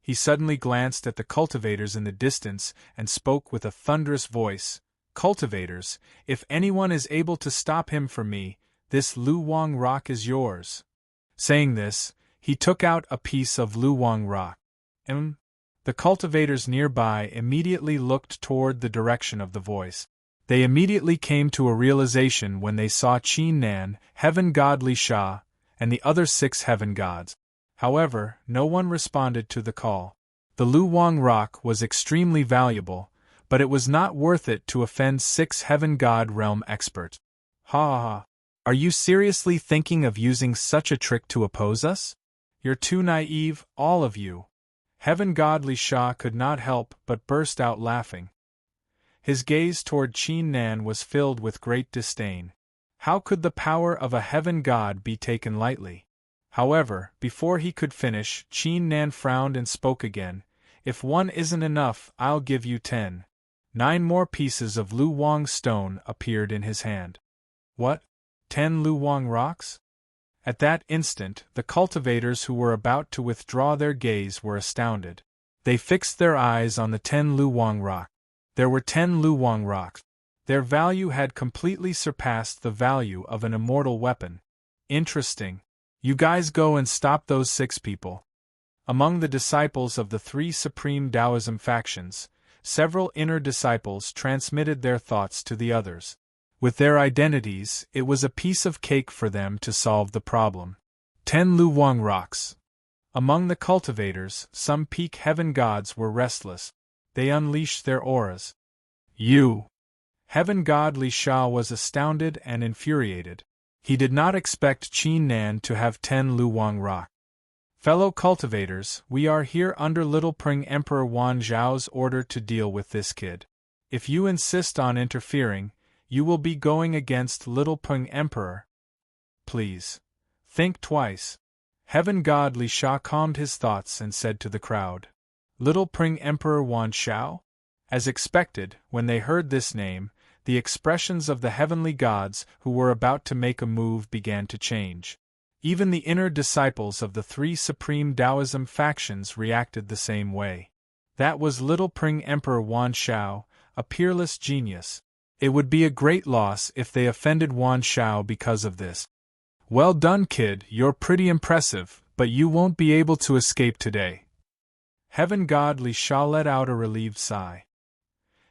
He suddenly glanced at the cultivators in the distance and spoke with a thunderous voice. Cultivators, if anyone is able to stop him for me, this Luwang rock is yours. Saying this, he took out a piece of Luwang rock. The cultivators nearby immediately looked toward the direction of the voice. They immediately came to a realization when they saw Qin Nan, heaven god Li Sha, and the other 6 heaven gods. However, no one responded to the call. The Luwang rock was extremely valuable, but it was not worth it to offend 6 heaven god realm experts. Ha ha ha. Are you seriously thinking of using such a trick to oppose us? You're too naive, all of you. Heaven god Li Sha could not help but burst out laughing. His gaze toward Qin Nan was filled with great disdain. How could the power of a heaven god be taken lightly? However, before he could finish, Qin Nan frowned and spoke again. If 1 isn't enough, I'll give you 10. 9 more pieces of Luwang stone appeared in his hand. What? 10 Luwang rocks? At that instant, the cultivators who were about to withdraw their gaze were astounded. They fixed their eyes on the 10 Luwang rocks. There were 10 Luwang rocks. Their value had completely surpassed the value of an immortal weapon. Interesting. You guys go and stop those 6 people. Among the disciples of the 3 supreme Taoism factions, several inner disciples transmitted their thoughts to the others. With their identities, it was a piece of cake for them to solve the problem. 10 Luwang rocks. Among the cultivators, some peak heaven gods were restless. They unleashed their auras. You! Heaven god Li Sha was astounded and infuriated. He did not expect Qin Nan to have 10 Luwang rocks. Fellow cultivators, we are here under Little Pring Emperor Wan Zhao's order to deal with this kid. If you insist on interfering, you will be going against Little Pring Emperor. Please. Think twice. Heaven god Li Sha calmed his thoughts and said to the crowd. Little Pring Emperor Wan Zhao? As expected, when they heard this name, the expressions of the heavenly gods who were about to make a move began to change. Even the inner disciples of the 3 supreme Taoism factions reacted the same way. That was Little Pring Emperor Wan Zhao, a peerless genius. It would be a great loss if they offended Wan Zhao because of this. Well done, kid, you're pretty impressive, but you won't be able to escape today. Heaven god Li Sha let out a relieved sigh.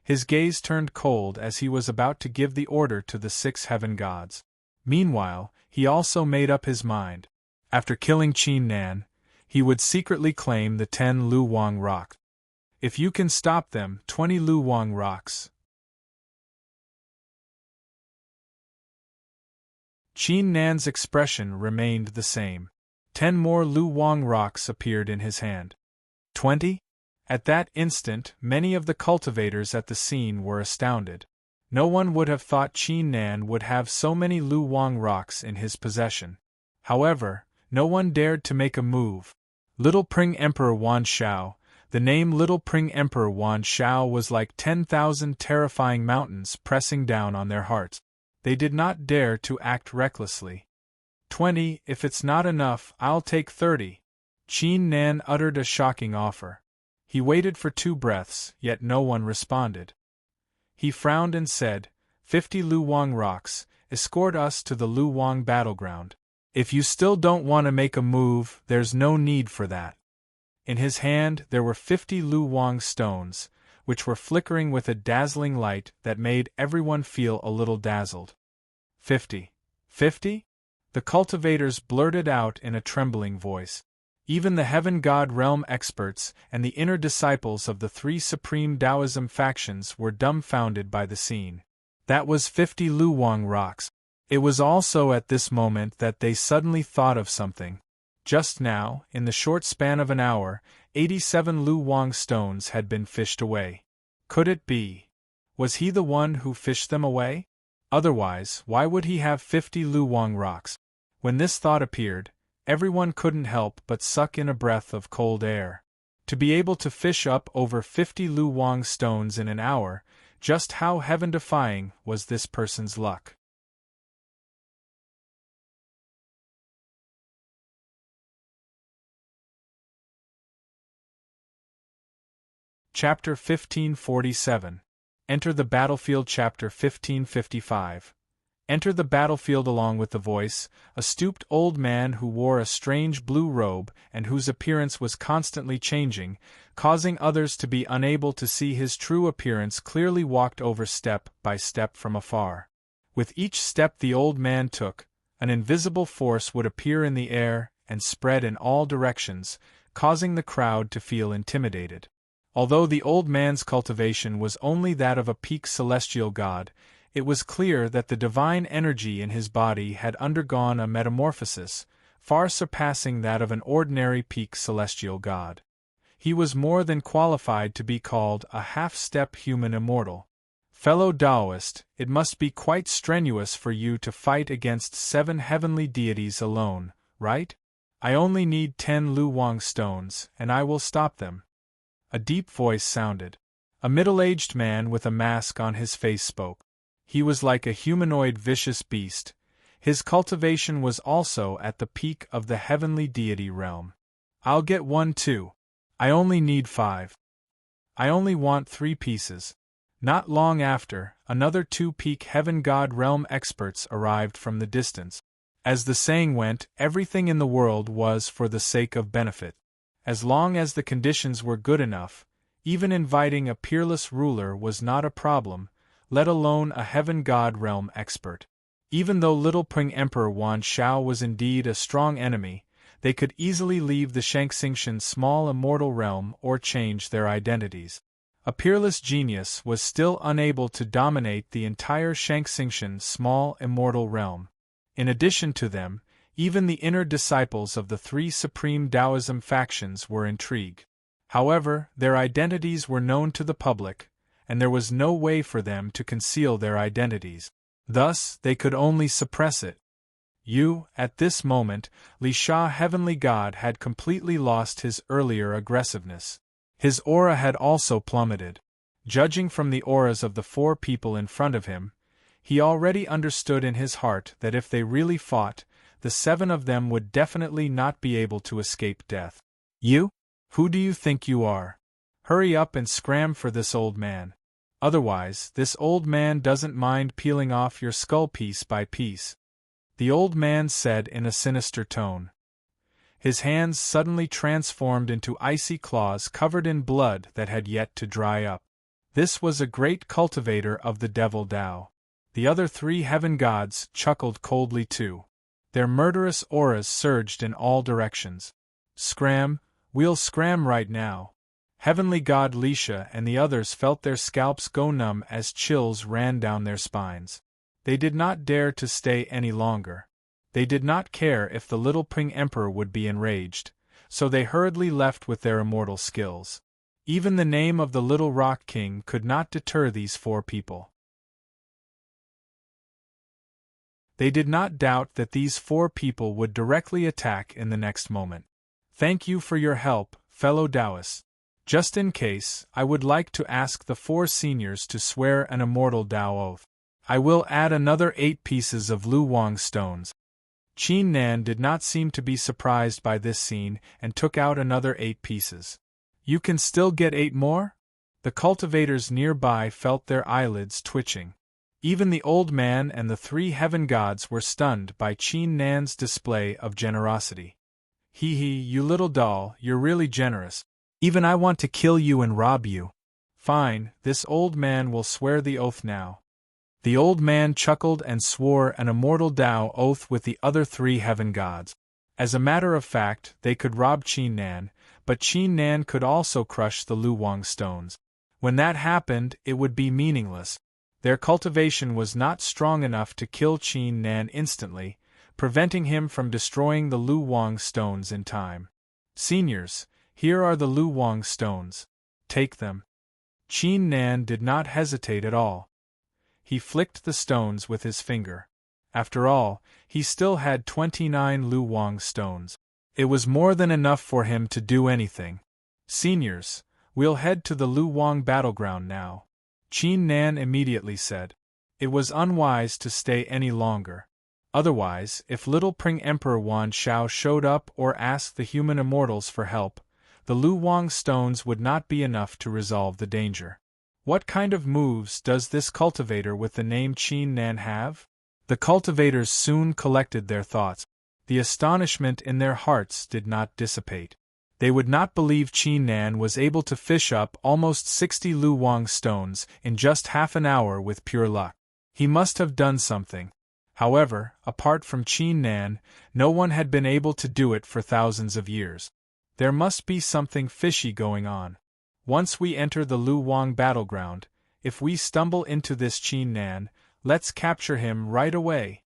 His gaze turned cold as he was about to give the order to the 6 heaven gods. Meanwhile, he also made up his mind. After killing Qin Nan, he would secretly claim the 10 Luwang rocks. If you can stop them, 20 Luwang rocks. Qin Nan's expression remained the same. 10 more Luwang rocks appeared in his hand. 20? At that instant, many of the cultivators at the scene were astounded. No one would have thought Qin Nan would have so many Luwang rocks in his possession. However, no one dared to make a move. Little Pring Emperor Wan Zhao. The name Little Pring Emperor Wan Zhao was like 10,000 terrifying mountains pressing down on their hearts. They did not dare to act recklessly. 20, if it's not enough, I'll take 30. Qin Nan uttered a shocking offer. He waited for 2 breaths, yet no one responded. He frowned and said, 50 Luwang rocks, escort us to the Luwang battleground. If you still don't want to make a move, there's no need for that. In his hand there were 50 Luwang stones, which were flickering with a dazzling light that made everyone feel a little dazzled. 50. 50? The cultivators blurted out in a trembling voice. Even the heaven god realm experts and the inner disciples of the 3 supreme Taoism factions were dumbfounded by the scene. That was 50 Luwang rocks. It was also at this moment that they suddenly thought of something. Just now, in the short span of an hour, 87 Luwang stones had been fished away. Could it be? Was he the one who fished them away? Otherwise, why would he have 50 Luwang rocks? When this thought appeared, everyone couldn't help but suck in a breath of cold air. To be able to fish up over 50 Luwang stones in an hour, just how heaven-defying was this person's luck? Chapter 1547. Enter the battlefield. Chapter 1555. Enter the battlefield along with the voice, a stooped old man who wore a strange blue robe and whose appearance was constantly changing, causing others to be unable to see his true appearance clearly walked over step by step from afar. With each step the old man took, an invisible force would appear in the air and spread in all directions, causing the crowd to feel intimidated. Although the old man's cultivation was only that of a peak celestial god, it was clear that the divine energy in his body had undergone a metamorphosis, far surpassing that of an ordinary peak celestial god. He was more than qualified to be called a half-step human immortal. Fellow Taoist, it must be quite strenuous for you to fight against 7 heavenly deities alone, right? I only need 10 Luwang stones, and I will stop them. A deep voice sounded. A middle-aged man with a mask on his face spoke. He was like a humanoid vicious beast. His cultivation was also at the peak of the heavenly deity realm. I'll get 1 too. I only need 5. I only want 3 pieces. Not long after, another 2 peak heaven god realm experts arrived from the distance. As the saying went, everything in the world was for the sake of benefit. As long as the conditions were good enough, even inviting a peerless ruler was not a problem, let alone a heaven god realm expert. Even though Little Pring Emperor Wan Shao was indeed a strong enemy, they could easily leave the Shangxingtian small immortal realm or change their identities. A peerless genius was still unable to dominate the entire Shangxingtian small immortal realm. In addition to them, even the inner disciples of the 3 supreme Taoism factions were intrigued. However, their identities were known to the public, and there was no way for them to conceal their identities. Thus, they could only suppress it. At this moment, Li Sha Heavenly God had completely lost his earlier aggressiveness. His aura had also plummeted. Judging from the auras of the 4 people in front of him, he already understood in his heart that if they really fought, the 7 of them would definitely not be able to escape death. You? Who do you think you are? Hurry up and scram for this old man. Otherwise, this old man doesn't mind peeling off your skull piece by piece. The old man said in a sinister tone. His hands suddenly transformed into icy claws covered in blood that had yet to dry up. This was a great cultivator of the devil Tao. The other 3 heaven gods chuckled coldly too. Their murderous auras surged in all directions. Scram, we'll scram right now. Heavenly God Lisha and the others felt their scalps go numb as chills ran down their spines. They did not dare to stay any longer. They did not care if the Little Pring Emperor would be enraged, so they hurriedly left with their immortal skills. Even the name of the Little Rock King could not deter these 4 people. They did not doubt that these 4 people would directly attack in the next moment. Thank you for your help, fellow Taoists. Just in case, I would like to ask the 4 seniors to swear an immortal Tao oath. I will add another 8 pieces of Luwang stones. Qin Nan did not seem to be surprised by this scene and took out another 8 pieces. You can still get 8 more? The cultivators nearby felt their eyelids twitching. Even the old man and the 3 heaven gods were stunned by Qin Nan's display of generosity. Hee hee, you little doll, you're really generous. Even I want to kill you and rob you. Fine, this old man will swear the oath now. The old man chuckled and swore an immortal Tao oath with the other 3 heaven gods. As a matter of fact, they could rob Qin Nan, but Qin Nan could also crush the Luwang stones. When that happened, it would be meaningless. Their cultivation was not strong enough to kill Qin Nan instantly, preventing him from destroying the Luwang stones in time. Seniors, here are the Luwang stones. Take them. Qin Nan did not hesitate at all. He flicked the stones with his finger. After all, he still had 29 Luwang stones. It was more than enough for him to do anything. Seniors, we'll head to the Luwang battleground now. Qin Nan immediately said. It was unwise to stay any longer. Otherwise, if Little Pring Emperor Wan Shao showed up or asked the human immortals for help, the Luwang stones would not be enough to resolve the danger. What kind of moves does this cultivator with the name Qin Nan have? The cultivators soon collected their thoughts. The astonishment in their hearts did not dissipate. They would not believe Qin Nan was able to fish up almost 60 Luwang stones in just half an hour with pure luck. He must have done something. However, apart from Qin Nan, no one had been able to do it for thousands of years. There must be something fishy going on. Once we enter the Lu Wang battleground, if we stumble into this Qin Nan, let's capture him right away.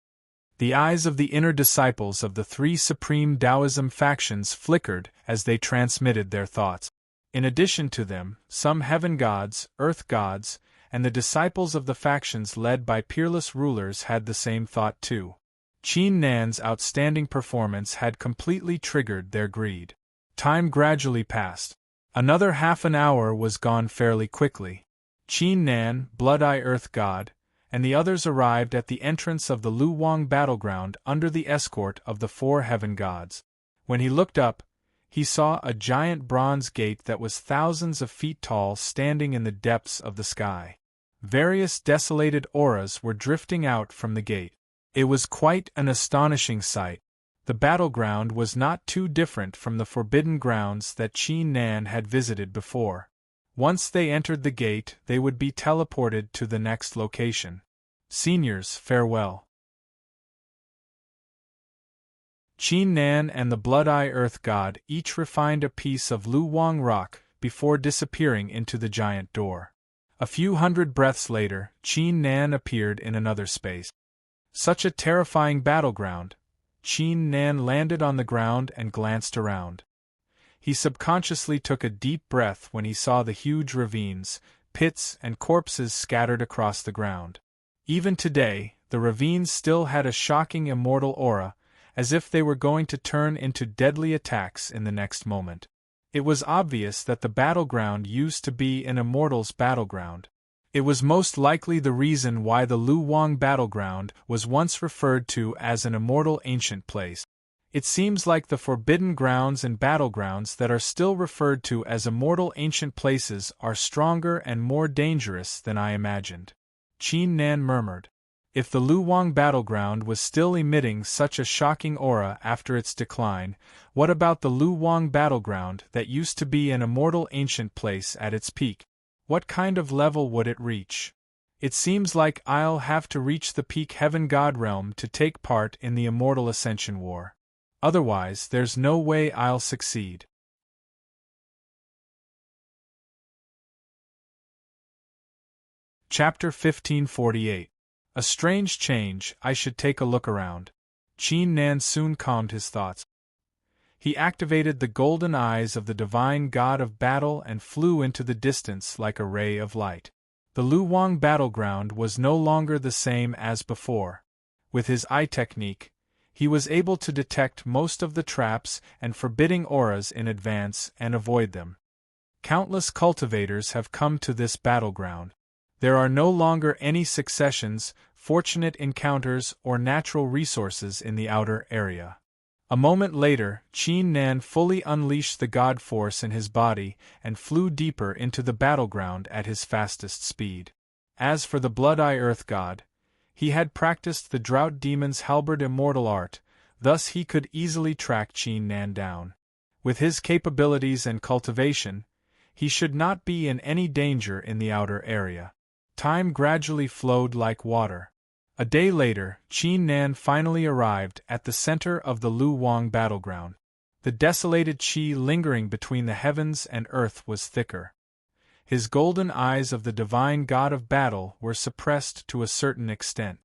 The eyes of the inner disciples of the three supreme Taoism factions flickered as they transmitted their thoughts. In addition to them, some heaven gods, earth gods, and the disciples of the factions led by peerless rulers had the same thought too. Qin Nan's outstanding performance had completely triggered their greed. Time gradually passed. Another half an hour was gone fairly quickly. Qin Nan, Blood-Eye Earth God, and the others arrived at the entrance of the Lu Wang battleground under the escort of the four heaven gods. When he looked up, he saw a giant bronze gate that was thousands of feet tall standing in the depths of the sky. Various desolated auras were drifting out from the gate. It was quite an astonishing sight. The battleground was not too different from the forbidden grounds that Qin Nan had visited before. Once they entered the gate, they would be teleported to the next location. Seniors, farewell. Qin Nan and the Blood-Eye Earth God each refined a piece of Lu Wang rock before disappearing into the giant door. A few hundred breaths later, Qin Nan appeared in another space. Such a terrifying battleground. Qin Nan landed on the ground and glanced around. He subconsciously took a deep breath when he saw the huge ravines, pits, and corpses scattered across the ground. Even today, the ravines still had a shocking immortal aura, as if they were going to turn into deadly attacks in the next moment. It was obvious that the battleground used to be an immortal's battleground. It was most likely the reason why the Lu Wang battleground was once referred to as an immortal ancient place. It seems like the forbidden grounds and battlegrounds that are still referred to as immortal ancient places are stronger and more dangerous than I imagined. Qin Nan murmured. If the Lu Wang battleground was still emitting such a shocking aura after its decline, what about the Lu Wang battleground that used to be an immortal ancient place at its peak? What kind of level would it reach? It seems like I'll have to reach the peak heaven god realm to take part in the immortal ascension war. Otherwise, there's no way I'll succeed. Chapter 1548. A strange change, I should take a look around. Qin Nan soon calmed his thoughts. He activated the golden eyes of the divine god of battle and flew into the distance like a ray of light. The Lu Wang battleground was no longer the same as before. With his eye technique, he was able to detect most of the traps and forbidding auras in advance and avoid them. Countless cultivators have come to this battleground. There are no longer any successions, fortunate encounters, or natural resources in the outer area. A moment later, Qin Nan fully unleashed the god force in his body and flew deeper into the battleground at his fastest speed. As for the Blood-Eye Earth God, he had practiced the Drought Demon's halberd immortal art, thus he could easily track Qin Nan down. With his capabilities and cultivation, he should not be in any danger in the outer area. Time gradually flowed like water. A day later, Qin Nan finally arrived at the center of the Lu Wang battleground. The desolated qi lingering between the heavens and earth was thicker. His golden eyes of the divine god of battle were suppressed to a certain extent.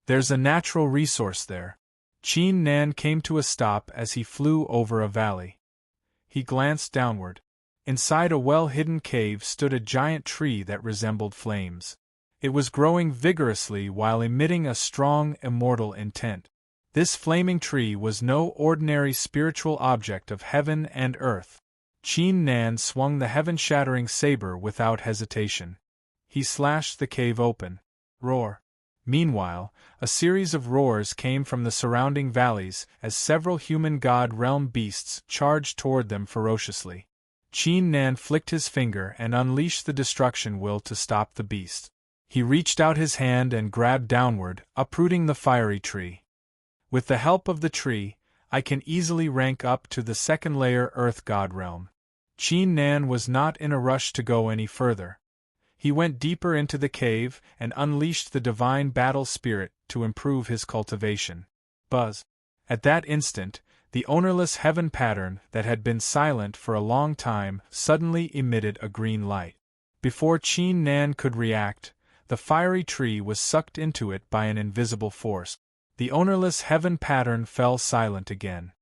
There's a natural resource there. Qin Nan came to a stop as he flew over a valley. He glanced downward. Inside a well-hidden cave stood a giant tree that resembled flames. It was growing vigorously while emitting a strong, immortal intent. This flaming tree was no ordinary spiritual object of heaven and earth. Qin Nan swung the heaven-shattering saber without hesitation. He slashed the cave open. Roar! Meanwhile, a series of roars came from the surrounding valleys as several human god realm beasts charged toward them ferociously. Qin Nan flicked his finger and unleashed the destruction will to stop the beast. He reached out his hand and grabbed downward, uprooting the fiery tree. With the help of the tree, I can easily rank up to the second layer Earth God realm. Qin Nan was not in a rush to go any further. He went deeper into the cave and unleashed the divine battle spirit to improve his cultivation. Buzz. At that instant, the ownerless heaven pattern that had been silent for a long time suddenly emitted a green light. Before Qin Nan could react, the fiery tree was sucked into it by an invisible force. The ownerless heaven pattern fell silent again.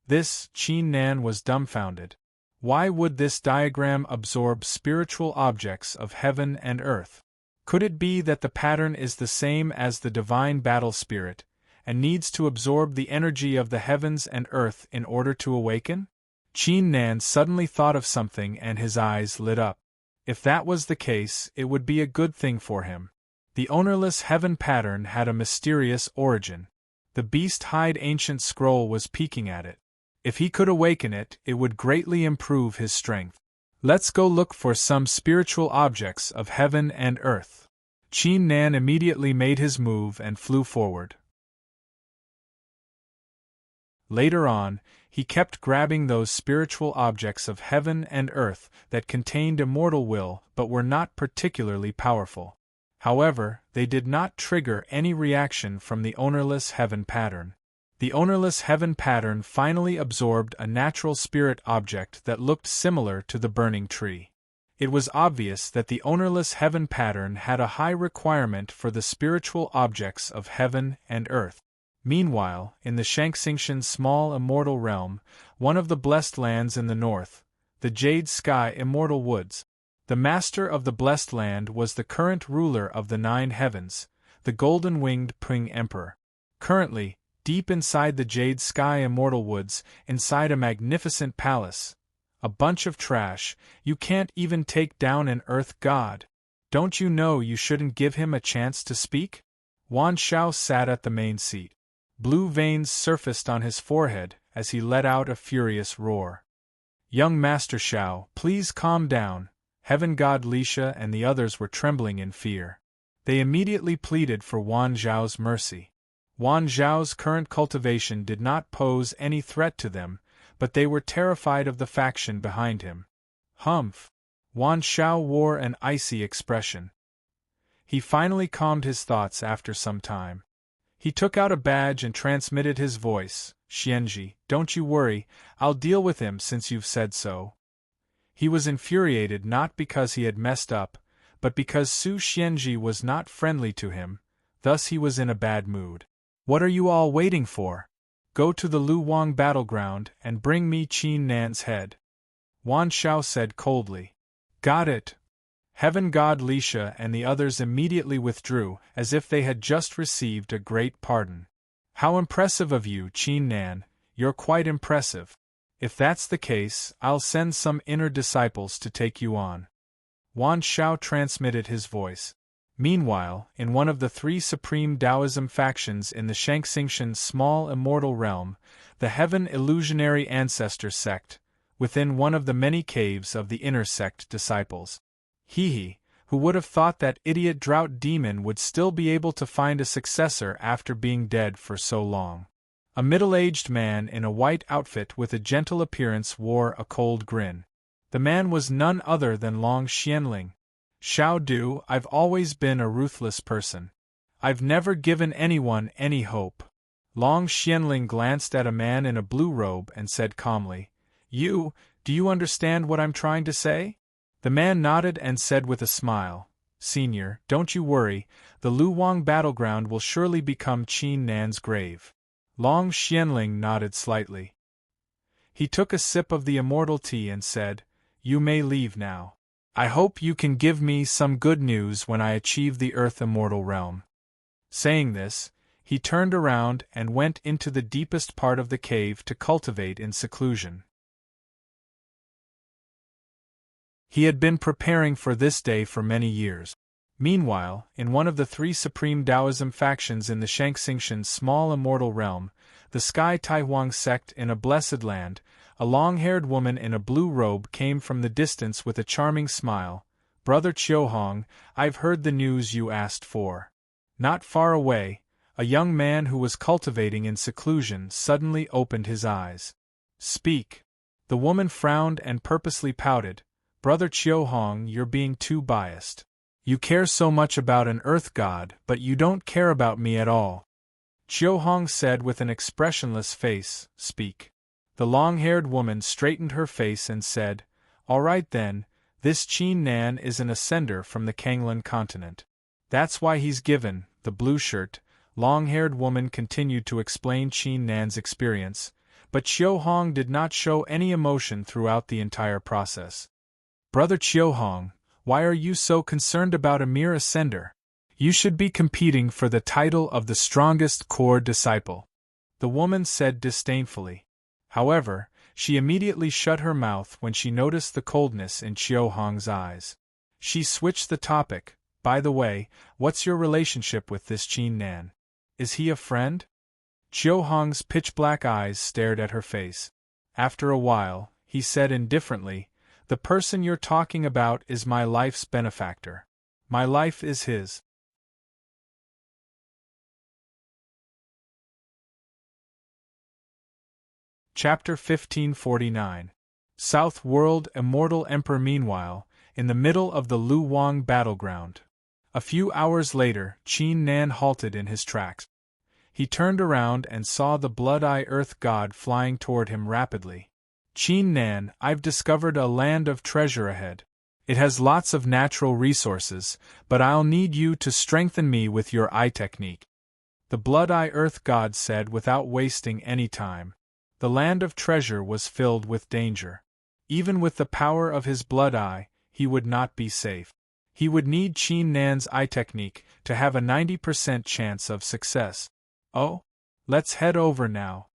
Qin Nan was dumbfounded. Why would this diagram absorb spiritual objects of heaven and earth? Could it be that the pattern is the same as the divine battle spirit, and needs to absorb the energy of the heavens and earth in order to awaken? Qin Nan suddenly thought of something and his eyes lit up. If that was the case, it would be a good thing for him. The ownerless heaven pattern had a mysterious origin. The beast-hide ancient scroll was peeking at it. If he could awaken it, it would greatly improve his strength. Let's go look for some spiritual objects of heaven and earth. Qin Nan immediately made his move and flew forward. Later on, he kept grabbing those spiritual objects of heaven and earth that contained immortal will but were not particularly powerful. However, they did not trigger any reaction from the ownerless heaven pattern. The ownerless heaven pattern finally absorbed a natural spirit object that looked similar to the burning tree. It was obvious that the ownerless heaven pattern had a high requirement for the spiritual objects of heaven and earth. Meanwhile, in the Shangxingtian small immortal realm, one of the blessed lands in the north, the Jade Sky Immortal Woods, the master of the blessed land was the current ruler of the 9 heavens, the golden-winged Ping Emperor. Currently, deep inside the Jade Sky Immortal Woods, inside a magnificent palace, a bunch of trash, you can't even take down an earth god. Don't you know you shouldn't give him a chance to speak? Wan Shao sat at the main seat. Blue veins surfaced on his forehead as he let out a furious roar. Young Master Shao, please calm down. Heaven God Lisha and the others were trembling in fear. They immediately pleaded for Wan Zhao's mercy. Wan Zhao's current cultivation did not pose any threat to them, but they were terrified of the faction behind him. Humph! Wan Shao wore an icy expression. He finally calmed his thoughts after some time. He took out a badge and transmitted his voice. Xianji, don't you worry, I'll deal with him since you've said so. He was infuriated not because he had messed up, but because Su Xianji was not friendly to him, thus he was in a bad mood. What are you all waiting for? Go to the Luwang battleground and bring me Qin Nan's head. Wan Shao said coldly. Got it. Heaven God Lisha and the others immediately withdrew, as if they had just received a great pardon. How impressive of you, Qin Nan, you're quite impressive. If that's the case, I'll send some inner disciples to take you on. Wan Shao transmitted his voice. Meanwhile, in one of the 3 supreme Taoism factions in the Shangxingtian small immortal realm, the Heaven Illusionary Ancestor sect, within one of the many caves of the inner sect disciples. Who would have thought that idiot drought demon would still be able to find a successor after being dead for so long? A middle-aged man in a white outfit with a gentle appearance wore a cold grin. The man was none other than Long Xianling. Shao Du, I've always been a ruthless person. I've never given anyone any hope. Long Xianling glanced at a man in a blue robe and said calmly, do you understand what I'm trying to say? The man nodded and said with a smile, Senior, don't you worry, the Luwang battleground will surely become Qin Nan's grave. Long Xianling nodded slightly. He took a sip of the immortal tea and said, You may leave now. I hope you can give me some good news when I achieve the Earth Immortal Realm. Saying this, he turned around and went into the deepest part of the cave to cultivate in seclusion. He had been preparing for this day for many years. Meanwhile, in one of the 3 supreme Taoism factions in the Shangxingtian small immortal realm, the Sky Taihuang sect in a blessed land, a long-haired woman in a blue robe came from the distance with a charming smile. Brother Qiuhong, I've heard the news you asked for. Not far away, a young man who was cultivating in seclusion suddenly opened his eyes. Speak. The woman frowned and purposely pouted. Brother Qiuhong, you're being too biased. You care so much about an earth god, but you don't care about me at all. Chiu Hong said with an expressionless face, Speak. The long-haired woman straightened her face and said, All right then, this Qin Nan is an ascender from the Kanglan continent. That's why he's given, the blue shirt. Long-haired woman continued to explain Qin Nan's experience, but Chiu Hong did not show any emotion throughout the entire process. Brother Chiu Hong, why are you so concerned about a mere ascender? You should be competing for the title of the strongest core disciple, the woman said disdainfully. However, she immediately shut her mouth when she noticed the coldness in Chiu Hong's eyes. She switched the topic. By the way, what's your relationship with this Qin Nan? Is he a friend? Chiu Hong's pitch-black eyes stared at her face. After a while, he said indifferently, The person you're talking about is my life's benefactor. My life is his. Chapter 1549. South World Immortal Emperor. Meanwhile, in the middle of the Lu Wang battleground. A few hours later, Qin Nan halted in his tracks. He turned around and saw the Blood-Eye Earth God flying toward him rapidly. Qin Nan, I've discovered a land of treasure ahead. It has lots of natural resources, but I'll need you to strengthen me with your eye technique. The Blood-Eye Earth God said without wasting any time. The land of treasure was filled with danger. Even with the power of his blood eye, he would not be safe. He would need Qin Nan's eye technique to have a 90% chance of success. Oh? Let's head over now.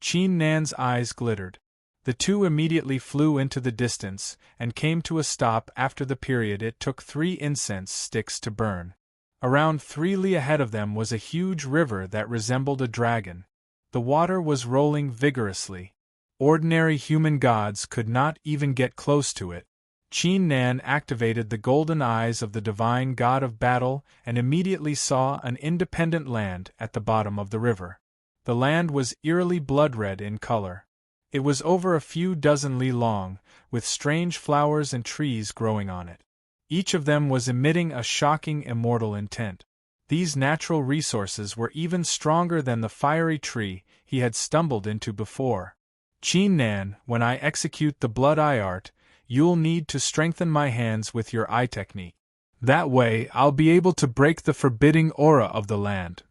Qin Nan's eyes glittered. The two immediately flew into the distance and came to a stop after the period it took 3 incense sticks to burn. Around 3 li ahead of them was a huge river that resembled a dragon. The water was rolling vigorously. Ordinary human gods could not even get close to it. Qin Nan activated the golden eyes of the divine god of battle and immediately saw an independent land at the bottom of the river. The land was eerily blood-red in color. It was over a few dozen li long, with strange flowers and trees growing on it. Each of them was emitting a shocking immortal intent. These natural resources were even stronger than the fiery tree he had stumbled into before. Qin Nan, when I execute the blood-eye art, you'll need to strengthen my hands with your eye technique. That way, I'll be able to break the forbidding aura of the land.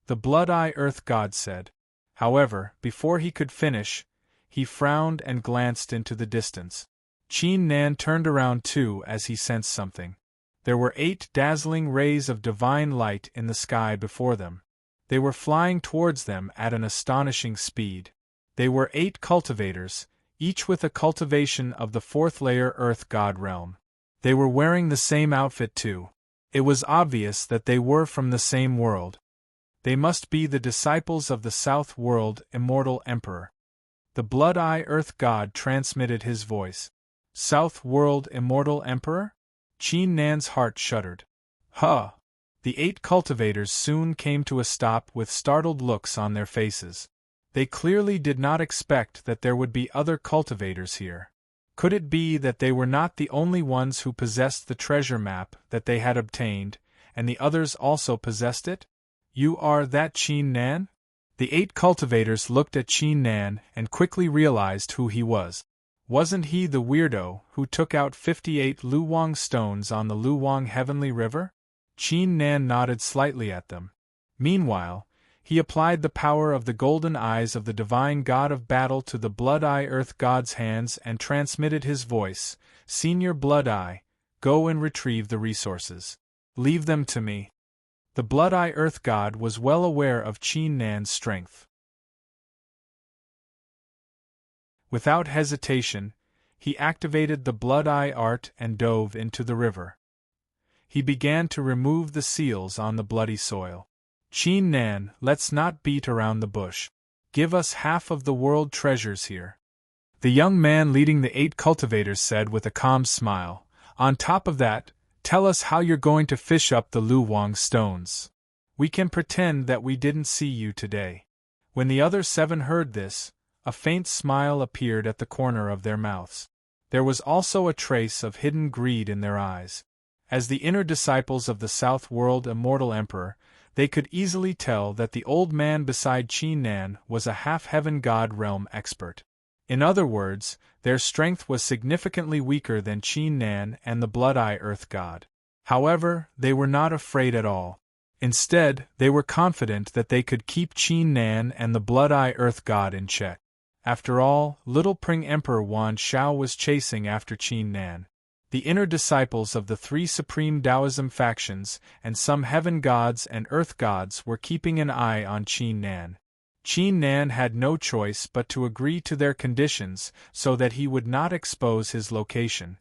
The Blood-Eye Earth God said. However, before he could finish, he frowned and glanced into the distance. Qin Nan turned around too as he sensed something. There were 8 dazzling rays of divine light in the sky before them. They were flying towards them at an astonishing speed. They were 8 cultivators, each with a cultivation of the 4th layer Earth God realm. They were wearing the same outfit too. It was obvious that they were from the same world. They must be the disciples of the South World Immortal Emperor. The Blood-Eye Earth God transmitted his voice. South World Immortal Emperor? Qin Nan's heart shuddered. Huh! The 8 cultivators soon came to a stop with startled looks on their faces. They clearly did not expect that there would be other cultivators here. Could it be that they were not the only ones who possessed the treasure map that they had obtained, and the others also possessed it? You are that Qin Nan? The 8 cultivators looked at Qin Nan and quickly realized who he was. Wasn't he the weirdo who took out 58 Luwang stones on the Luwang Heavenly River? Qin Nan nodded slightly at them. Meanwhile, he applied the power of the golden eyes of the divine god of battle to the Blood-Eye Earth God's hands and transmitted his voice, Senior Blood-Eye, go and retrieve the resources. Leave them to me. The Blood-Eye Earth God was well aware of Qin Nan's strength. Without hesitation, he activated the Blood-Eye art and dove into the river. He began to remove the seals on the bloody soil. Qin Nan, let's not beat around the bush. Give us half of the world treasures here. The young man leading the 8 cultivators said with a calm smile. On top of that, tell us how you're going to fish up the Luwang stones. We can pretend that we didn't see you today. When the other 7 heard this, a faint smile appeared at the corner of their mouths. There was also a trace of hidden greed in their eyes. As the inner disciples of the South World Immortal Emperor, they could easily tell that the old man beside Qin Nan was a half-heaven god realm expert. In other words, their strength was significantly weaker than Qin Nan and the Blood-Eye Earth god. However, they were not afraid at all. Instead, they were confident that they could keep Qin Nan and the Blood-Eye Earth god in check. After all, Little Pring Emperor Wan Shao was chasing after Qin Nan. The inner disciples of the three supreme Taoism factions and some heaven gods and earth gods were keeping an eye on Qin Nan. Qin Nan had no choice but to agree to their conditions so that he would not expose his location.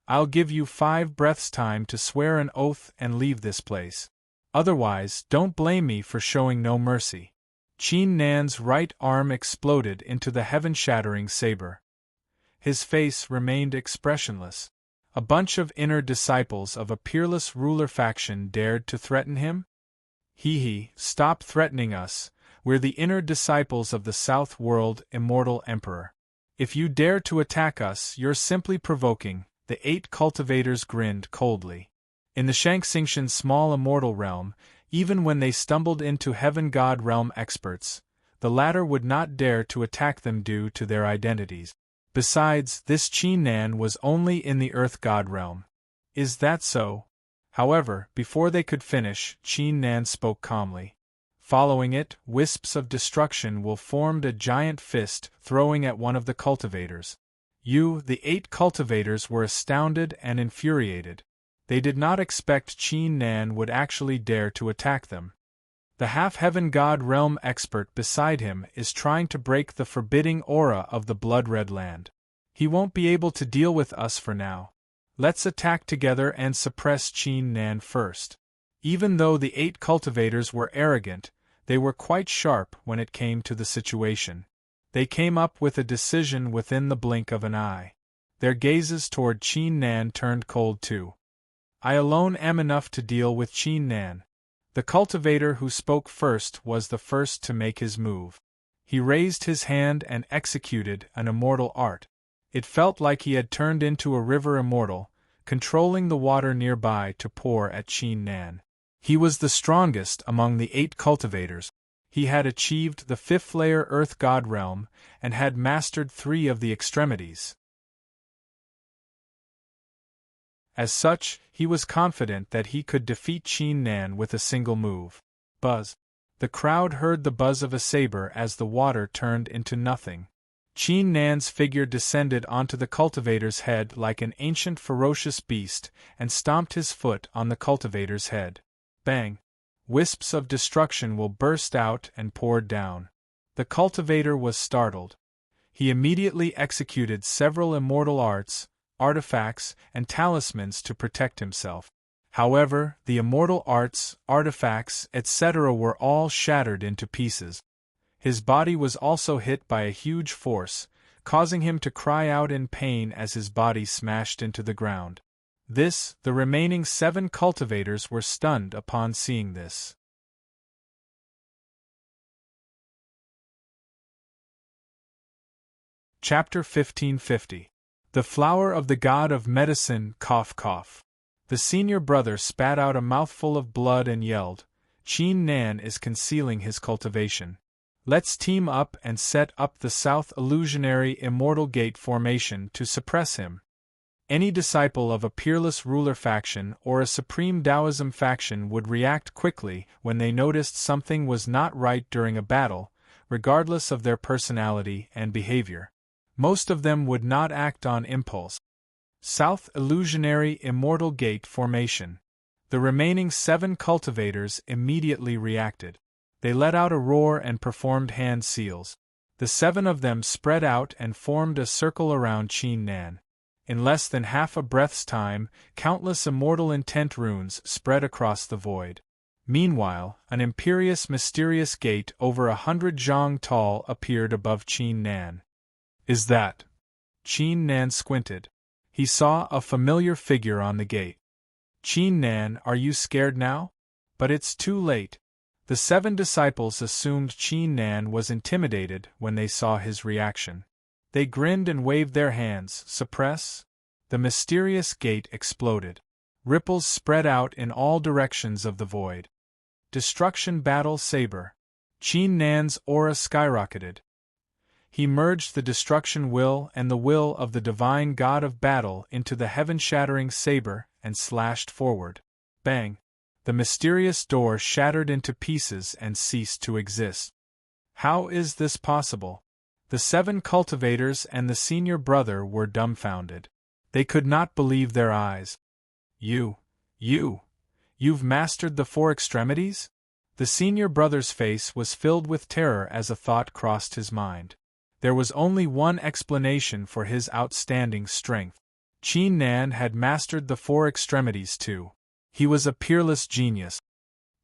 "I'll give you 5 breaths' time to swear an oath and leave this place. Otherwise, don't blame me for showing no mercy." Qin Nan's right arm exploded into the heaven-shattering saber. His face remained expressionless. A bunch of inner disciples of a peerless ruler faction dared to threaten him? Stop threatening us. We're the inner disciples of the South World Immortal Emperor. If you dare to attack us, you're simply provoking. The 8 cultivators grinned coldly. In the Shangxingtian small immortal realm, even when they stumbled into heaven god realm experts, the latter would not dare to attack them due to their identities. Besides, this Qin Nan was only in the earth god realm. Is that so? However, before they could finish, Qin Nan spoke calmly. Following it, wisps of destruction will formed a giant fist, throwing at one of the cultivators. The 8 cultivators were astounded and infuriated. They did not expect Qin Nan would actually dare to attack them. The half-heaven god realm expert beside him is trying to break the forbidding aura of the blood-red land. He won't be able to deal with us for now. Let's attack together and suppress Qin Nan first. Even though the 8 cultivators were arrogant, they were quite sharp when it came to the situation. They came up with a decision within the blink of an eye. Their gazes toward Qin Nan turned cold too. I alone am enough to deal with Qin Nan. The cultivator who spoke first was the first to make his move. He raised his hand and executed an immortal art. It felt like he had turned into a river immortal, controlling the water nearby to pour at Qin Nan. He was the strongest among the 8 cultivators. He had achieved the 5th layer Earth God realm, and had mastered 3 of the extremities. As such, he was confident that he could defeat Qin Nan with a single move. Buzz. The crowd heard the buzz of a saber as the water turned into nothing. Qin Nan's figure descended onto the cultivator's head like an ancient ferocious beast and stomped his foot on the cultivator's head. Bang! Wisps of destruction will burst out and poured down. The cultivator was startled. He immediately executed several immortal arts, artifacts, and talismans to protect himself. However, the immortal arts, artifacts, etc. were all shattered into pieces. His body was also hit by a huge force, causing him to cry out in pain as his body smashed into the ground. The remaining 7 cultivators were stunned upon seeing this. Chapter 1550. The Flower of the God of Medicine, cough cough. The senior brother spat out a mouthful of blood and yelled, "Qin Nan is concealing his cultivation. Let's team up and set up the South Illusionary Immortal Gate formation to suppress him." Any disciple of a peerless ruler faction or a supreme Taoism faction would react quickly when they noticed something was not right during a battle, regardless of their personality and behavior. Most of them would not act on impulse. South Illusionary Immortal Gate formation. The remaining 7 cultivators immediately reacted. They let out a roar and performed hand seals. The 7 of them spread out and formed a circle around Qin Nan. In less than half a breath's time, countless immortal intent runes spread across the void. Meanwhile, an imperious mysterious gate over 100 zhang tall appeared above Qin Nan. Is that? Qin Nan squinted. He saw a familiar figure on the gate. Qin Nan, are you scared now? But it's too late. The 7 disciples assumed Qin Nan was intimidated when they saw his reaction. They grinned and waved their hands. Suppress? The mysterious gate exploded. Ripples spread out in all directions of the void. Destruction battle saber. Qin Nan's aura skyrocketed. He merged the destruction will and the will of the divine god of battle into the heaven-shattering saber and slashed forward. Bang! The mysterious door shattered into pieces and ceased to exist. How is this possible? The 7 cultivators and the senior brother were dumbfounded. They could not believe their eyes. You've mastered the 4 extremities? The senior brother's face was filled with terror as a thought crossed his mind. There was only one explanation for his outstanding strength. Qin Nan had mastered the 4 extremities too. He was a peerless genius.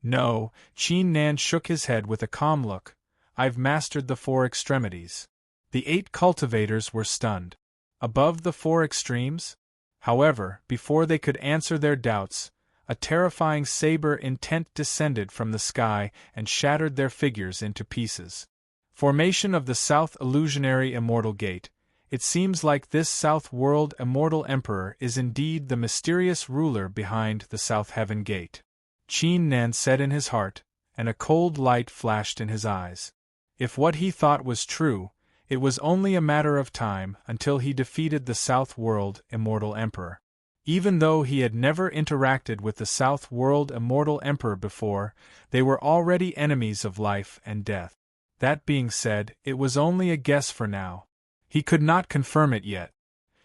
No, Qin Nan shook his head with a calm look. I've mastered the 4 extremities. The 8 cultivators were stunned. Above the 4 extremes? However, before they could answer their doubts, a terrifying saber intent descended from the sky and shattered their figures into pieces. Formation of the South Illusionary Immortal Gate. It seems like this South World Immortal Emperor is indeed the mysterious ruler behind the South Heaven Gate. Qin Nan said in his heart, and a cold light flashed in his eyes. If what he thought was true, it was only a matter of time until he defeated the South World Immortal Emperor. Even though he had never interacted with the South World Immortal Emperor before, they were already enemies of life and death. That being said, it was only a guess for now. He could not confirm it yet.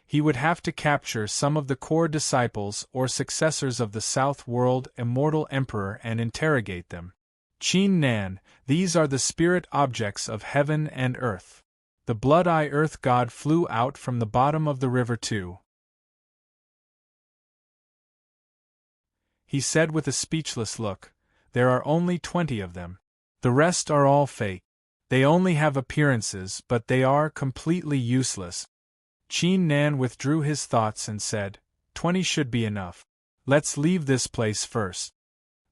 He would have to capture some of the core disciples or successors of the South World Immortal Emperor and interrogate them. Qin Nan, these are the spirit objects of heaven and earth. The Blood-Eye Earth God flew out from the bottom of the river too. He said with a speechless look, there are only 20 of them. The rest are all fake. They only have appearances, but they are completely useless. Qin Nan withdrew his thoughts and said, 20 should be enough. Let's leave this place first.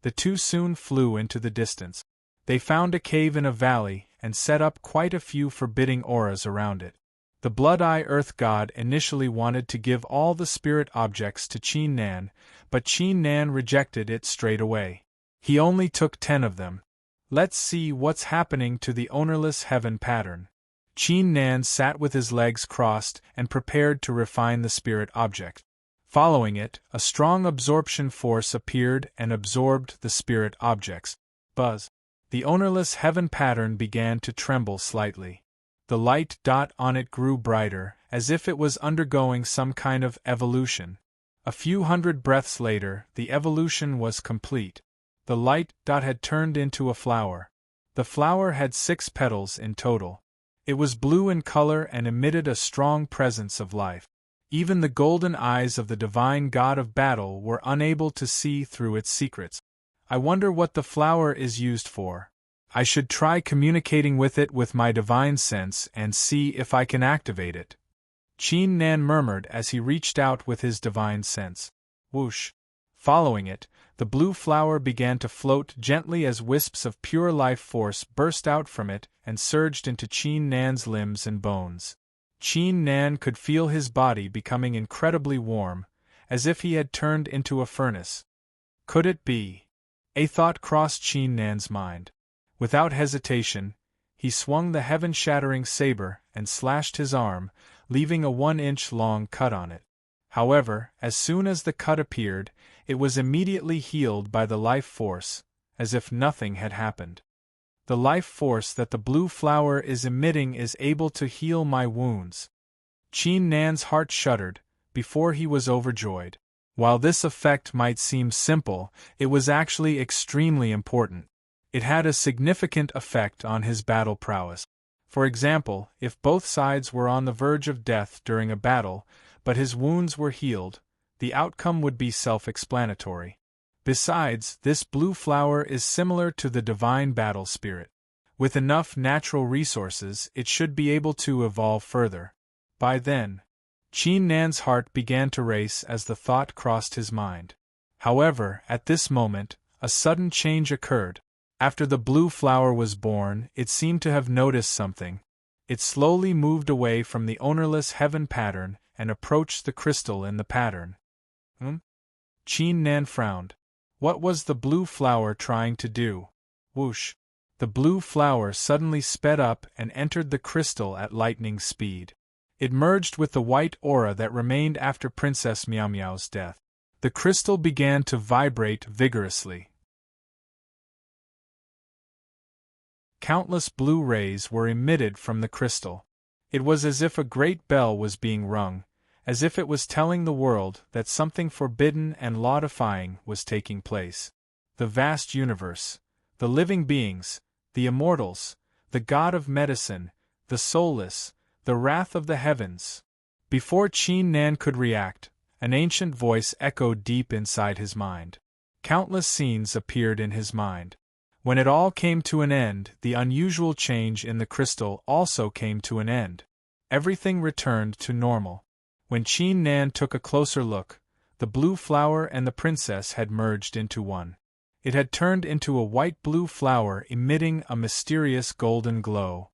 The 2 soon flew into the distance. They found a cave in a valley and set up quite a few forbidding auras around it. The Blood-Eye Earth God initially wanted to give all the spirit objects to Qin Nan, but Qin Nan rejected it straight away. He only took 10 of them. Let's see what's happening to the ownerless heaven pattern. Qin Nan sat with his legs crossed and prepared to refine the spirit object. Following it, a strong absorption force appeared and absorbed the spirit objects. Buzz. The ownerless heaven pattern began to tremble slightly. The light dot on it grew brighter, as if it was undergoing some kind of evolution. A few hundred breaths later, the evolution was complete. The light dot had turned into a flower. The flower had 6 petals in total. It was blue in color and emitted a strong presence of life. Even the golden eyes of the divine god of battle were unable to see through its secrets. I wonder what the flower is used for. I should try communicating with it with my divine sense and see if I can activate it. Qin Nan murmured as he reached out with his divine sense. Whoosh! Following it, the blue flower began to float gently as wisps of pure life force burst out from it and surged into Qin Nan's limbs and bones. Qin Nan could feel his body becoming incredibly warm, as if he had turned into a furnace. Could it be? A thought crossed Qin Nan's mind. Without hesitation, he swung the heaven-shattering saber and slashed his arm, leaving a 1-inch-long cut on it. However, as soon as the cut appeared, it was immediately healed by the life force, as if nothing had happened. The life force that the blue flower is emitting is able to heal my wounds. Qin Nan's heart shuddered, before he was overjoyed. While this effect might seem simple, it was actually extremely important. It had a significant effect on his battle prowess. For example, if both sides were on the verge of death during a battle, but his wounds were healed, the outcome would be self-explanatory. Besides, this blue flower is similar to the divine battle spirit. With enough natural resources, it should be able to evolve further. By then, Qin Nan's heart began to race as the thought crossed his mind. However, at this moment, a sudden change occurred. After the blue flower was born, it seemed to have noticed something. It slowly moved away from the ownerless heaven pattern and approached the crystal in the pattern. Qin Nan frowned. What was the blue flower trying to do? Whoosh! The blue flower suddenly sped up and entered the crystal at lightning speed. It merged with the white aura that remained after Princess Miao Miao's death. The crystal began to vibrate vigorously. Countless blue rays were emitted from the crystal. It was as if a great bell was being rung, as if it was telling the world that something forbidden and law-defying was taking place. The vast universe, the living beings, the immortals, the god of medicine, the soulless, the wrath of the heavens. Before Qin Nan could react, an ancient voice echoed deep inside his mind. Countless scenes appeared in his mind. When it all came to an end, the unusual change in the crystal also came to an end. Everything returned to normal. When Qin Nan took a closer look, the blue flower and the princess had merged into one. It had turned into a white-blue flower emitting a mysterious golden glow.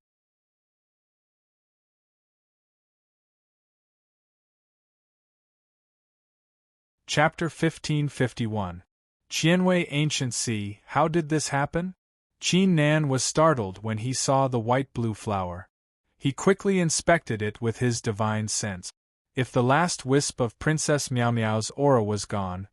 Chapter 1551. Qianwei Ancient Sea. How did this happen? Qin Nan was startled when he saw the white-blue flower. He quickly inspected it with his divine sense. If the last wisp of Princess Miao Miao's aura was gone,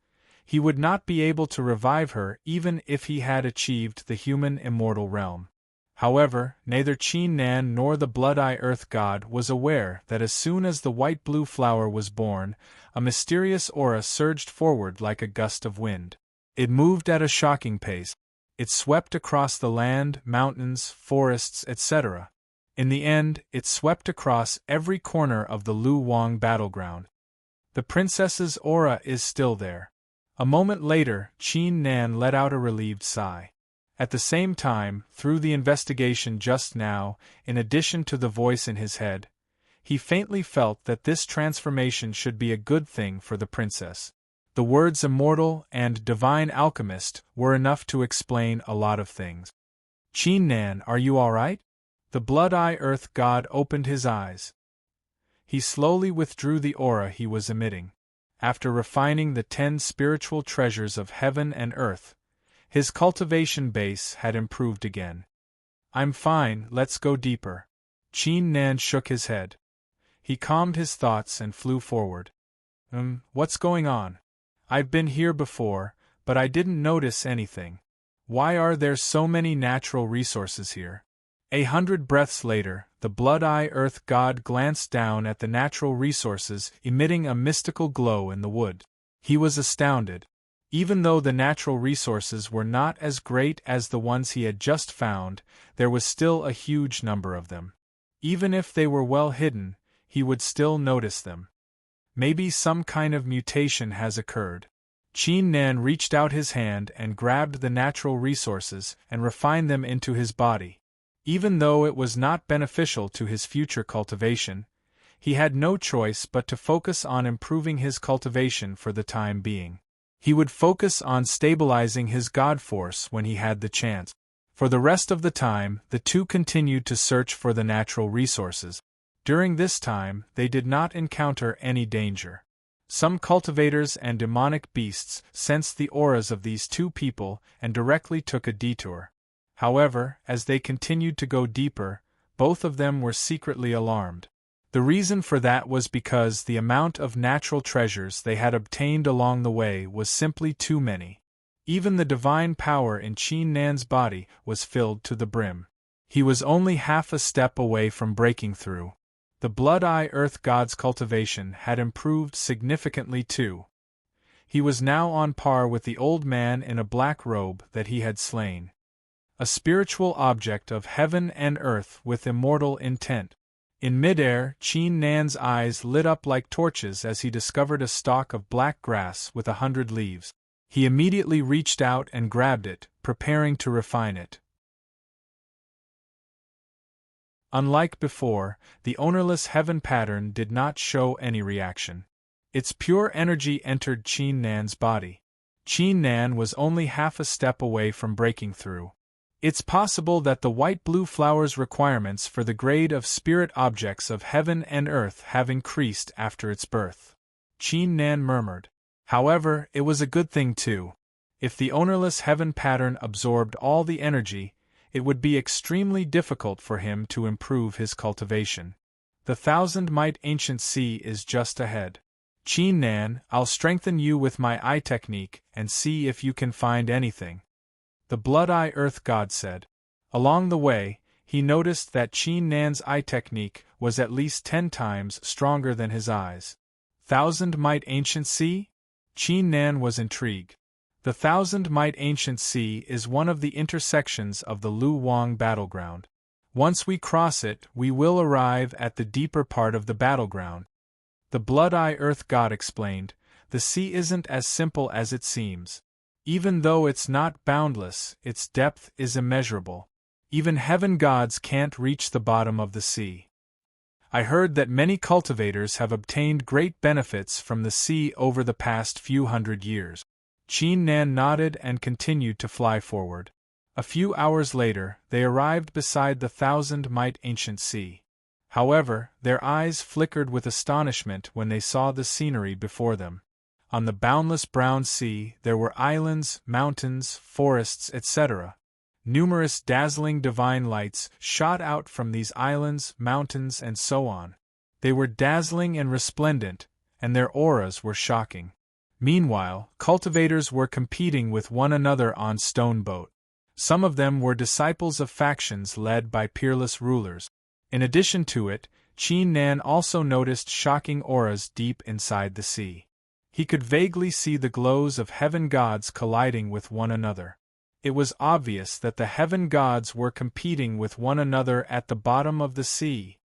he would not be able to revive her even if he had achieved the human immortal realm. However, neither Qin Nan nor the Blood-Eye Earth God was aware that as soon as the white-blue flower was born, a mysterious aura surged forward like a gust of wind. It moved at a shocking pace. It swept across the land, mountains, forests, etc. In the end, it swept across every corner of the Lu Wang battleground. The princess's aura is still there. A moment later, Qin Nan let out a relieved sigh. At the same time, through the investigation just now, in addition to the voice in his head, he faintly felt that this transformation should be a good thing for the princess. The words immortal and divine alchemist were enough to explain a lot of things. Qin Nan, are you all right? The Blood-Eye Earth God opened his eyes. He slowly withdrew the aura he was emitting. After refining the 10 spiritual treasures of heaven and earth, his cultivation base had improved again. I'm fine, let's go deeper. Qin Nan shook his head. He calmed his thoughts and flew forward. What's going on? I've been here before, but I didn't notice anything. Why are there so many natural resources here? 100 breaths later, the Blood-Eye Earth God glanced down at the natural resources emitting a mystical glow in the wood. He was astounded. Even though the natural resources were not as great as the ones he had just found, there was still a huge number of them. Even if they were well hidden, he would still notice them. Maybe some kind of mutation has occurred. Qin Nan reached out his hand and grabbed the natural resources and refined them into his body. Even though it was not beneficial to his future cultivation, he had no choice but to focus on improving his cultivation for the time being. He would focus on stabilizing his god force when he had the chance. For the rest of the time, the two continued to search for the natural resources. During this time, they did not encounter any danger. Some cultivators and demonic beasts sensed the auras of these two people and directly took a detour. However, as they continued to go deeper, both of them were secretly alarmed. The reason for that was because the amount of natural treasures they had obtained along the way was simply too many. Even the divine power in Qin Nan's body was filled to the brim. He was only half a step away from breaking through. The Blood-Eye Earth God's cultivation had improved significantly too. He was now on par with the old man in a black robe that he had slain. A spiritual object of heaven and earth with immortal intent. In midair, Qin Nan's eyes lit up like torches as he discovered a stalk of black grass with 100 leaves. He immediately reached out and grabbed it, preparing to refine it. Unlike before, the ownerless heaven pattern did not show any reaction. Its pure energy entered Qin Nan's body. Qin Nan was only half a step away from breaking through. It's possible that the white-blue flower's requirements for the grade of spirit objects of heaven and earth have increased after its birth. Qin Nan murmured. However, it was a good thing too. If the ownerless heaven pattern absorbed all the energy, it would be extremely difficult for him to improve his cultivation. The 1,000-mite ancient sea is just ahead. Qin Nan, I'll strengthen you with my eye technique and see if you can find anything. The Blood-Eye Earth God said. Along the way, he noticed that Qin Nan's eye technique was at least 10 times stronger than his eyes. 1,000-mite ancient sea? Qin Nan was intrigued. The 1,000-mite ancient sea is one of the intersections of the Lu Wang battleground. Once we cross it, we will arrive at the deeper part of the battleground. The Blood-Eye Earth God explained, the sea isn't as simple as it seems. Even though it's not boundless, its depth is immeasurable. Even heaven gods can't reach the bottom of the sea. I heard that many cultivators have obtained great benefits from the sea over the past few hundred years. Qin Nan nodded and continued to fly forward. A few hours later, they arrived beside the 1,000-mite ancient sea. However, their eyes flickered with astonishment when they saw the scenery before them. On the boundless brown sea, there were islands, mountains, forests, etc. Numerous dazzling divine lights shot out from these islands, mountains, and so on. They were dazzling and resplendent, and their auras were shocking. Meanwhile, cultivators were competing with one another on Stone Boat. Some of them were disciples of factions led by peerless rulers. In addition to it, Qin Nan also noticed shocking auras deep inside the sea. He could vaguely see the glows of heaven gods colliding with one another. It was obvious that the heaven gods were competing with one another at the bottom of the sea.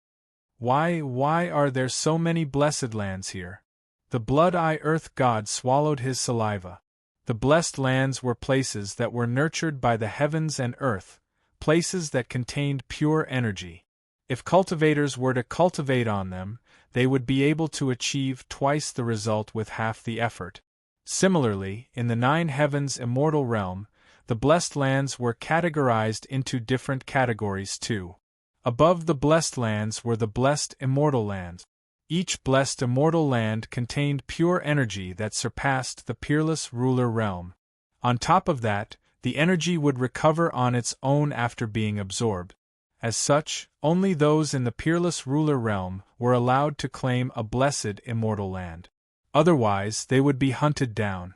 Why are there so many blessed lands here? The Blood-Eye Earth God swallowed his saliva. The blessed lands were places that were nurtured by the heavens and earth, places that contained pure energy. If cultivators were to cultivate on them, they would be able to achieve twice the result with half the effort. Similarly, in the 9 heavens immortal realm, the blessed lands were categorized into different categories too. Above the blessed lands were the blessed immortal lands. Each blessed immortal land contained pure energy that surpassed the peerless ruler realm. On top of that, the energy would recover on its own after being absorbed. As such, only those in the peerless ruler realm were allowed to claim a blessed immortal land. Otherwise, they would be hunted down.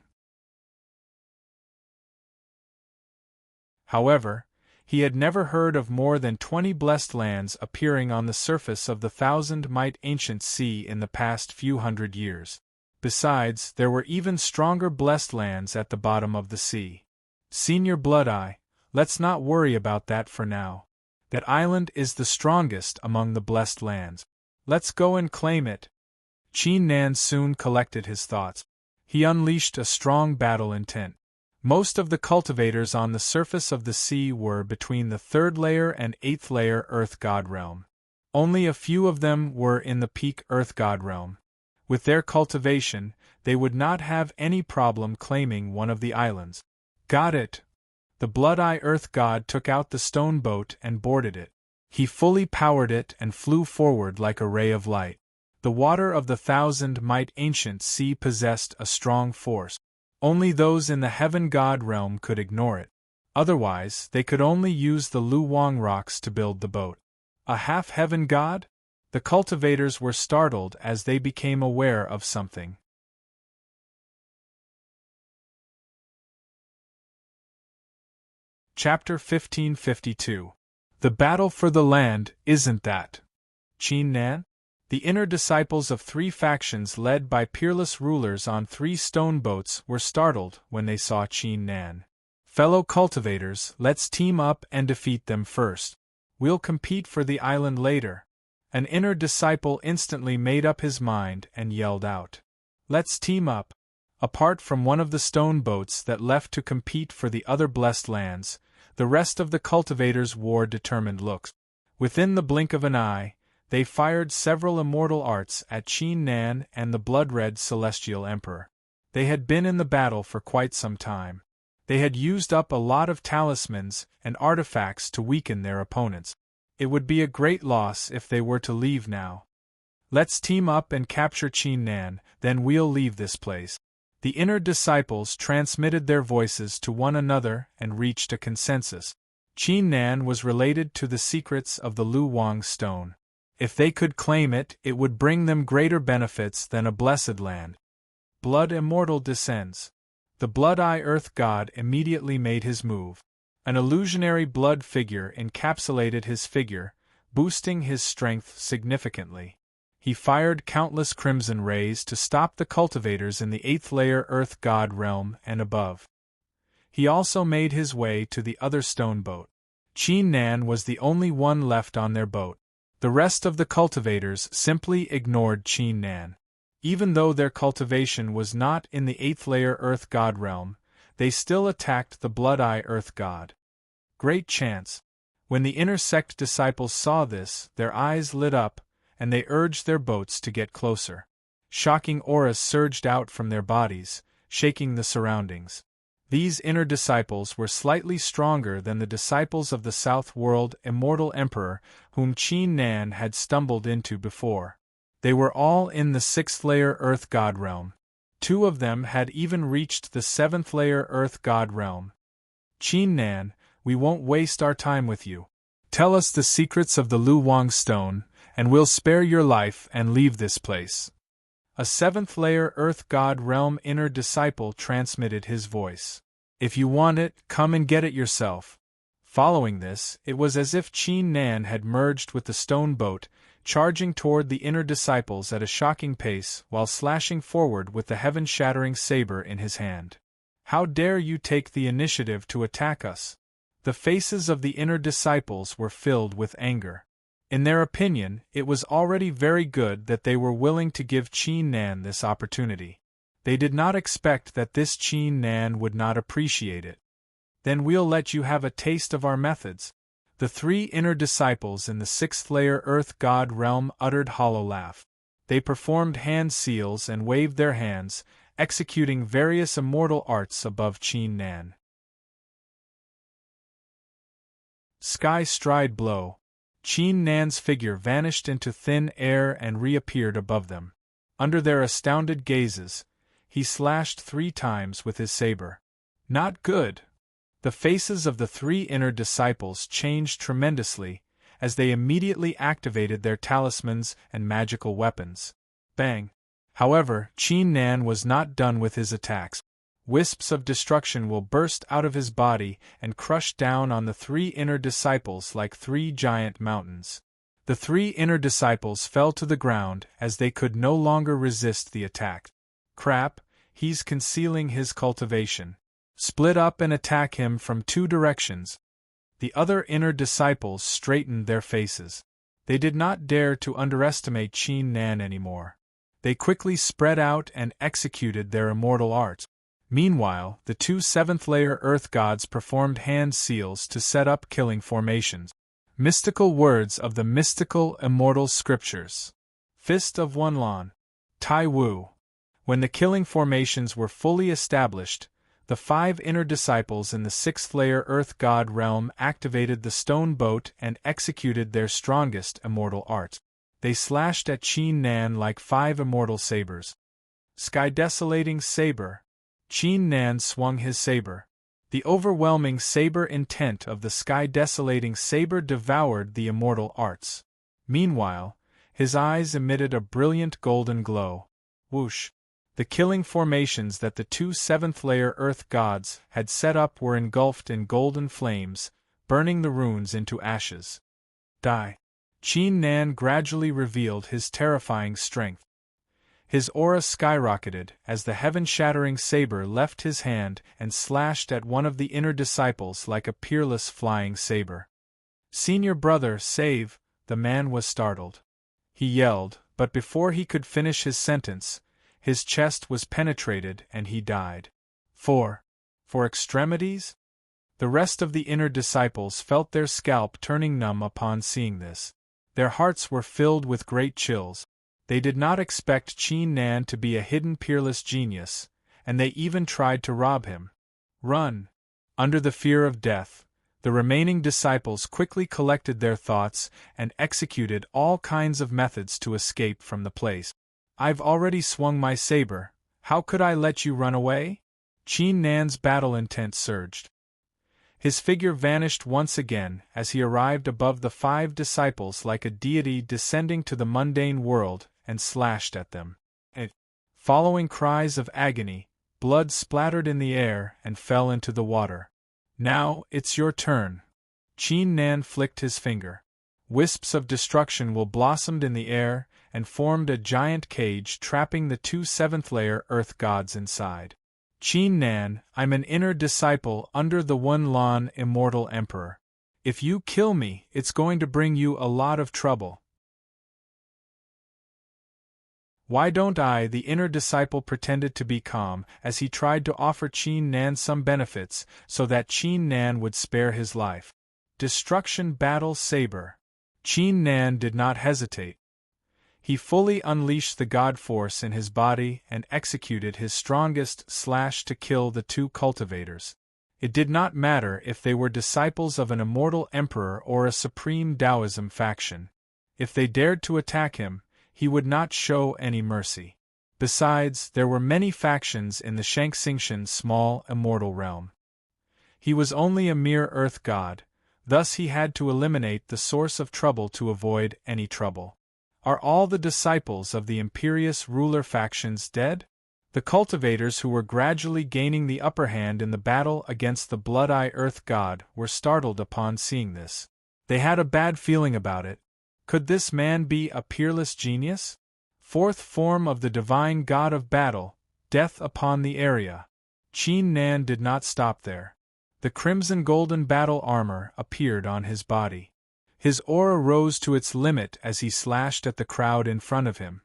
However, he had never heard of more than 20 blessed lands appearing on the surface of the 1,000-mite ancient sea in the past few hundred years. Besides, there were even stronger blessed lands at the bottom of the sea. Senior Blood-Eye, let's not worry about that for now. That island is the strongest among the blessed lands. Let's go and claim it. Qin Nan soon collected his thoughts. He unleashed a strong battle intent. Most of the cultivators on the surface of the sea were between the 3rd layer and 8th layer Earth God realm. Only a few of them were in the peak Earth God realm. With their cultivation, they would not have any problem claiming one of the islands. Got it! The Blood-Eye Earth God took out the stone boat and boarded it. He fully powered it and flew forward like a ray of light. The water of the 1,000-mite ancient sea possessed a strong force. Only those in the heaven god realm could ignore it. Otherwise, they could only use the Lu Wang rocks to build the boat. A half-heaven god? The cultivators were startled as they became aware of something. Chapter 1552. The battle for the land, isn't that? Qin Nan? The inner disciples of 3 factions led by peerless rulers on 3 stone boats were startled when they saw Qin Nan. Fellow cultivators, let's team up and defeat them first. We'll compete for the island later. An inner disciple instantly made up his mind and yelled out. Let's team up. Apart from one of the stone boats that left to compete for the other blessed lands, the rest of the cultivators wore determined looks. Within the blink of an eye, they fired several immortal arts at Qin Nan and the blood-red celestial emperor. They had been in the battle for quite some time. They had used up a lot of talismans and artifacts to weaken their opponents. It would be a great loss if they were to leave now. Let's team up and capture Qin Nan, then we'll leave this place. The inner disciples transmitted their voices to one another and reached a consensus. Qin Nan was related to the secrets of the Lu Wang stone. If they could claim it, it would bring them greater benefits than a blessed land. Blood Immortal descends. The Blood-Eye Earth God immediately made his move. An illusionary blood figure encapsulated his figure, boosting his strength significantly. He fired countless crimson rays to stop the cultivators in the 8th layer Earth God realm and above. He also made his way to the other stone boat. Qin Nan was the only one left on their boat. The rest of the cultivators simply ignored Qin Nan. Even though their cultivation was not in the 8th layer Earth God realm, they still attacked the Blood-Eye Earth God. Great chance. When the inner sect disciples saw this, their eyes lit up, and they urged their boats to get closer. Shocking auras surged out from their bodies, shaking the surroundings. These inner disciples were slightly stronger than the disciples of the South World Immortal Emperor, whom Qin Nan had stumbled into before. They were all in the 6th layer Earth God realm. 2 of them had even reached the 7th layer Earth God realm. Qin Nan, we won't waste our time with you. Tell us the secrets of the Lu Wang stone, and we'll spare your life and leave this place. A 7th layer Earth God realm inner disciple transmitted his voice. If you want it, come and get it yourself. Following this, it was as if Qin Nan had merged with the stone boat, charging toward the inner disciples at a shocking pace while slashing forward with the heaven-shattering saber in his hand. How dare you take the initiative to attack us? The faces of the inner disciples were filled with anger. In their opinion, it was already very good that they were willing to give Qin Nan this opportunity. They did not expect that this Qin Nan would not appreciate it. Then we'll let you have a taste of our methods. The 3 inner disciples in the 6th layer Earth God realm uttered hollow laugh. They performed hand seals and waved their hands, executing various immortal arts above Qin Nan. Sky stride blow. Qin Nan's figure vanished into thin air and reappeared above them. Under their astounded gazes, he slashed 3 times with his saber. Not good! The faces of the 3 inner disciples changed tremendously, as they immediately activated their talismans and magical weapons. Bang! However, Qin Nan was not done with his attacks. Wisps of destruction will burst out of his body and crush down on the 3 inner disciples like 3 giant mountains. The 3 inner disciples fell to the ground as they could no longer resist the attack. Crap, he's concealing his cultivation. Split up and attack him from 2 directions. The other inner disciples straightened their faces. They did not dare to underestimate Qin Nan anymore. They quickly spread out and executed their immortal arts. Meanwhile, the 2 7th layer Earth gods performed hand seals to set up killing formations. Mystical words of the mystical immortal scriptures. Fist of One Lan. Tai Wu. When the killing formations were fully established, the 5 inner disciples in the 6th layer Earth God realm activated the stone boat and executed their strongest immortal art. They slashed at Qin Nan like 5 immortal sabers. Sky Desolating Saber. Qin Nan swung his saber. The overwhelming saber intent of the Sky Desolating Saber devoured the immortal arts. Meanwhile, his eyes emitted a brilliant golden glow. Whoosh! The killing formations that the 2 7th layer Earth gods had set up were engulfed in golden flames, burning the runes into ashes. Die! Qin Nan gradually revealed his terrifying strength. His aura skyrocketed as the heaven-shattering saber left his hand and slashed at one of the inner disciples like a peerless flying saber. "Senior brother, save!" The man was startled. He yelled, but before he could finish his sentence, his chest was penetrated and he died. For extremities? The rest of the inner disciples felt their scalp turning numb upon seeing this. Their hearts were filled with great chills. They did not expect Qin Nan to be a hidden peerless genius, and they even tried to rob him. Run! Under the fear of death, the remaining disciples quickly collected their thoughts and executed all kinds of methods to escape from the place. "I've already swung my saber," How could I let you run away? Qin Nan's battle intent surged. His figure vanished once again as he arrived above the 5 disciples like a deity descending to the mundane world and slashed at them. Following cries of agony, blood splattered in the air and fell into the water. Now, it's your turn. Qin Nan flicked his finger. Wisps of destruction blossomed in the air and formed a giant cage trapping the 2 7th-layer Earth gods inside. Qin Nan, I'm an inner disciple under the One Lan Immortal Emperor. If you kill me, it's going to bring you a lot of trouble. Why don't I? The inner disciple pretended to be calm as he tried to offer Qin Nan some benefits so that Qin Nan would spare his life. Destruction Battle Saber. Qin Nan did not hesitate. He fully unleashed the god force in his body and executed his strongest slash to kill the 2 cultivators. It did not matter if they were disciples of an immortal emperor or a supreme Taoism faction. If they dared to attack him, he would not show any mercy. Besides, there were many factions in the Shangxingtian small immortal realm. He was only a mere earth god, thus he had to eliminate the source of trouble to avoid any trouble. Are all the disciples of the imperious ruler factions dead? The cultivators who were gradually gaining the upper hand in the battle against the Blood-Eye Earth God were startled upon seeing this. They had a bad feeling about it. Could this man be a peerless genius? 4th form of the divine god of battle, death upon the area. Qin Nan did not stop there. The crimson golden battle armor appeared on his body. His aura rose to its limit as he slashed at the crowd in front of him.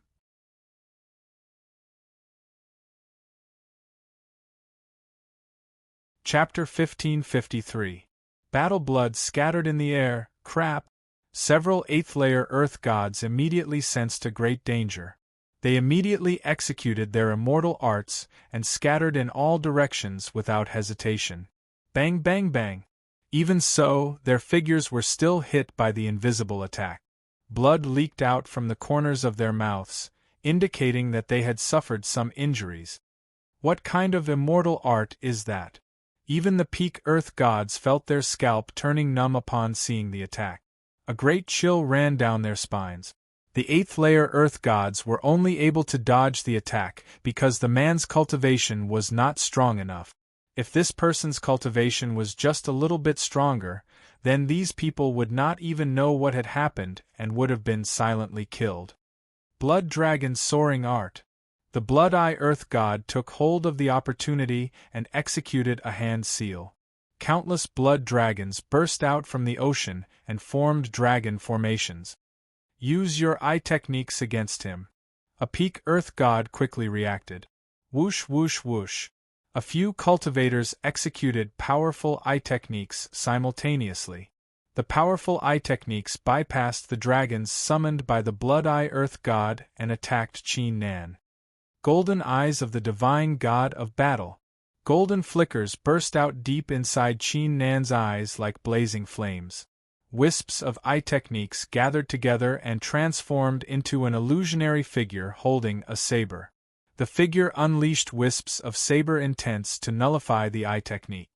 Chapter 1553. Battle blood scattered in the air, crap. Several 8th-layer Earth gods immediately sensed a great danger. They immediately executed their immortal arts and scattered in all directions without hesitation. Bang bang bang. Even so, their figures were still hit by the invisible attack. Blood leaked out from the corners of their mouths, indicating that they had suffered some injuries. What kind of immortal art is that? Even the peak Earth gods felt their scalp turning numb upon seeing the attack. A great chill ran down their spines. The 8th-layer Earth gods were only able to dodge the attack because the man's cultivation was not strong enough. If this person's cultivation was just a little bit stronger, then these people would not even know what had happened and would have been silently killed. Blood Dragon's soaring art. The Blood-Eye Earth God took hold of the opportunity and executed a hand seal. Countless blood dragons burst out from the ocean and formed dragon formations. Use your eye techniques against him. A peak Earth God quickly reacted. Whoosh whoosh whoosh. A few cultivators executed powerful eye techniques simultaneously. The powerful eye techniques bypassed the dragons summoned by the Blood-Eye Earth God and attacked Qin Nan. Golden eyes of the divine god of battle. Golden flickers burst out deep inside Qin Nan's eyes like blazing flames. Wisps of eye techniques gathered together and transformed into an illusionary figure holding a saber. The figure unleashed wisps of saber intents to nullify the eye technique.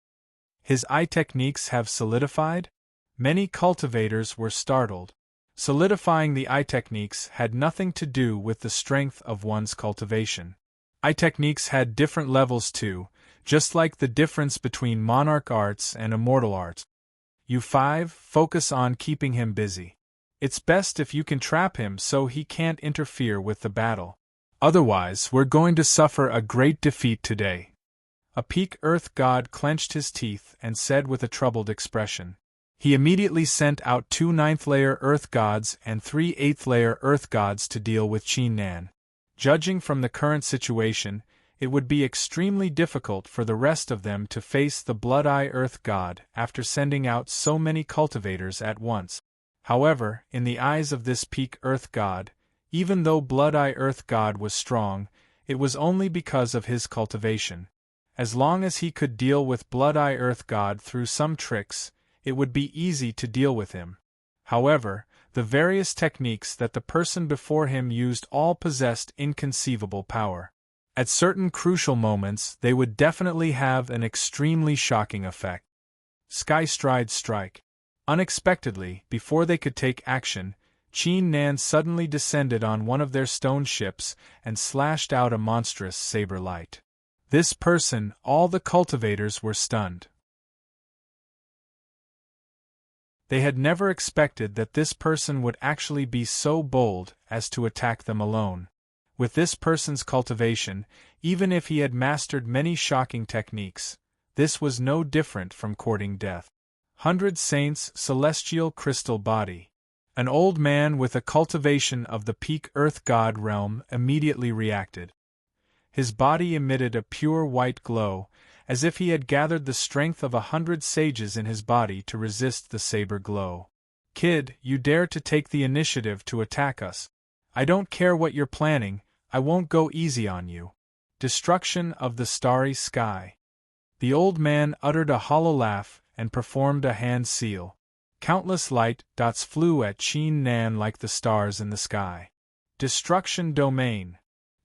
His eye techniques have solidified? Many cultivators were startled. Solidifying the eye techniques had nothing to do with the strength of one's cultivation. Eye techniques had different levels too, just like the difference between monarch arts and immortal arts. You 5, focus on keeping him busy. It's best if you can trap him so he can't interfere with the battle. Otherwise, we're going to suffer a great defeat today. A peak Earth God clenched his teeth and said with a troubled expression. He immediately sent out 2 9th-layer Earth gods and 3 8th-layer Earth gods to deal with Qin Nan. Judging from the current situation, it would be extremely difficult for the rest of them to face the Blood-Eye Earth God after sending out so many cultivators at once. However, in the eyes of this peak Earth God, even though Blood-Eye Earth God was strong, it was only because of his cultivation. As long as he could deal with Blood-Eye Earth God through some tricks, it would be easy to deal with him. However, the various techniques that the person before him used all possessed inconceivable power. At certain crucial moments, they would definitely have an extremely shocking effect. Sky strike. Unexpectedly, before they could take action, Qin Nan suddenly descended on one of their stone ships and slashed out a monstrous saber light. This person, all the cultivators were stunned. They had never expected that this person would actually be so bold as to attack them alone. With this person's cultivation, even if he had mastered many shocking techniques, this was no different from courting death. 100 Saints, celestial crystal body. An old man with a cultivation of the peak earth god realm immediately reacted. His body emitted a pure white glow, as if he had gathered the strength of 100 sages in his body to resist the saber glow. Kid, you dare to take the initiative to attack us. I don't care what you're planning, I won't go easy on you. Destruction of the starry sky. The old man uttered a hollow laugh and performed a hand seal. Countless light dots flew at Qin Nan like the stars in the sky. Destruction domain.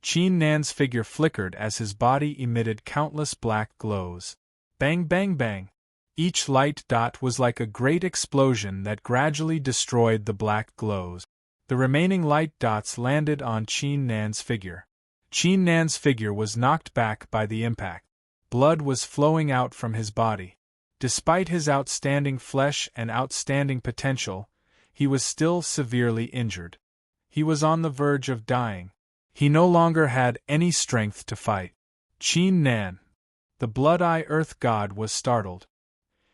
Qin Nan's figure flickered as his body emitted countless black glows. Bang bang bang. Each light dot was like a great explosion that gradually destroyed the black glows. The remaining light dots landed on Qin Nan's figure. Qin Nan's figure was knocked back by the impact. Blood was flowing out from his body. Despite his outstanding flesh and outstanding potential, he was still severely injured. He was on the verge of dying. He no longer had any strength to fight. Qin Nan, the Blood-Eye Earth God, was startled.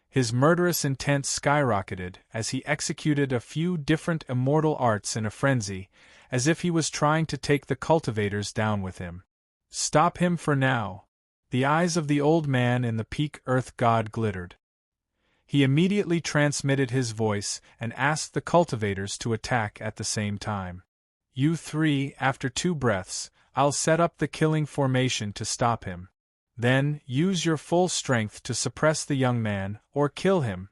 His murderous intent skyrocketed as he executed a few different immortal arts in a frenzy, as if he was trying to take the cultivators down with him. Stop him for now. The eyes of the old man in the peak earth god glittered. He immediately transmitted his voice and asked the cultivators to attack at the same time. You three, after 2 breaths, I'll set up the killing formation to stop him. Then, use your full strength to suppress the young man, or kill him.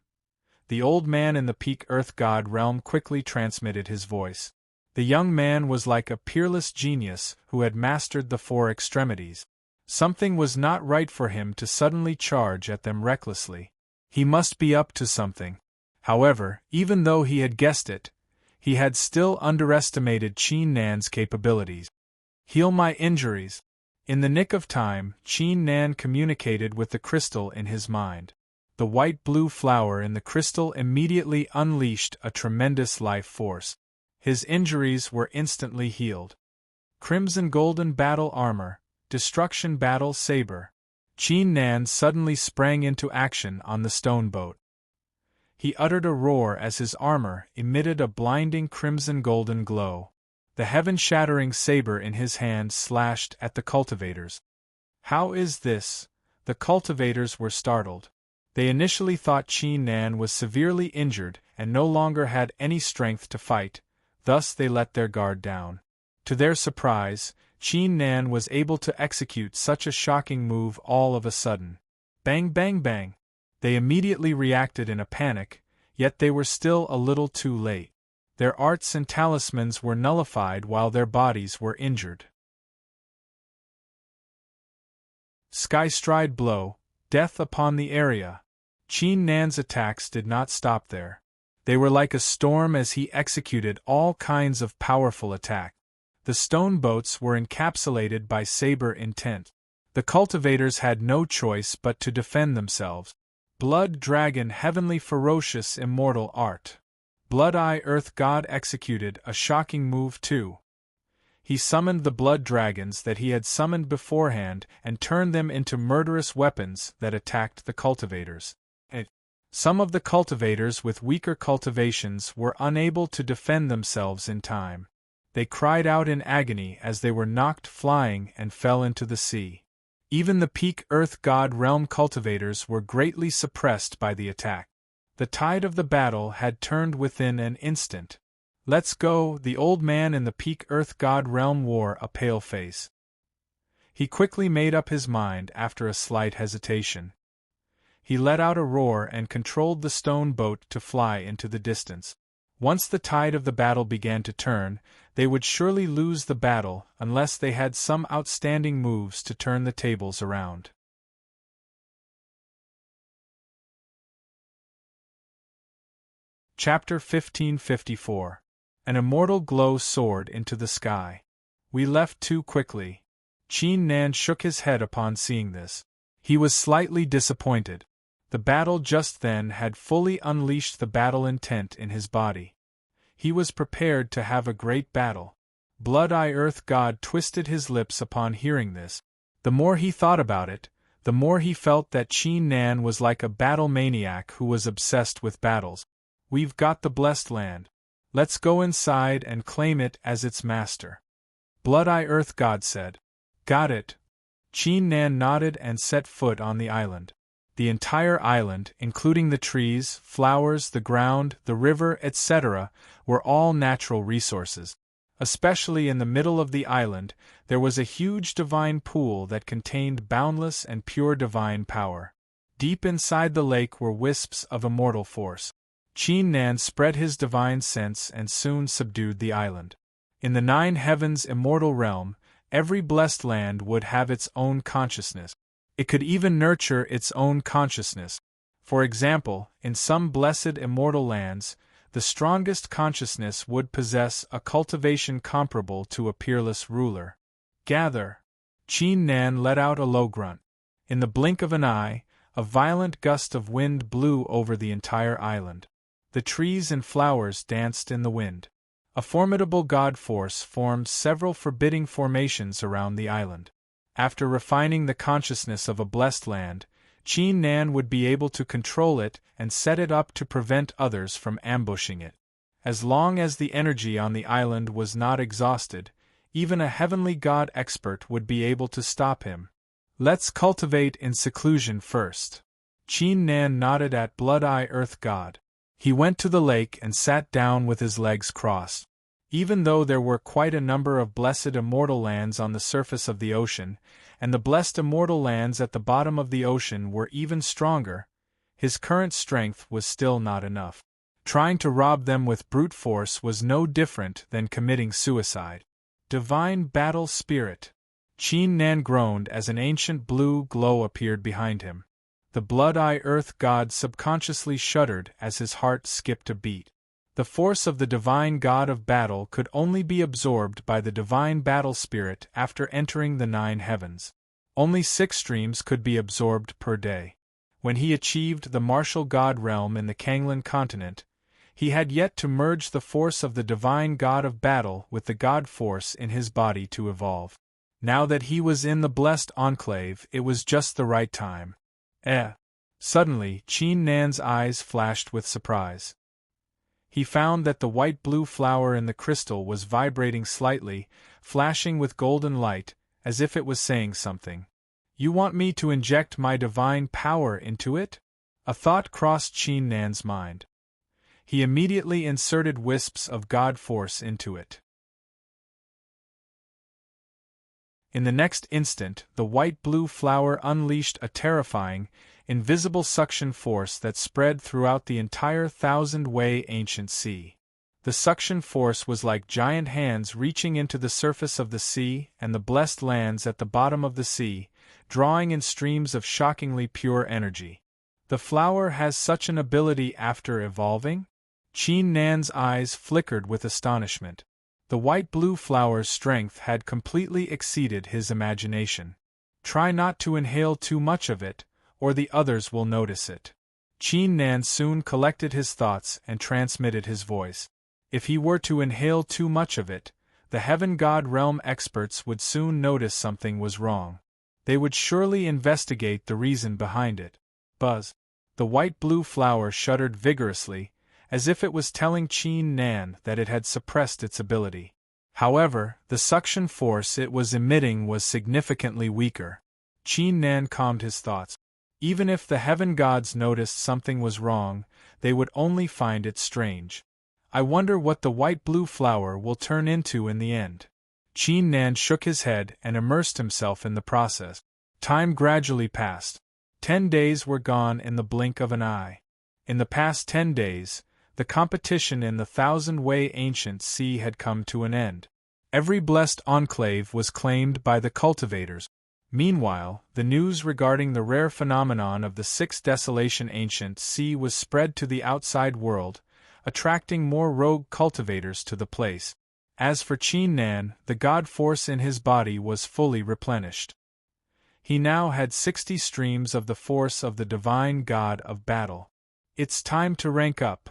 The old man in the peak earth god realm quickly transmitted his voice. The young man was like a peerless genius who had mastered the 4 extremities. Something was not right for him to suddenly charge at them recklessly. He must be up to something. However, even though he had guessed it, he had still underestimated Qin Nan's capabilities. Heal my injuries. In the nick of time, Qin Nan communicated with the crystal in his mind. The white-blue flower in the crystal immediately unleashed a tremendous life force. His injuries were instantly healed. Crimson golden battle armor, destruction battle saber. Qin Nan suddenly sprang into action on the stone boat. He uttered a roar as his armor emitted a blinding crimson golden glow. The heaven-shattering saber in his hand slashed at the cultivators. How is this? The cultivators were startled. They initially thought Qin Nan was severely injured and no longer had any strength to fight, thus they let their guard down. To their surprise, Qin Nan was able to execute such a shocking move all of a sudden. Bang bang bang! They immediately reacted in a panic, yet they were still a little too late. Their arts and talismans were nullified while their bodies were injured. Skystride blow, death upon the area. Qin Nan's attacks did not stop there. They were like a storm as he executed all kinds of powerful attack. The stone boats were encapsulated by saber intent. The cultivators had no choice but to defend themselves. Blood Dragon heavenly ferocious immortal art. Blood-Eye Earth God executed a shocking move too. He summoned the blood dragons that he had summoned beforehand and turned them into murderous weapons that attacked the cultivators. Some of the cultivators with weaker cultivations were unable to defend themselves in time. They cried out in agony as they were knocked flying and fell into the sea. Even the peak Earth God realm cultivators were greatly suppressed by the attack. The tide of the battle had turned within an instant. Let's go, the old man in the peak Earth God realm wore a pale face. He quickly made up his mind after a slight hesitation. He let out a roar and controlled the stone boat to fly into the distance. Once the tide of the battle began to turn, they would surely lose the battle unless they had some outstanding moves to turn the tables around. Chapter 1554. An immortal glow soared into the sky. We left too quickly. Qin Nan shook his head upon seeing this. He was slightly disappointed. The battle just then had fully unleashed the battle intent in his body. He was prepared to have a great battle. Blood-Eye Earth God twisted his lips upon hearing this. The more he thought about it, the more he felt that Qin Nan was like a battle maniac who was obsessed with battles. "We've got the blessed land. Let's go inside and claim it as its master," Blood-Eye Earth God said. "Got it." Qin Nan nodded and set foot on the island. The entire island, including the trees, flowers, the ground, the river, etc., were all natural resources. Especially in the middle of the island, there was a huge divine pool that contained boundless and pure divine power. Deep inside the lake were wisps of immortal force. Qin Nan spread his divine sense and soon subdued the island. In the 9 heavens immortal realm, every blessed land would have its own consciousness. It could even nurture its own consciousness. For example, in some blessed immortal lands, the strongest consciousness would possess a cultivation comparable to a peerless ruler. "Gather!" Qin Nan let out a low grunt. In the blink of an eye, a violent gust of wind blew over the entire island. The trees and flowers danced in the wind. A formidable god force formed several forbidding formations around the island. After refining the consciousness of a blessed land, Qin Nan would be able to control it and set it up to prevent others from ambushing it. As long as the energy on the island was not exhausted, even a heavenly god expert would be able to stop him. "Let's cultivate in seclusion first." Qin Nan nodded at Blood-Eye Earth God. He went to the lake and sat down with his legs crossed. Even though there were quite a number of blessed immortal lands on the surface of the ocean, and the blessed immortal lands at the bottom of the ocean were even stronger, his current strength was still not enough. Trying to rob them with brute force was no different than committing suicide. Divine Battle Spirit! Qin Nan groaned as an ancient blue glow appeared behind him. The Blood-Eye Earth God subconsciously shuddered as his heart skipped a beat. The force of the divine god of battle could only be absorbed by the divine battle spirit after entering the 9 heavens. Only 6 streams could be absorbed per day. When he achieved the martial god realm in the Kanglan continent, he had yet to merge the force of the divine god of battle with the god force in his body to evolve. Now that he was in the blessed enclave, it was just the right time. Suddenly, Qin Nan's eyes flashed with surprise. He found that the white-blue flower in the crystal was vibrating slightly, flashing with golden light, as if it was saying something. "You want me to inject my divine power into it?" A thought crossed Qin Nan's mind. He immediately inserted wisps of God force into it. In the next instant, the white-blue flower unleashed a terrifying, invisible suction force that spread throughout the entire 1,000-way ancient sea. The suction force was like giant hands reaching into the surface of the sea and the blessed lands at the bottom of the sea, drawing in streams of shockingly pure energy. The flower has such an ability after evolving? Qin Nan's eyes flickered with astonishment. The white-blue flower's strength had completely exceeded his imagination. "Try not to inhale too much of it, or the others will notice it." Qin Nan soon collected his thoughts and transmitted his voice. If he were to inhale too much of it, the Heaven God Realm experts would soon notice something was wrong. They would surely investigate the reason behind it. Buzz! The white-blue flower shuddered vigorously, as if it was telling Qin Nan that it had suppressed its ability. However, the suction force it was emitting was significantly weaker. Qin Nan calmed his thoughts. Even if the heaven gods noticed something was wrong, they would only find it strange. I wonder what the white-blue flower will turn into in the end. Qin Nan shook his head and immersed himself in the process. Time gradually passed. 10 days were gone in the blink of an eye. In the past 10 days, The competition in the thousand-way ancient sea had come to an end. Every blessed enclave was claimed by the cultivators. Meanwhile, the news regarding the rare phenomenon of the sixth desolation ancient sea was spread to the outside world, attracting more rogue cultivators to the place. As for Qin Nan, the god force in his body was fully replenished. He now had 60 streams of the force of the divine god of battle. It's time to rank up.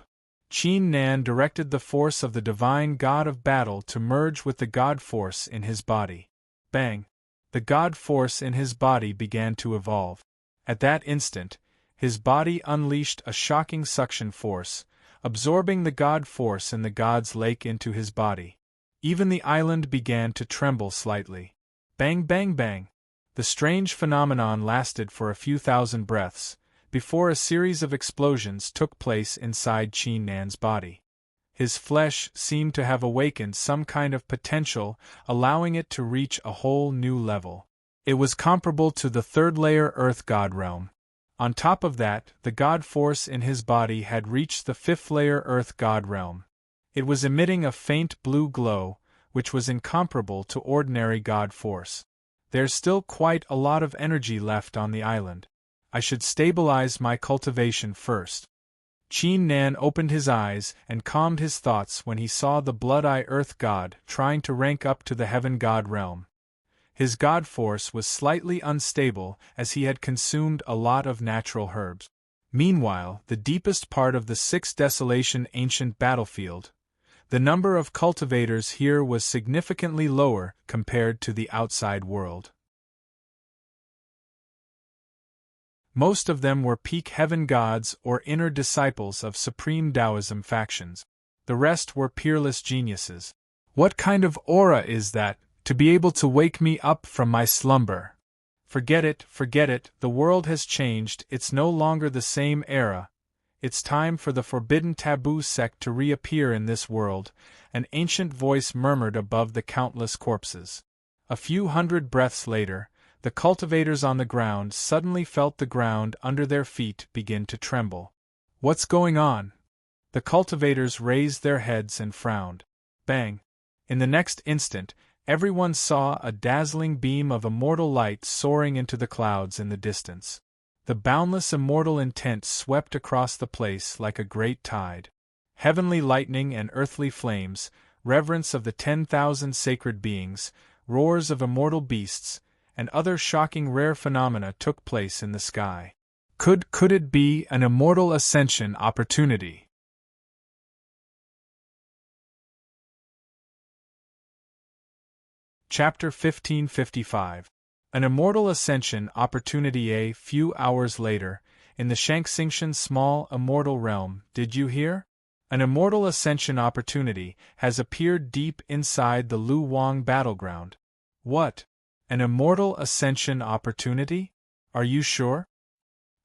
Qin Nan directed the force of the divine god of battle to merge with the god force in his body. Bang! The god force in his body began to evolve. At that instant, his body unleashed a shocking suction force, absorbing the god force in the god's lake into his body. Even the island began to tremble slightly. Bang, bang, bang! The strange phenomenon lasted for a few thousand breaths, before a series of explosions took place inside Qin Nan's body. His flesh seemed to have awakened some kind of potential, allowing it to reach a whole new level. It was comparable to the third-layer Earth God realm. On top of that, the God force in his body had reached the fifth-layer Earth God realm. It was emitting a faint blue glow, which was incomparable to ordinary God force. There's still quite a lot of energy left on the island. I should stabilize my cultivation first. Qin Nan opened his eyes and calmed his thoughts when he saw the Blood-Eye Earth God trying to rank up to the Heaven God realm. His God force was slightly unstable as he had consumed a lot of natural herbs. Meanwhile, the deepest part of the sixth desolation ancient battlefield, the number of cultivators here was significantly lower compared to the outside world. Most of them were peak heaven gods or inner disciples of supreme Taoism factions. The rest were peerless geniuses. What kind of aura is that, to be able to wake me up from my slumber? Forget it, the world has changed, it's no longer the same era. It's time for the forbidden taboo sect to reappear in this world, an ancient voice murmured above the countless corpses. A few hundred breaths later, the cultivators on the ground suddenly felt the ground under their feet begin to tremble. What's going on? The cultivators raised their heads and frowned. Bang! In the next instant, everyone saw a dazzling beam of immortal light soaring into the clouds in the distance. The boundless immortal intent swept across the place like a great tide. Heavenly lightning and earthly flames, reverence of the 10,000 sacred beings, roars of immortal beasts, and other shocking rare phenomena took place in the sky. Could it be an immortal ascension opportunity? Chapter 1555. An immortal ascension opportunity. A few hours later, in the Shangxingtian small immortal realm, did you hear? An immortal ascension opportunity has appeared deep inside the Lu Wang battleground. What? An immortal ascension opportunity? Are you sure?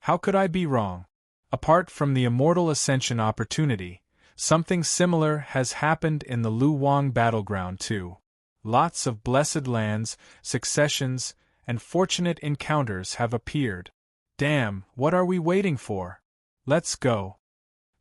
How could I be wrong? Apart from the immortal ascension opportunity, something similar has happened in the Lu Wang battleground too. Lots of blessed lands, successions, and fortunate encounters have appeared. Damn, what are we waiting for? Let's go.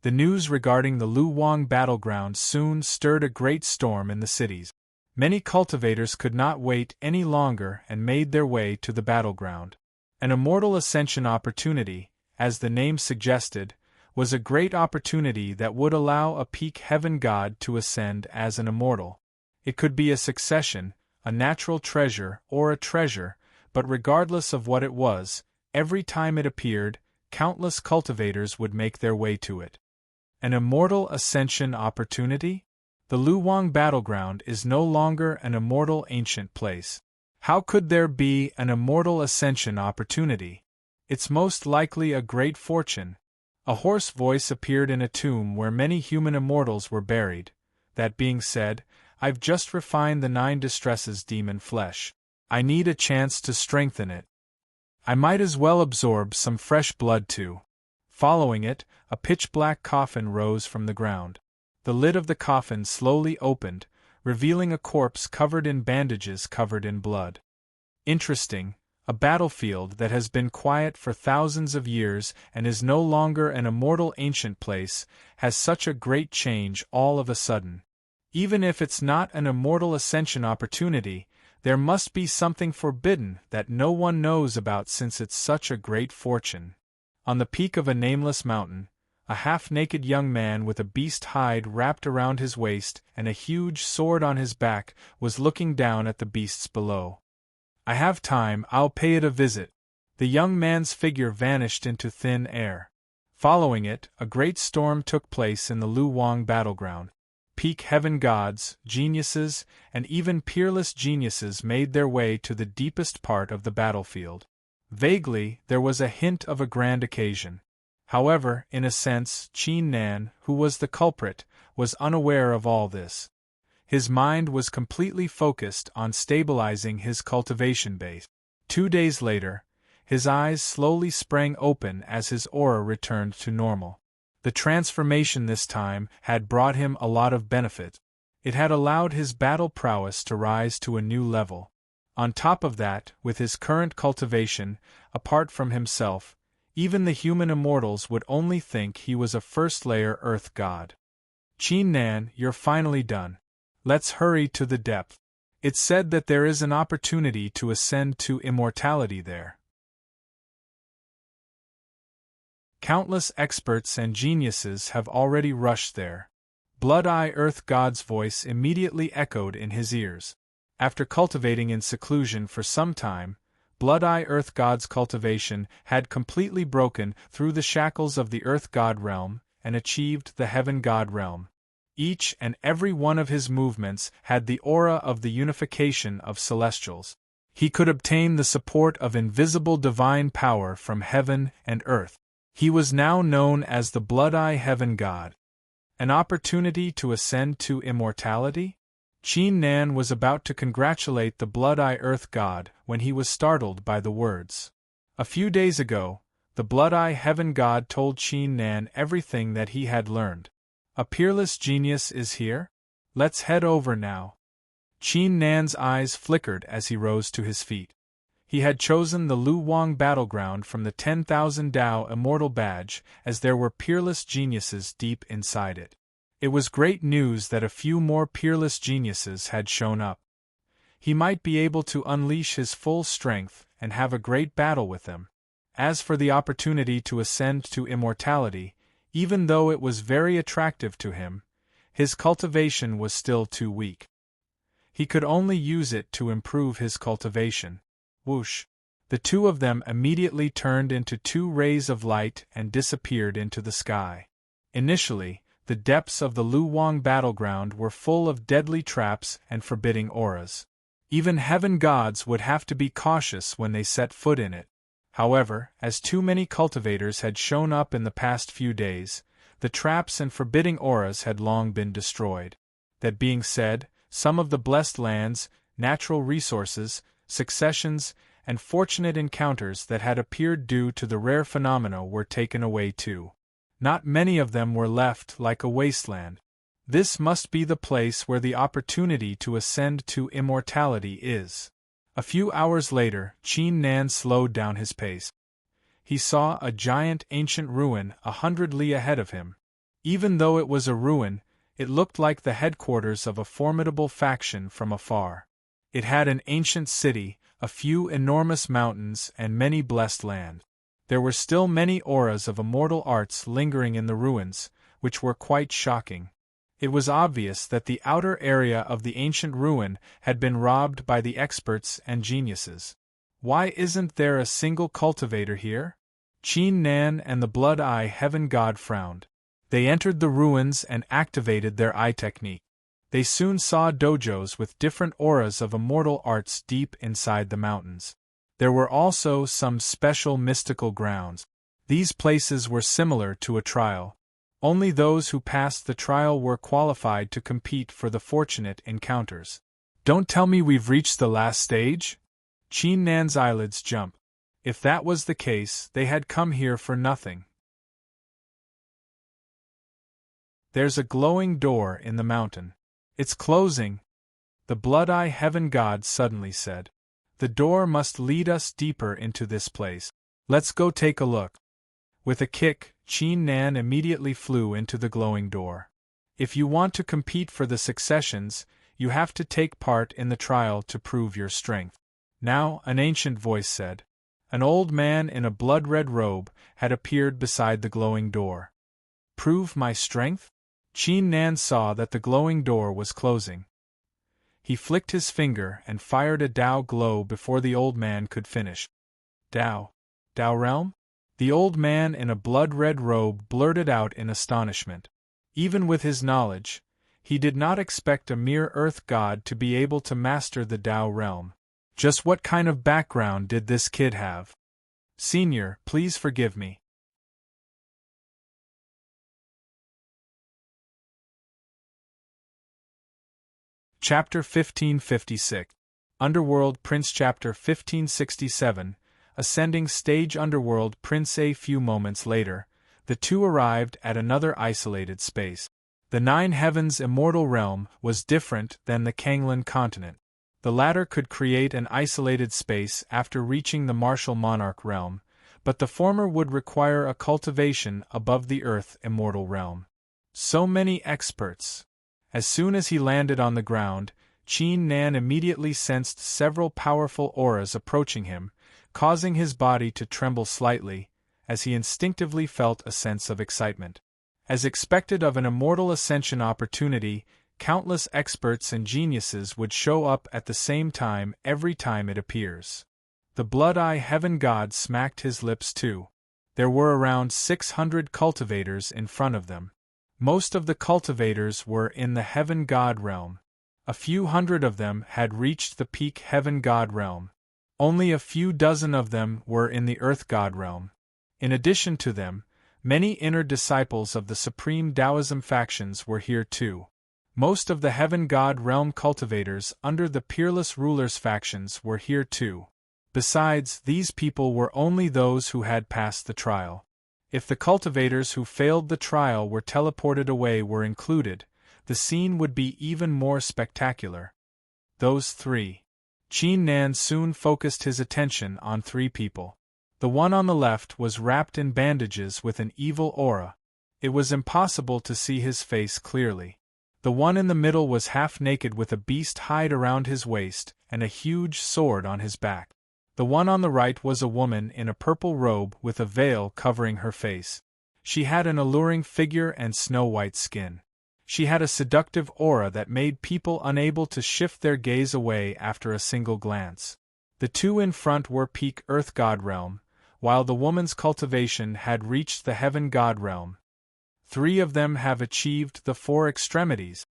The news regarding the Lu Wang battleground soon stirred a great storm in the cities. Many cultivators could not wait any longer and made their way to the battleground. An immortal ascension opportunity, as the name suggested, was a great opportunity that would allow a peak heaven god to ascend as an immortal. It could be a succession, a natural treasure, or a treasure, but regardless of what it was, every time it appeared, countless cultivators would make their way to it. An immortal ascension opportunity? The Lu Wang battleground is no longer an immortal ancient place. How could there be an immortal ascension opportunity? It's most likely a great fortune. A hoarse voice appeared in a tomb where many human immortals were buried. That being said, I've just refined the 9 distresses demon flesh. I need a chance to strengthen it. I might as well absorb some fresh blood too. Following it, a pitch-black coffin rose from the ground. The lid of the coffin slowly opened, revealing a corpse covered in bandages covered in blood. Interesting, A battlefield that has been quiet for thousands of years and is no longer an immortal ancient place has such a great change all of a sudden. Even if it's not an immortal ascension opportunity, there must be something forbidden that no one knows about since it's such a great fortune. On the peak of a nameless mountain, a half-naked young man with a beast hide wrapped around his waist and a huge sword on his back was looking down at the beasts below. "I have time, I'll pay it a visit." The young man's figure vanished into thin air. Following it, a great storm took place in the Luwang battleground. Peak heaven gods, geniuses, and even peerless geniuses made their way to the deepest part of the battlefield. Vaguely, there was a hint of a grand occasion. However, in a sense, Qin Nan, who was the culprit, was unaware of all this. His mind was completely focused on stabilizing his cultivation base. 2 days later, his eyes slowly sprang open as his aura returned to normal. The transformation this time had brought him a lot of benefit. It had allowed his battle prowess to rise to a new level. On top of that, with his current cultivation, apart from himself, even the human immortals would only think he was a first-layer earth god. "Qin Nan, you're finally done. Let's hurry to the depth. It's said that there is an opportunity to ascend to immortality there. Countless experts and geniuses have already rushed there." Blood-Eye Earth God's voice immediately echoed in his ears. After cultivating in seclusion for some time, Blood-Eye Earth God's cultivation had completely broken through the shackles of the Earth God realm and achieved the Heaven God realm. Each and every one of his movements had the aura of the unification of celestials. He could obtain the support of invisible divine power from heaven and earth. He was now known as the Blood-Eye Heaven God. An opportunity to ascend to immortality? Qin Nan was about to congratulate the Blood-Eye Earth God when he was startled by the words. A few days ago, the Blood-Eye Heaven God told Qin Nan everything that he had learned. "A peerless genius is here? Let's head over now." Qin Nan's eyes flickered as he rose to his feet. He had chosen the Luwang battleground from the 10,000 Dao Immortal Badge as there were peerless geniuses deep inside it. It was great news that a few more peerless geniuses had shown up. He might be able to unleash his full strength and have a great battle with them. As for the opportunity to ascend to immortality, even though it was very attractive to him, his cultivation was still too weak. He could only use it to improve his cultivation. Whoosh! The two of them immediately turned into 2 rays of light and disappeared into the sky. Initially, the depths of the Luwang battleground were full of deadly traps and forbidding auras. Even heaven gods would have to be cautious when they set foot in it. However, as too many cultivators had shown up in the past few days, the traps and forbidding auras had long been destroyed. That being said, some of the blessed lands, natural resources, successions, and fortunate encounters that had appeared due to the rare phenomena were taken away too. Not many of them were left like a wasteland. This must be the place where the opportunity to ascend to immortality is. A few hours later, Qin Nan slowed down his pace. He saw a giant ancient ruin 100 li ahead of him. Even though it was a ruin, it looked like the headquarters of a formidable faction from afar. It had an ancient city, a few enormous mountains, and many blessed land. There were still many auras of immortal arts lingering in the ruins, which were quite shocking. It was obvious that the outer area of the ancient ruin had been robbed by the experts and geniuses. Why isn't there a single cultivator here? Qin Nan and the Blood-Eye Heaven God frowned. They entered the ruins and activated their eye technique. They soon saw dojos with different auras of immortal arts deep inside the mountains. There were also some special mystical grounds. These places were similar to a trial. Only those who passed the trial were qualified to compete for the fortunate encounters. Don't tell me we've reached the last stage? Qin Nan's eyelids jumped. If that was the case, they had come here for nothing. There's a glowing door in the mountain. It's closing, the Blood-Eye Heaven God suddenly said. The door must lead us deeper into this place. Let's go take a look. With a kick, Qin Nan immediately flew into the glowing door. If you want to compete for the successions, you have to take part in the trial to prove your strength. Now, an ancient voice said. An old man in a blood-red robe had appeared beside the glowing door. Prove my strength? Qin Nan saw that the glowing door was closing. He flicked his finger and fired a Dao glow before the old man could finish. Dao? Dao realm? The old man in a blood-red robe blurted out in astonishment. Even with his knowledge, he did not expect a mere earth god to be able to master the Dao realm. Just what kind of background did this kid have? Senior, please forgive me. Chapter 1556. Underworld Prince Chapter 1567. Ascending stage Underworld Prince. A few moments later, the two arrived at another isolated space. The Nine Heavens Immortal Realm was different than the Kanglan continent. The latter could create an isolated space after reaching the Martial Monarch realm, but the former would require a cultivation above the Earth Immortal realm. So many experts. As soon as he landed on the ground, Qin Nan immediately sensed several powerful auras approaching him, causing his body to tremble slightly, as he instinctively felt a sense of excitement. As expected of an immortal ascension opportunity, countless experts and geniuses would show up at the same time every time it appears. The Blood-Eye Heaven God smacked his lips too. There were around 600 cultivators in front of them. Most of the cultivators were in the Heaven God realm. A few hundred of them had reached the peak Heaven God realm. Only a few dozen of them were in the Earth God realm. In addition to them, many inner disciples of the Supreme Taoism factions were here too. Most of the Heaven God realm cultivators under the Peerless Rulers factions were here too. Besides, these people were only those who had passed the trial. If the cultivators who failed the trial were teleported away were included, the scene would be even more spectacular. Those three. Qin Nan soon focused his attention on three people. The one on the left was wrapped in bandages with an evil aura. It was impossible to see his face clearly. The one in the middle was half naked with a beast hide around his waist and a huge sword on his back. The one on the right was a woman in a purple robe with a veil covering her face. She had an alluring figure and snow-white skin. She had a seductive aura that made people unable to shift their gaze away after a single glance. The two in front were peak Earth God realm, while the woman's cultivation had reached the Heaven God realm. Three of them have achieved the four extremities.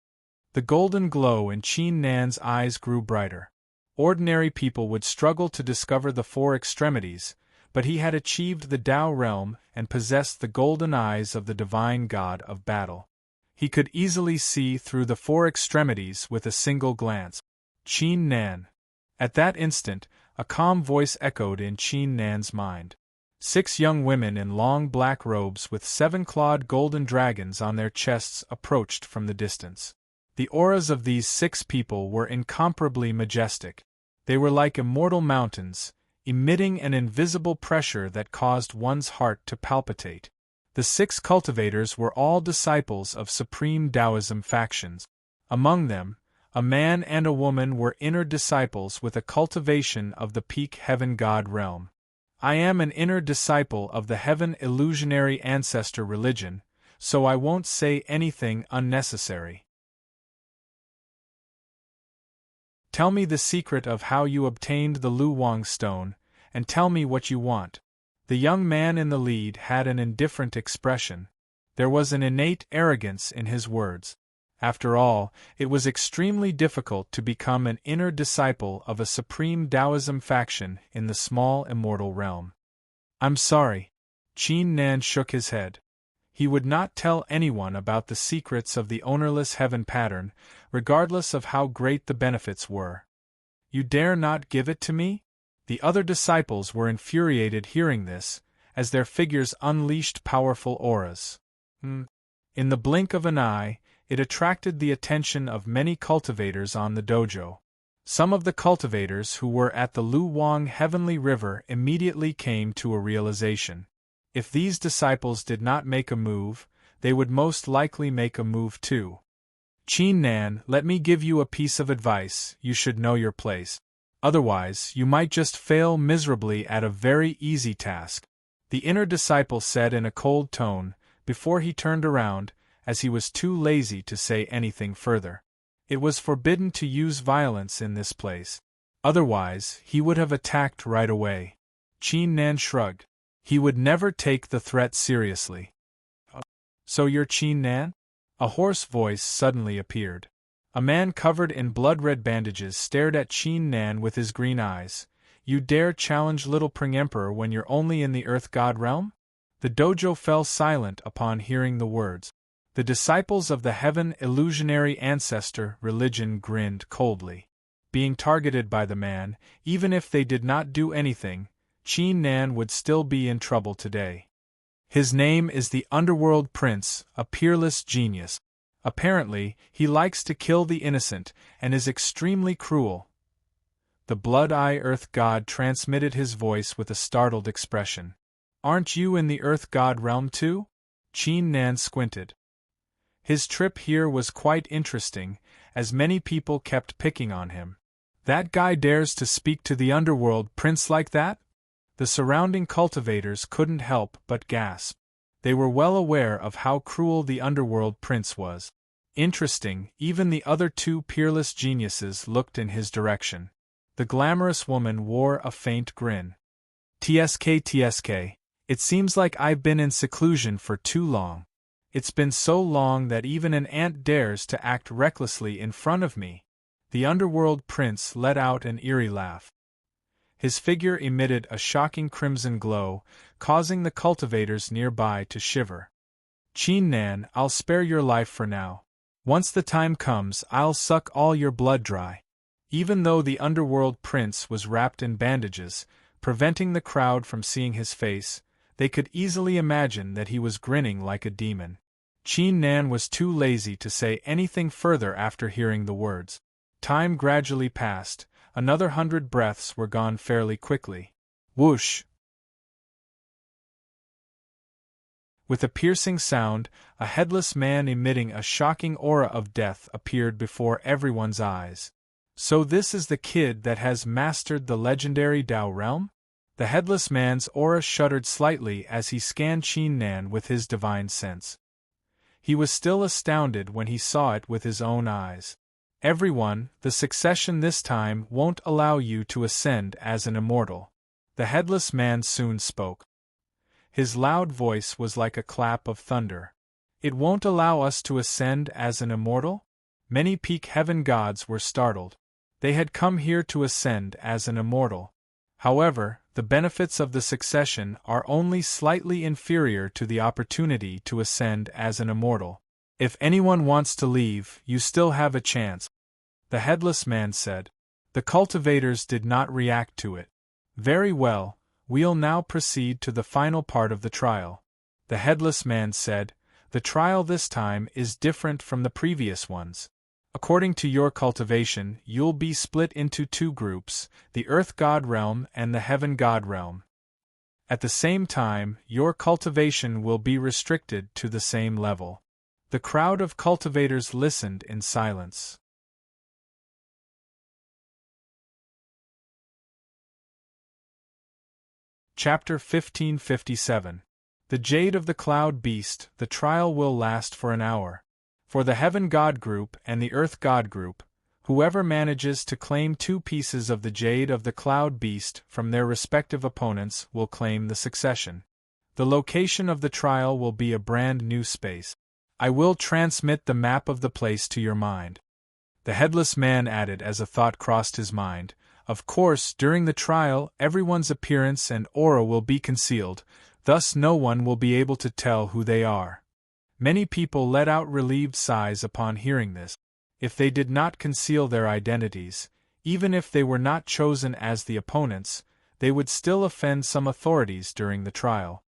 The golden glow in Qin Nan's eyes grew brighter. Ordinary people would struggle to discover the four extremities, but he had achieved the Tao realm and possessed the golden eyes of the divine god of battle. He could easily see through the four extremities with a single glance. Qin Nan. At that instant, a calm voice echoed in Qin Nan's mind. 6 young women in long black robes with 7-clawed golden dragons on their chests approached from the distance. The auras of these 6 people were incomparably majestic. They were like immortal mountains, emitting an invisible pressure that caused one's heart to palpitate. The 6 cultivators were all disciples of Supreme Taoism factions. Among them, a man and a woman were inner disciples with a cultivation of the peak Heaven God realm. I am an inner disciple of the Heaven Illusionary Ancestor religion, so I won't say anything unnecessary. Tell me the secret of how you obtained the Luwang stone, and tell me what you want. The young man in the lead had an indifferent expression. There was an innate arrogance in his words. After all, it was extremely difficult to become an inner disciple of a Supreme Taoism faction in the small immortal realm. I'm sorry. Qin Nan shook his head. He would not tell anyone about the secrets of the ownerless heaven pattern, regardless of how great the benefits were. You dare not give it to me? The other disciples were infuriated hearing this, as their figures unleashed powerful auras. In the blink of an eye, it attracted the attention of many cultivators on the dojo. Some of the cultivators who were at the Lu Wang Heavenly River immediately came to a realization. If these disciples did not make a move, they would most likely make a move too. Qin Nan, let me give you a piece of advice: you should know your place. Otherwise, you might just fail miserably at a very easy task, the inner disciple said in a cold tone, before he turned around, as he was too lazy to say anything further. It was forbidden to use violence in this place. Otherwise, he would have attacked right away. Qin Nan shrugged. He would never take the threat seriously. So you're Qin Nan? A hoarse voice suddenly appeared. A man covered in blood-red bandages stared at Qin Nan with his green eyes. You dare challenge little Pring Emperor when you're only in the Earth God realm? The dojo fell silent upon hearing the words. The disciples of the Heaven Illusionary Ancestor religion grinned coldly. Being targeted by the man, even if they did not do anything, Qin Nan would still be in trouble today. His name is the Underworld Prince, a peerless genius. Apparently, he likes to kill the innocent, and is extremely cruel. The Blood-Eye Earth God transmitted his voice with a startled expression. Aren't you in the Earth God realm too? Qin Nan squinted. His trip here was quite interesting, as many people kept picking on him. That guy dares to speak to the Underworld Prince like that? The surrounding cultivators couldn't help but gasp. They were well aware of how cruel the Underworld Prince was. Interesting, even the other two peerless geniuses looked in his direction. The glamorous woman wore a faint grin. TSK, it seems like I've been in seclusion for too long. It's been so long that even an ant dares to act recklessly in front of me. The Underworld Prince let out an eerie laugh. His figure emitted a shocking crimson glow, causing the cultivators nearby to shiver. Qin Nan, I'll spare your life for now. Once the time comes, I'll suck all your blood dry. Even though the Underworld Prince was wrapped in bandages, preventing the crowd from seeing his face, they could easily imagine that he was grinning like a demon. Qin Nan was too lazy to say anything further after hearing the words. Time gradually passed. Another 100 breaths were gone fairly quickly. Whoosh! With a piercing sound, a headless man emitting a shocking aura of death appeared before everyone's eyes. So this is the kid that has mastered the legendary Dao realm? The headless man's aura shuddered slightly as he scanned Qin Nan with his divine sense. He was still astounded when he saw it with his own eyes. Everyone, the succession this time won't allow you to ascend as an immortal. The headless man soon spoke. His loud voice was like a clap of thunder. It won't allow us to ascend as an immortal? Many peak heaven gods were startled. They had come here to ascend as an immortal. However, the benefits of the succession are only slightly inferior to the opportunity to ascend as an immortal. If anyone wants to leave, you still have a chance, the headless man said. The cultivators did not react to it. Very well, we'll now proceed to the final part of the trial. The headless man said, the trial this time is different from the previous ones. According to your cultivation, you'll be split into two groups, the Earth God realm and the Heaven God realm. At the same time, your cultivation will be restricted to the same level. The crowd of cultivators listened in silence. Chapter 1557. The Jade of the Cloud Beast. The trial will last for an hour. For the Heaven God group and the Earth God group, whoever manages to claim 2 pieces of the Jade of the Cloud Beast from their respective opponents will claim the succession. The location of the trial will be a brand new space. I will transmit the map of the place to your mind. The headless man added as a thought crossed his mind. Of course, during the trial, everyone's appearance and aura will be concealed, thus no one will be able to tell who they are. Many people let out relieved sighs upon hearing this. If they did not conceal their identities, even if they were not chosen as the opponents, they would still offend some authorities during the trial.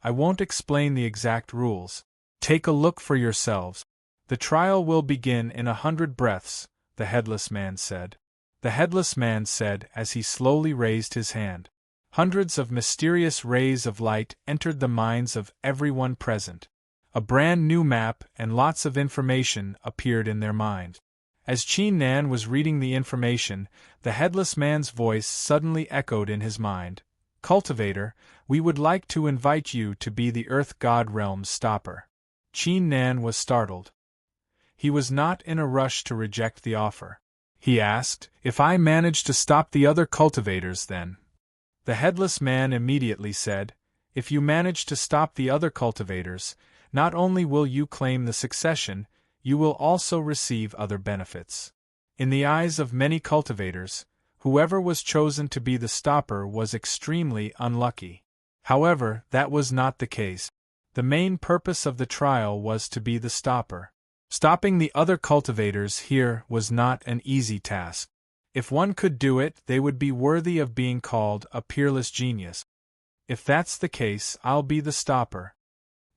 I won't explain the exact rules. Take a look for yourselves. The trial will begin in 100 breaths, the headless man said. the headless man said as he slowly raised his hand. Hundreds of mysterious rays of light entered the minds of everyone present. A brand new map and lots of information appeared in their mind. As Qin Nan was reading the information, the headless man's voice suddenly echoed in his mind. Cultivator, we would like to invite you to be the Earth God Realm's stopper. Qin Nan was startled. He was not in a rush to reject the offer. He asked, if I manage to stop the other cultivators then? The headless man immediately said, if you manage to stop the other cultivators, not only will you claim the succession, you will also receive other benefits. In the eyes of many cultivators, whoever was chosen to be the stopper was extremely unlucky. However, that was not the case. The main purpose of the trial was to be the stopper. Stopping the other cultivators here was not an easy task. If one could do it, they would be worthy of being called a peerless genius. If that's the case, I'll be the stopper.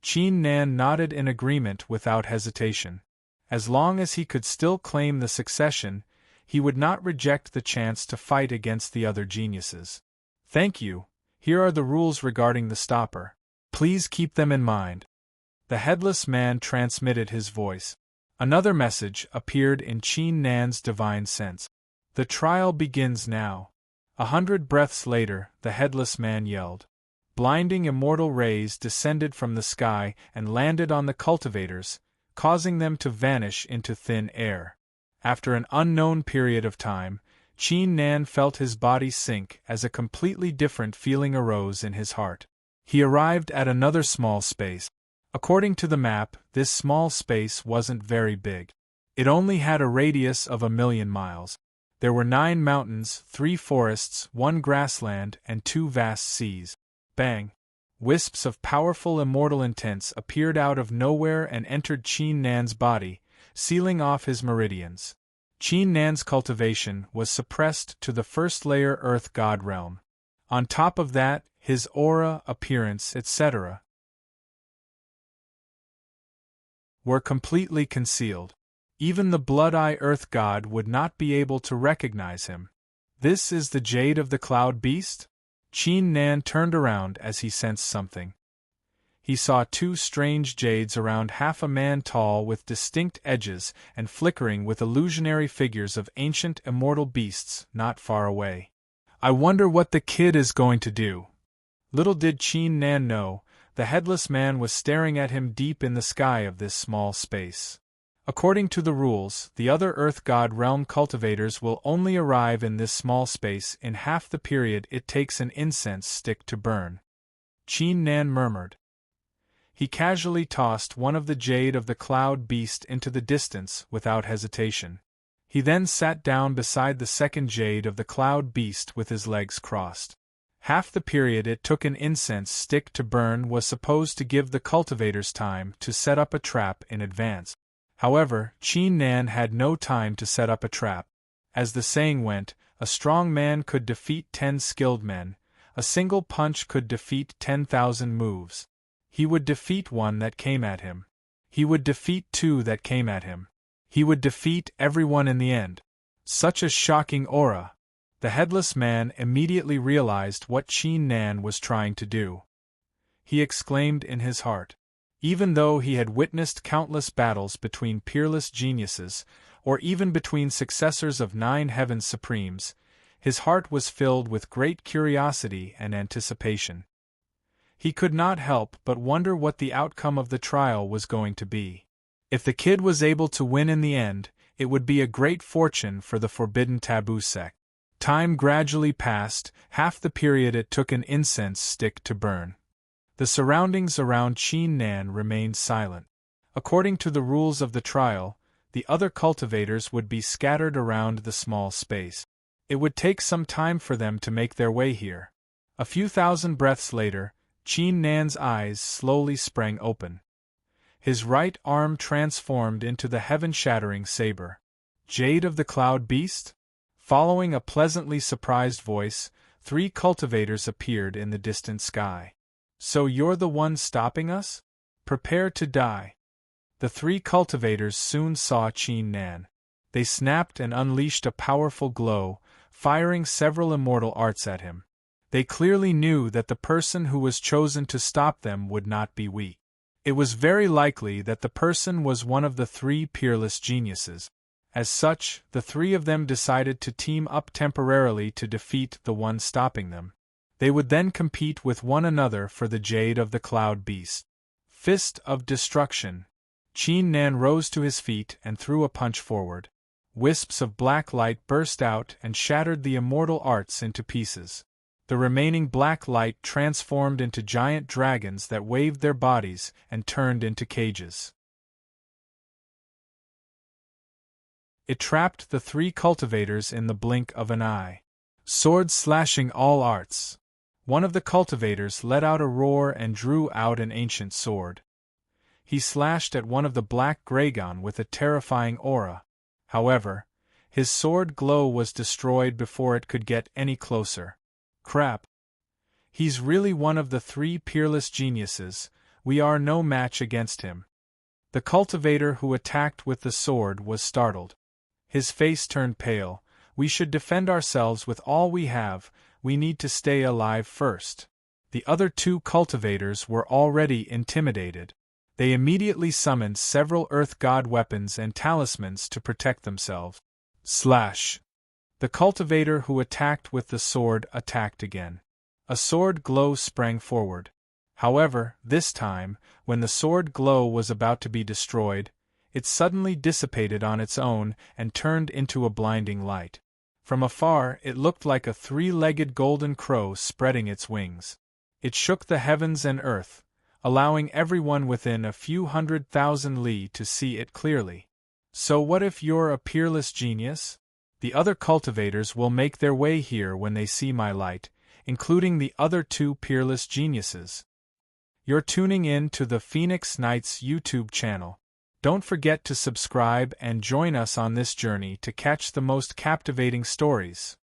Qin Nan nodded in agreement without hesitation. As long as he could still claim the succession, he would not reject the chance to fight against the other geniuses. Thank you. Here are the rules regarding the stopper. Please keep them in mind. The headless man transmitted his voice. Another message appeared in Qin Nan's divine sense. The trial begins now. 100 breaths later, the headless man yelled. Blinding immortal rays descended from the sky and landed on the cultivators, causing them to vanish into thin air. After an unknown period of time, Qin Nan felt his body sink as a completely different feeling arose in his heart. He arrived at another small space. According to the map, this small space wasn't very big. It only had a radius of 1,000,000 miles. There were 9 mountains, 3 forests, 1 grassland, and 2 vast seas. Bang! Wisps of powerful immortal intents appeared out of nowhere and entered Qin Nan's body, sealing off his meridians. Qin Nan's cultivation was suppressed to the first layer Earth God Realm. On top of that, his aura, appearance, etc. were completely concealed. Even the Blood-Eye Earth God would not be able to recognize him. This is the Jade of the Cloud Beast? Qin Nan turned around as he sensed something. He saw 2 strange jades around half a man tall with distinct edges and flickering with illusionary figures of ancient immortal beasts not far away. I wonder what the kid is going to do. Little did Qin Nan know, the headless man was staring at him deep in the sky of this small space. According to the rules, the other Earth God Realm cultivators will only arrive in this small space in half the period it takes an incense stick to burn. Qin Nan murmured. He casually tossed one of the jade of the cloud beast into the distance without hesitation. He then sat down beside the second jade of the cloud beast with his legs crossed. Half the period it took an incense stick to burn was supposed to give the cultivators time to set up a trap in advance. However, Qin Nan had no time to set up a trap. As the saying went, a strong man could defeat 10 skilled men, a single punch could defeat 10,000 moves. He would defeat 1 that came at him. He would defeat 2 that came at him. He would defeat everyone in the end. Such a shocking aura! The headless man immediately realized what Qin Nan was trying to do. He exclaimed in his heart. Even though he had witnessed countless battles between peerless geniuses, or even between successors of 9 Heaven Supremes, his heart was filled with great curiosity and anticipation. He could not help but wonder what the outcome of the trial was going to be. If the kid was able to win in the end, it would be a great fortune for the Forbidden Taboo sect. Time gradually passed, half the period it took an incense stick to burn. The surroundings around Qin Nan remained silent. According to the rules of the trial, the other cultivators would be scattered around the small space. It would take some time for them to make their way here. A few thousand breaths later, Qin Nan's eyes slowly sprang open. His right arm transformed into the heaven-shattering saber. Jade of the Cloud Beast? Following a pleasantly surprised voice, 3 cultivators appeared in the distant sky. So you're the one stopping us? Prepare to die. The 3 cultivators soon saw Qin Nan. They snapped and unleashed a powerful glow, firing several immortal arts at him. They clearly knew that the person who was chosen to stop them would not be weak. It was very likely that the person was one of the three peerless geniuses. As such, the three of them decided to team up temporarily to defeat the one stopping them. They would then compete with one another for the Jade of the Cloud Beast. Fist of Destruction. Qin Nan rose to his feet and threw a punch forward. Wisps of black light burst out and shattered the immortal arts into pieces. The remaining black light transformed into giant dragons that waved their bodies and turned into cages. It trapped the three cultivators in the blink of an eye. Sword slashing all arts. One of the cultivators let out a roar and drew out an ancient sword. He slashed at one of the black Gragon with a terrifying aura. However, his sword glow was destroyed before it could get any closer. Crap. He's really one of the three peerless geniuses, we are no match against him. The cultivator who attacked with the sword was startled. His face turned pale. We should defend ourselves with all we have, we need to stay alive first. The other two cultivators were already intimidated. They immediately summoned several earth god weapons and talismans to protect themselves. Slash. The cultivator who attacked with the sword attacked again. A sword glow sprang forward. However, this time, when the sword glow was about to be destroyed, it suddenly dissipated on its own and turned into a blinding light. From afar, it looked like a three-legged golden crow spreading its wings. It shook the heavens and earth, allowing everyone within a few 100,000 li to see it clearly. So what if you're a peerless genius? The other cultivators will make their way here when they see my light, including the other two peerless geniuses. You're tuning in to the Phoenix Knights YouTube channel. Don't forget to subscribe and join us on this journey to catch the most captivating stories.